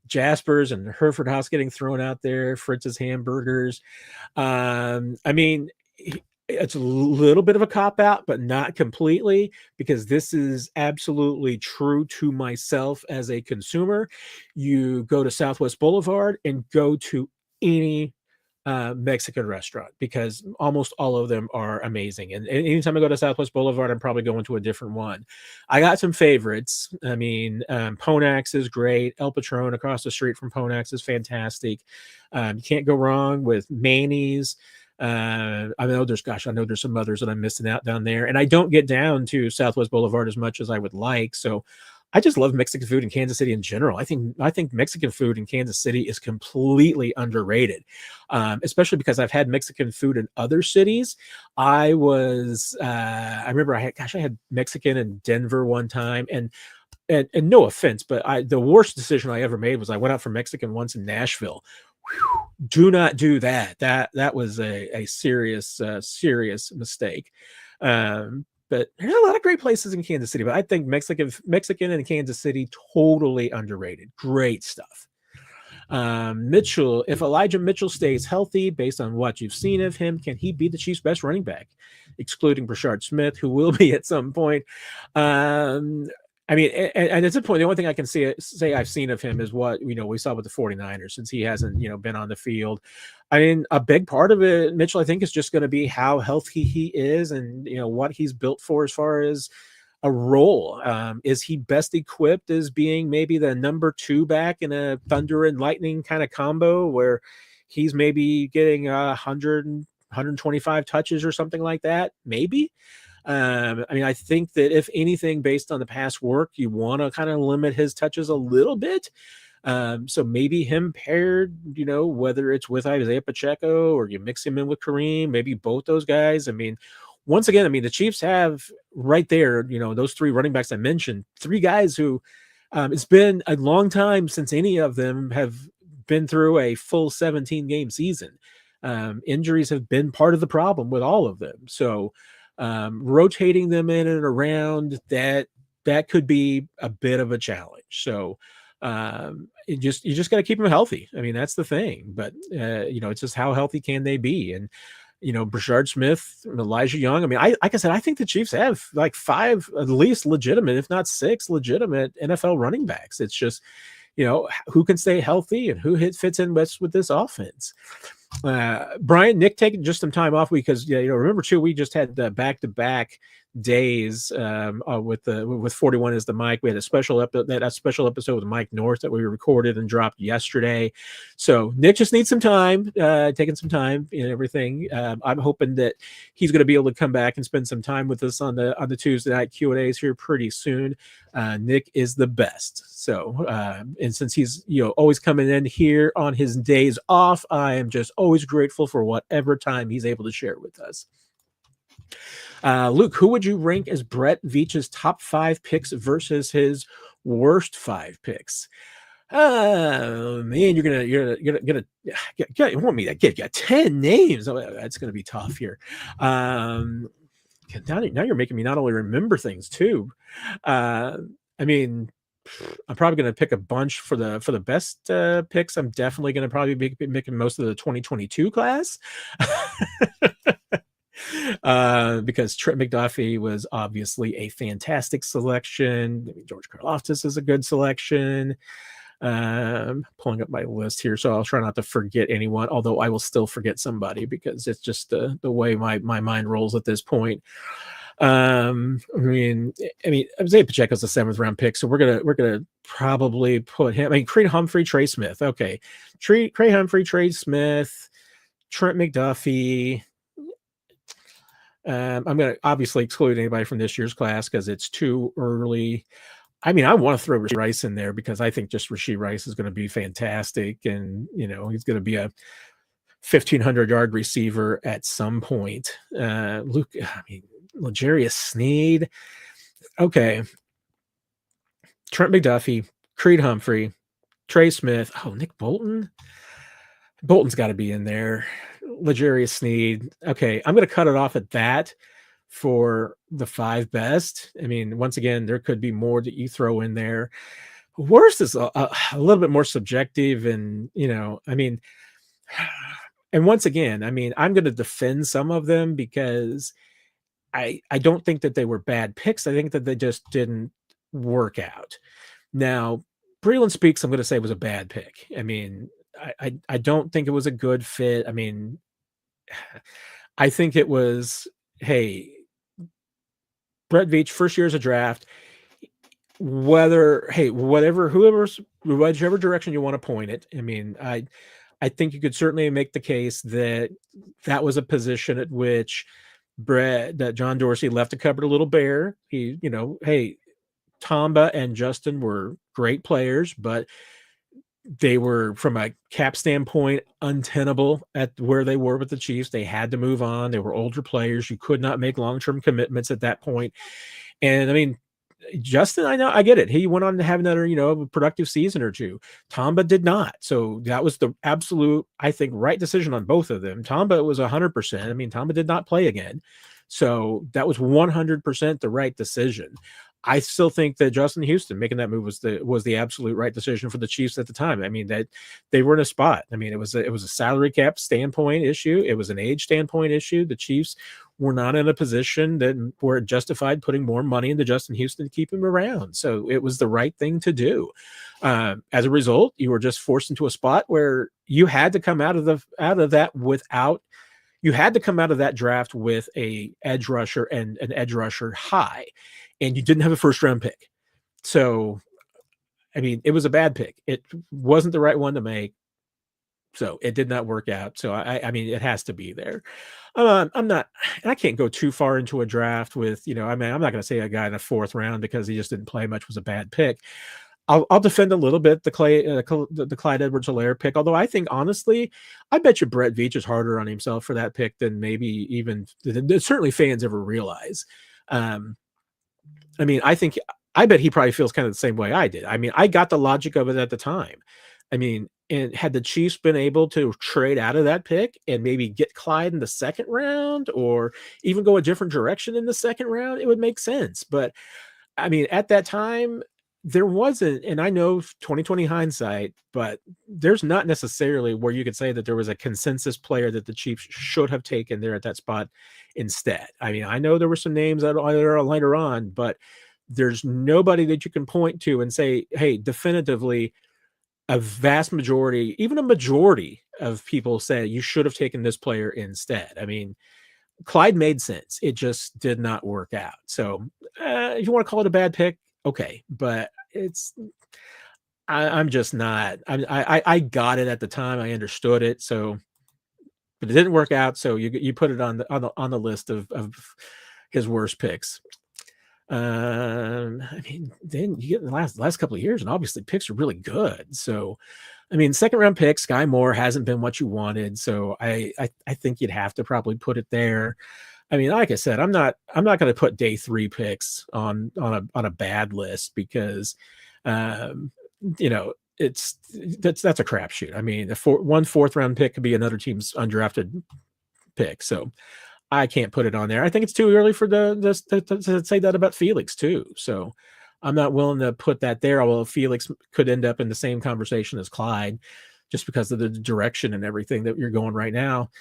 Jasper's and Hereford House getting thrown out there, Fritz's Hamburgers. I mean, it's a little bit of a cop out, but not completely, because this is absolutely true to myself as a consumer. You go to Southwest Boulevard and go to any Mexican restaurant, because almost all of them are amazing. And anytime I go to Southwest Boulevard, I'm probably going to a different one. I got some favorites. I mean, Ponax is great. El Patron across the street from Ponax is fantastic. You can't go wrong with Manny's. I know there's some others that I'm missing out down there, and I don't get down to Southwest Boulevard as much as I would like. So I just love Mexican food in Kansas City in general. I think Mexican food in Kansas City is completely underrated, especially because I've had Mexican food in other cities. I remember I had Mexican in Denver one time, and no offense, but the worst decision I ever made was I went out for Mexican once in Nashville. Whew, do not do that. That was a serious mistake. But there's a lot of great places in Kansas City, but I think Mexican in Kansas City, totally underrated. Great stuff. Mitchell, if Elijah Mitchell stays healthy, based on what you've seen of him, can he be the Chiefs' best running back, excluding Brashard Smith, who will be at some point? I mean, and at this point, the only thing I can say I've seen of him is what we saw with the 49ers, since he hasn't been on the field. I mean, a big part of it, Mitchell, I think, is just going to be how healthy he is, and what he's built for as far as a role. Is he best equipped as being maybe the number 2 back in a Thunder and Lightning kind of combo, where he's maybe getting 125 touches or something like that? Maybe. I mean, I think that if anything, based on the past work, you want to kind of limit his touches a little bit. So maybe him paired, whether it's with Isaiah Pacheco or you mix him in with Kareem, maybe both those guys. I mean, once again, the Chiefs have right there, those 3 running backs I mentioned, 3 guys who it's been a long time since any of them have been through a full 17-game season. Injuries have been part of the problem with all of them. So rotating them in and around, that could be a bit of a challenge. So you just got to keep them healthy. I mean, that's the thing. But it's just how healthy can they be? And Brashard Smith, Elijah Young. I mean, like I said, I think the Chiefs have like 5 at least legitimate, if not 6 legitimate NFL running backs. It's just who can stay healthy and who fits in best with this offense. Brian, Nick taking just some time off because remember too, we just had back-to-back days with 41 as the mic. We had a special episode with Mike North that we recorded and dropped yesterday. So Nick just needs some time, taking some time and everything. I'm hoping that he's going to be able to come back and spend some time with us on the Tuesday night Q&As here pretty soon. Nick is the best. So and since he's always coming in here on his days off, I am just always grateful for whatever time he's able to share with us. Luke, who would you rank as Brett Veach's top 5 picks versus his worst 5 picks? Oh man, you want me to give you 10 names? Oh, that's gonna be tough here. Um, now you're making me not only remember things too. Uh, I mean, I'm probably going to pick a bunch for the best picks. I'm definitely going to probably be making most of the 2022 class. Because Trent McDuffie was obviously a fantastic selection. George Karlaftis is a good selection. Pulling up my list here, so I'll try not to forget anyone, although I will still forget somebody because it's just the way my mind rolls at this point. I mean, Isaiah Pacheco's a 7th round pick, so we're gonna probably put him. I mean, Creed Humphrey, Trey Smith. Okay, Trey Humphrey, Trey Smith, Trent McDuffie. I'm going to obviously exclude anybody from this year's class because it's too early. I mean, I want to throw Rashee Rice in there because I think just Rashee Rice is going to be fantastic, and he's going to be a 1,500-yard receiver at some point. L'Jarius Sneed. Okay. Trent McDuffie, Creed Humphrey, Trey Smith. Oh, Nick Bolton. Bolton's got to be in there. L'Jarius Sneed. Okay, I'm going to cut it off at that for the 5 best. I mean, once again, there could be more that you throw in there. Worst is a little bit more subjective, and and once again, I mean, I'm going to defend some of them because I don't think that they were bad picks. I think that they just didn't work out. Now, Breeland Speaks, I'm going to say was a bad pick. I mean, I don't think it was a good fit. I mean, I think it was, hey, Brett Veach, first year as a draft, whichever direction you want to point it. I mean, I think you could certainly make the case that was a position at which that John Dorsey left the cupboard a little bare. He, hey, Tamba and Justin were great players, but they were, from a cap standpoint, untenable at where they were with the Chiefs. They had to move on. They were older players. You could not make long-term commitments at that point. And I mean, Justin, I get it. He went on to have another, productive season or two. Tamba did not. So that was the absolute, I think, right decision on both of them. Tamba was 100%. I mean, Tamba did not play again. So that was 100% the right decision. I still think that Justin Houston making that move was the absolute right decision for the Chiefs at the time. I mean, that they were in a spot. I mean, it was a salary cap standpoint issue. It was an age standpoint issue. The Chiefs were not in a position that were justified putting more money into Justin Houston to keep him around. So it was the right thing to do. As a result, you were just forced into a spot where you had to come out of that you had to come out of that draft with a edge rusher and an edge rusher high, and you didn't have a first round pick. So, I mean, it was a bad pick. It wasn't the right one to make. So it did not work out. So I mean, it has to be there. I can't go too far into a draft with, I'm not going to say a guy in the 4th round because he just didn't play much was a bad pick. I'll defend a little bit the Clyde Edwards-Helaire pick, although I think, honestly, I bet you Brett Veach is harder on himself for that pick than maybe even certainly fans ever realize. I mean, I bet he probably feels kind of the same way I did. I mean, I got the logic of it at the time. I mean, and had the Chiefs been able to trade out of that pick and maybe get Clyde in the 2nd round or even go a different direction in the 2nd round, it would make sense. But I mean, at that time, there wasn't, and I know 2020 hindsight, but there's not necessarily where you could say that there was a consensus player that the Chiefs should have taken there at that spot instead. I mean, I know there were some names that are later on, but there's nobody that you can point to and say, hey, definitively, a vast majority, even a majority of people say you should have taken this player instead. I mean, Clyde made sense. It just did not work out. So if you want to call it a bad pick, okay, but I'm just not. I got it at the time. I understood it. So, but it didn't work out. So you put it on the list of his worst picks. I mean, then you get in the last couple of years, and obviously picks are really good. So, I mean, 2nd round pick, Sky Moore hasn't been what you wanted. So I think you'd have to probably put it there. I mean, like I said, I'm not going to put day 3 picks on a bad list because, that's a crapshoot. I mean, one fourth round pick could be another team's undrafted pick. So I can't put it on there. I think it's too early for to say that about Felix too. So I'm not willing to put that there. Although Felix could end up in the same conversation as Clyde, just because of the direction and everything that you're going right now.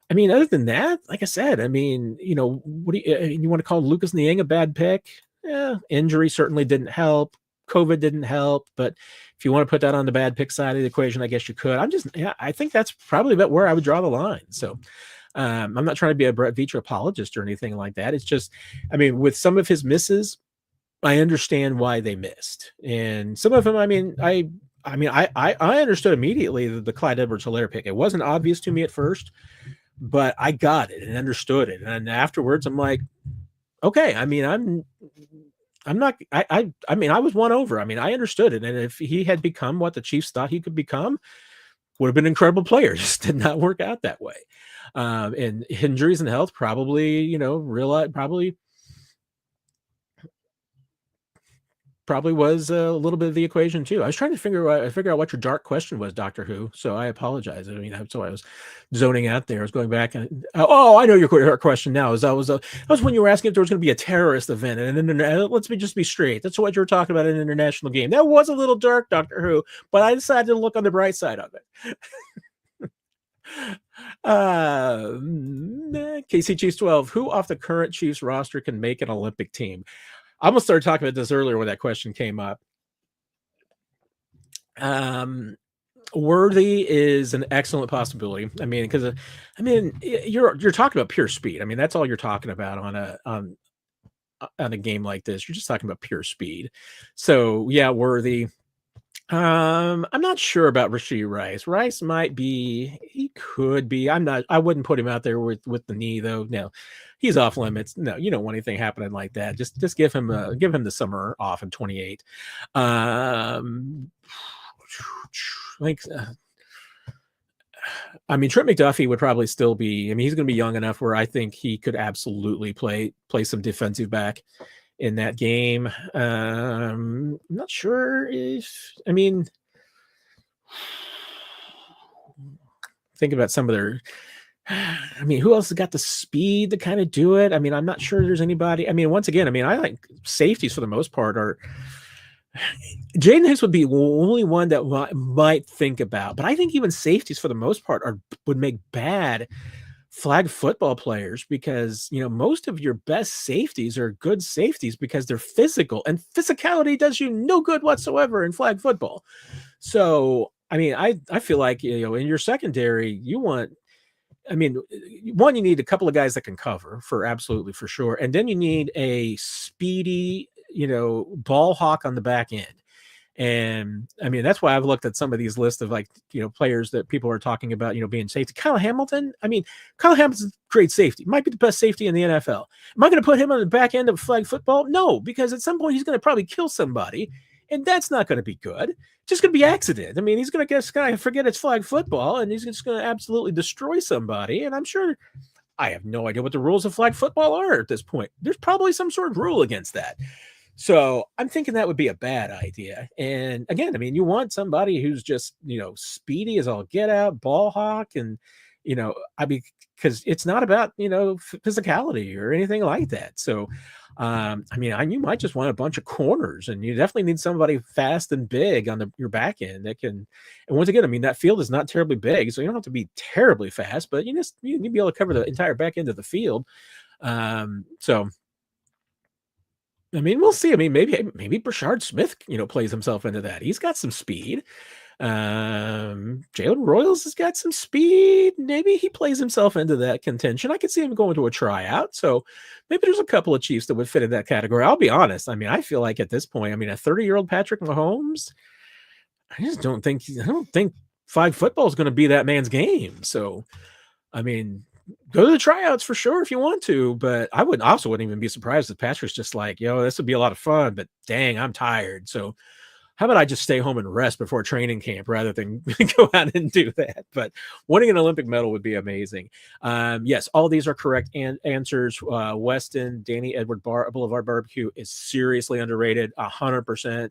I mean, other than that, like I said, I mean, what do you want to call Lucas Niang a bad pick? Yeah, injury certainly didn't help. COVID didn't help, but if you want to put that on the bad pick side of the equation, I guess you could. I think that's probably about where I would draw the line. So I'm not trying to be a Brett Veach apologist or anything like that. It's just, I mean, with some of his misses, I understand why they missed, and some of them, I understood immediately the Clyde Edwards-Helaire pick. It wasn't obvious to me at first, but I got it and understood it. And afterwards, I'm like, okay. I mean, I'm not. I mean, I was won over. I mean, I understood it, and if he had become what the Chiefs thought he could become, would have been an incredible player. Just did not work out that way. And injuries and health probably, probably was a little bit of the equation too. I was trying to figure out what your dark question was, Doctor Who. So I apologize. I mean, that's why I was zoning out there. I was going back and I know your question now. That was when you were asking if there was going to be a terrorist event and let's just be straight. That's what you were talking about in an international game. That was a little dark, Doctor Who, but I decided to look on the bright side of it. KC Chiefs 12. Who off the current Chiefs roster can make an Olympic team? I almost started talking about this earlier when that question came up. Worthy is an excellent possibility. I mean, because you're talking about pure speed. I mean, that's all you're talking about on a game like this. You're just talking about pure speed. So yeah, Worthy. I'm not sure about Rashee Rice. Rice might be, he could be. I wouldn't put him out there with the knee though. No, he's off limits. No, you don't want anything happening like that. Just give him the summer off in 28. I mean, Trent McDuffie would probably still be. I mean, he's going to be young enough where I think he could absolutely play some defensive back in that game. I'm not sure if, I mean, think about some of their, I mean, who else has got the speed to kind of do it? I mean, I'm not sure there's anybody. I mean, once again, I mean, I like safeties for the most part are, Jaden Hicks would be the only one that might think about, but I think even safeties for the most part would make bad flag football players because, most of your best safeties are good safeties because they're physical, and physicality does you no good whatsoever in flag football. So, I mean, I feel like, in your secondary, you need a couple of guys that can cover for sure. And then you need a speedy, ball hawk on the back end. And I mean, that's why I've looked at some of these lists of players that people are talking about, being safety. Kyle Hamilton's a great safety, might be the best safety in the NFL. Am I going to put him on the back end of flag football? No, because at some point he's going to probably kill somebody, and that's not going to be good. Just going to be accident. I mean, he's going to forget it's flag football, and he's just going to absolutely destroy somebody. And I'm sure, I have no idea what the rules of flag football are at this point. There's probably some sort of rule against that. So I'm thinking that would be a bad idea. And again, I mean, you want somebody who's just, speedy as all get out, ball hawk. And, because it's not about, physicality or anything like that. So, you might just want a bunch of corners, and you definitely need somebody fast and big on your back end that can. And once again, I mean, that field is not terribly big, so you don't have to be terribly fast, but you need to be able to cover the entire back end of the field. So, I mean, we'll see. I mean, maybe Brashard Smith, plays himself into that. He's got some speed. Jalen Royals has got some speed. Maybe he plays himself into that contention. I could see him going to a tryout. So maybe there's a couple of Chiefs that would fit in that category. I'll be honest. I mean, I feel like at this point, I mean, a 30-year-old Patrick Mahomes, I don't think flag football is going to be that man's game. So, I mean, go to the tryouts for sure if you want to, but I wouldn't even be surprised if Patrick's just like, this would be a lot of fun, but dang, I'm tired. So how about I just stay home and rest before training camp rather than go out and do that? But winning an Olympic medal would be amazing. Yes, all these are correct answers. Weston, Danny Edward Boulevard Barbecue is seriously underrated, 100%.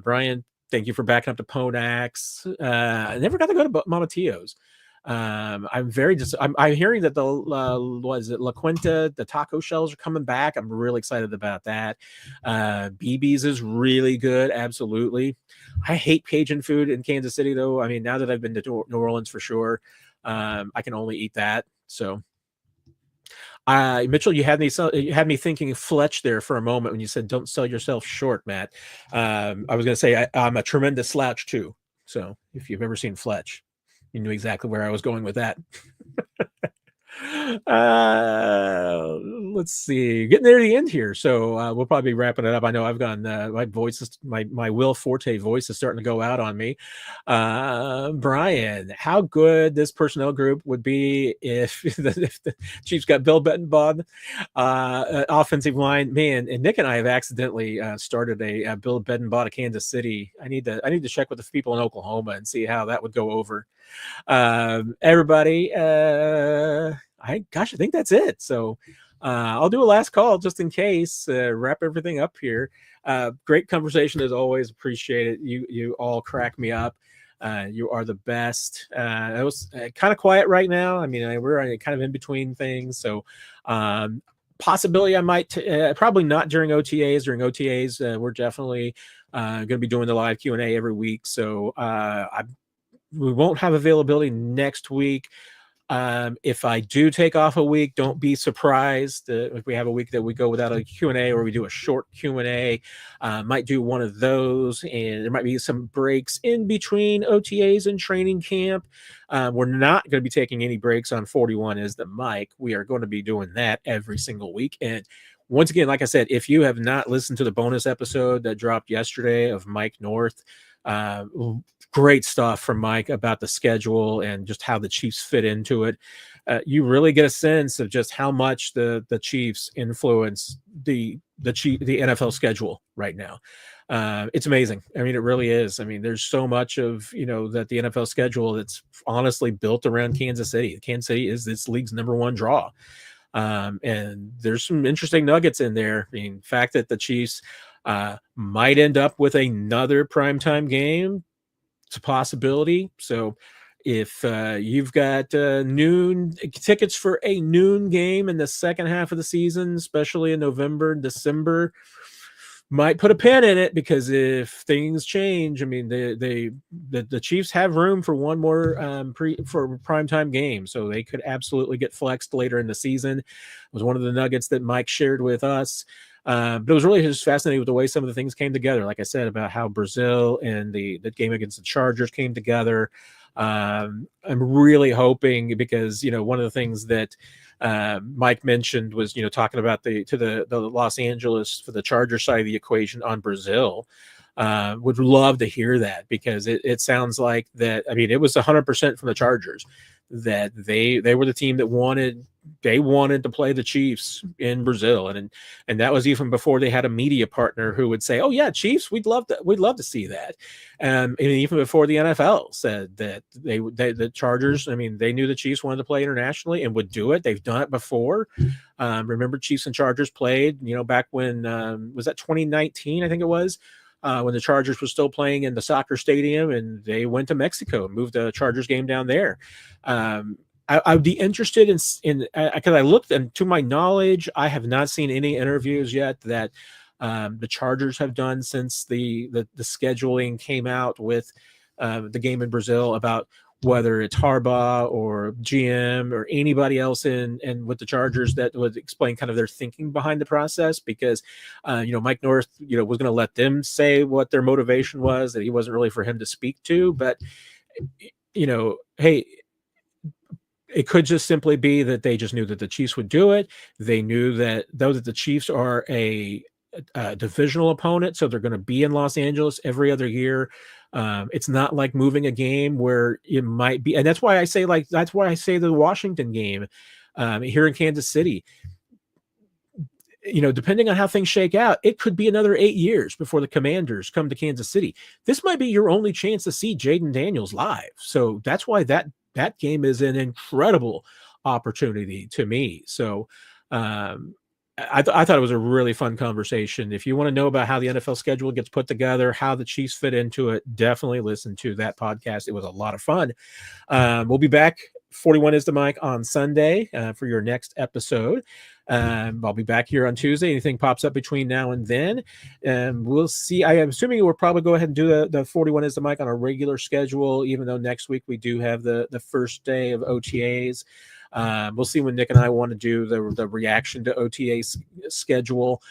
Brian Thank you for backing up to Ponax. I never got to go to Mama Tio's. I'm very I'm hearing that the was it La Quinta, the taco shells are coming back. I'm really excited about that. BB's is really good, absolutely. I hate Cajun food in Kansas City though. I mean, now that I've been to New Orleans for sure, I can only eat that. So Mitchell, you had me thinking Fletch there for a moment when you said don't sell yourself short, Matt. I was going to say I'm a tremendous slouch too. So if you've ever seen Fletch, you knew exactly where I was going with that. Let's see, getting near the end here, so we'll probably be wrapping it up. I know I've gone my voice is my Will Forte voice is starting to go out on me. Brian, how good this personnel group would be if the Chiefs got Bill Bettenbaugh offensive line, man. And Nick and I have accidentally started a Bill Bettenbaugh to Kansas City. I need to check with the people in Oklahoma and see how that would go over. Everybody, I think that's it. So I'll do a last call just in case, wrap everything up here. Great conversation as always. Appreciate it. You all crack me up. You are the best. It was kind of quiet right now. I mean, we're kind of in between things. So possibility I might probably not during OTAs. During OTAs, we're definitely going to be doing the live Q&A every week. So we won't have availability next week. If I do take off a week, don't be surprised if we have a week that we go without a Q&A or we do a short Q&A. Might do one of those, and there might be some breaks in between OTAs and training camp. We're not going to be taking any breaks on 41 as the mic. We are going to be doing that every single week. And once again, like I said, if you have not listened to the bonus episode that dropped yesterday of Mike North, great stuff from Mike about the schedule and just how the Chiefs fit into it. You really get a sense of just how much the Chiefs influence the NFL schedule right now. It's amazing. I mean, it really is. I mean, there's so much of, that the NFL schedule that's honestly built around Kansas City. Kansas City is this league's number one draw. And there's some interesting nuggets in there. I mean, the fact that the Chiefs might end up with another primetime game, it's a possibility. So if you've got noon tickets for a noon game in the second half of the season, especially in November and December, might put a pin in it, because if things change, I mean, the Chiefs have room for one more for primetime game, so they could absolutely get flexed later in the season. It was one of the nuggets that Mike shared with us. But it was really just fascinating with the way some of the things came together. Like I said, about how Brazil and the game against the Chargers came together. I'm really hoping, because, one of the things that Mike mentioned was, talking about the Los Angeles for the Charger side of the equation on Brazil. Would love to hear that, because it sounds like that. I mean, it was 100% from the Chargers that they were the team that wanted to play the Chiefs in Brazil, and that was even before they had a media partner who would say, "Oh yeah, Chiefs, we'd love to see that," and even before the NFL said that the Chargers, I mean, they knew the Chiefs wanted to play internationally and would do it. They've done it before. Remember, Chiefs and Chargers played, back when was that 2019? I think it was. When the Chargers were still playing in the soccer stadium, and they went to Mexico and moved the Chargers game down there. I'd be interested in because I looked, and to my knowledge, I have not seen any interviews yet that the Chargers have done since the scheduling came out with the game in Brazil, about whether it's Harbaugh or GM or anybody else in with the Chargers that would explain kind of their thinking behind the process, because Mike North was going to let them say what their motivation was, that he wasn't really for him to speak to. But hey, it could just simply be that they just knew that the Chiefs would do it. They knew that, though, that the Chiefs are a divisional opponent, so they're going to be in Los Angeles every other year. It's not like moving a game where it might be, and that's why I say the Washington game here in Kansas City. Depending on how things shake out, it could be another 8 years before the Commanders come to Kansas City. This might be your only chance to see Jaden Daniels live. So that's why that game is an incredible opportunity to me. So I thought it was a really fun conversation. If you want to know about how the NFL schedule gets put together, how the Chiefs fit into it, definitely listen to that podcast. It was a lot of fun. We'll be back. 41 is the mic on Sunday for your next episode. I'll be back here on Tuesday. Anything pops up between now and then, we'll see. I am assuming we'll probably go ahead and do the 41 is the mic on a regular schedule, even though next week we do have the first day of OTAs. We'll see when Nick and I want to do the reaction to OTA schedule.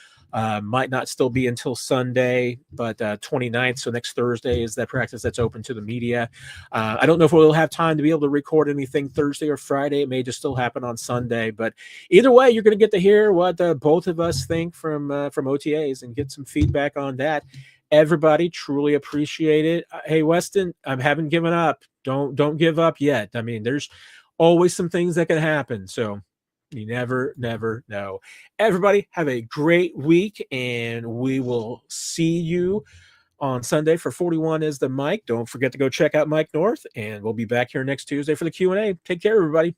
Might not still be until Sunday, but 29th, so next Thursday is that practice that's open to the media. I don't know if we'll have time to be able to record anything Thursday or Friday. It may just still happen on Sunday, but either way, you're going to get to hear what both of us think from OTAs and get some feedback on that. Everybody, truly appreciate it. Hey, Weston, I haven't given up. Don't give up yet. I mean, there's always some things that can happen, so you never know. Everybody, have a great week, and we will see you on Sunday for 41 is the mic. Don't forget to go check out Mike North, and we'll be back here next Tuesday for the Q&A. Take care, everybody.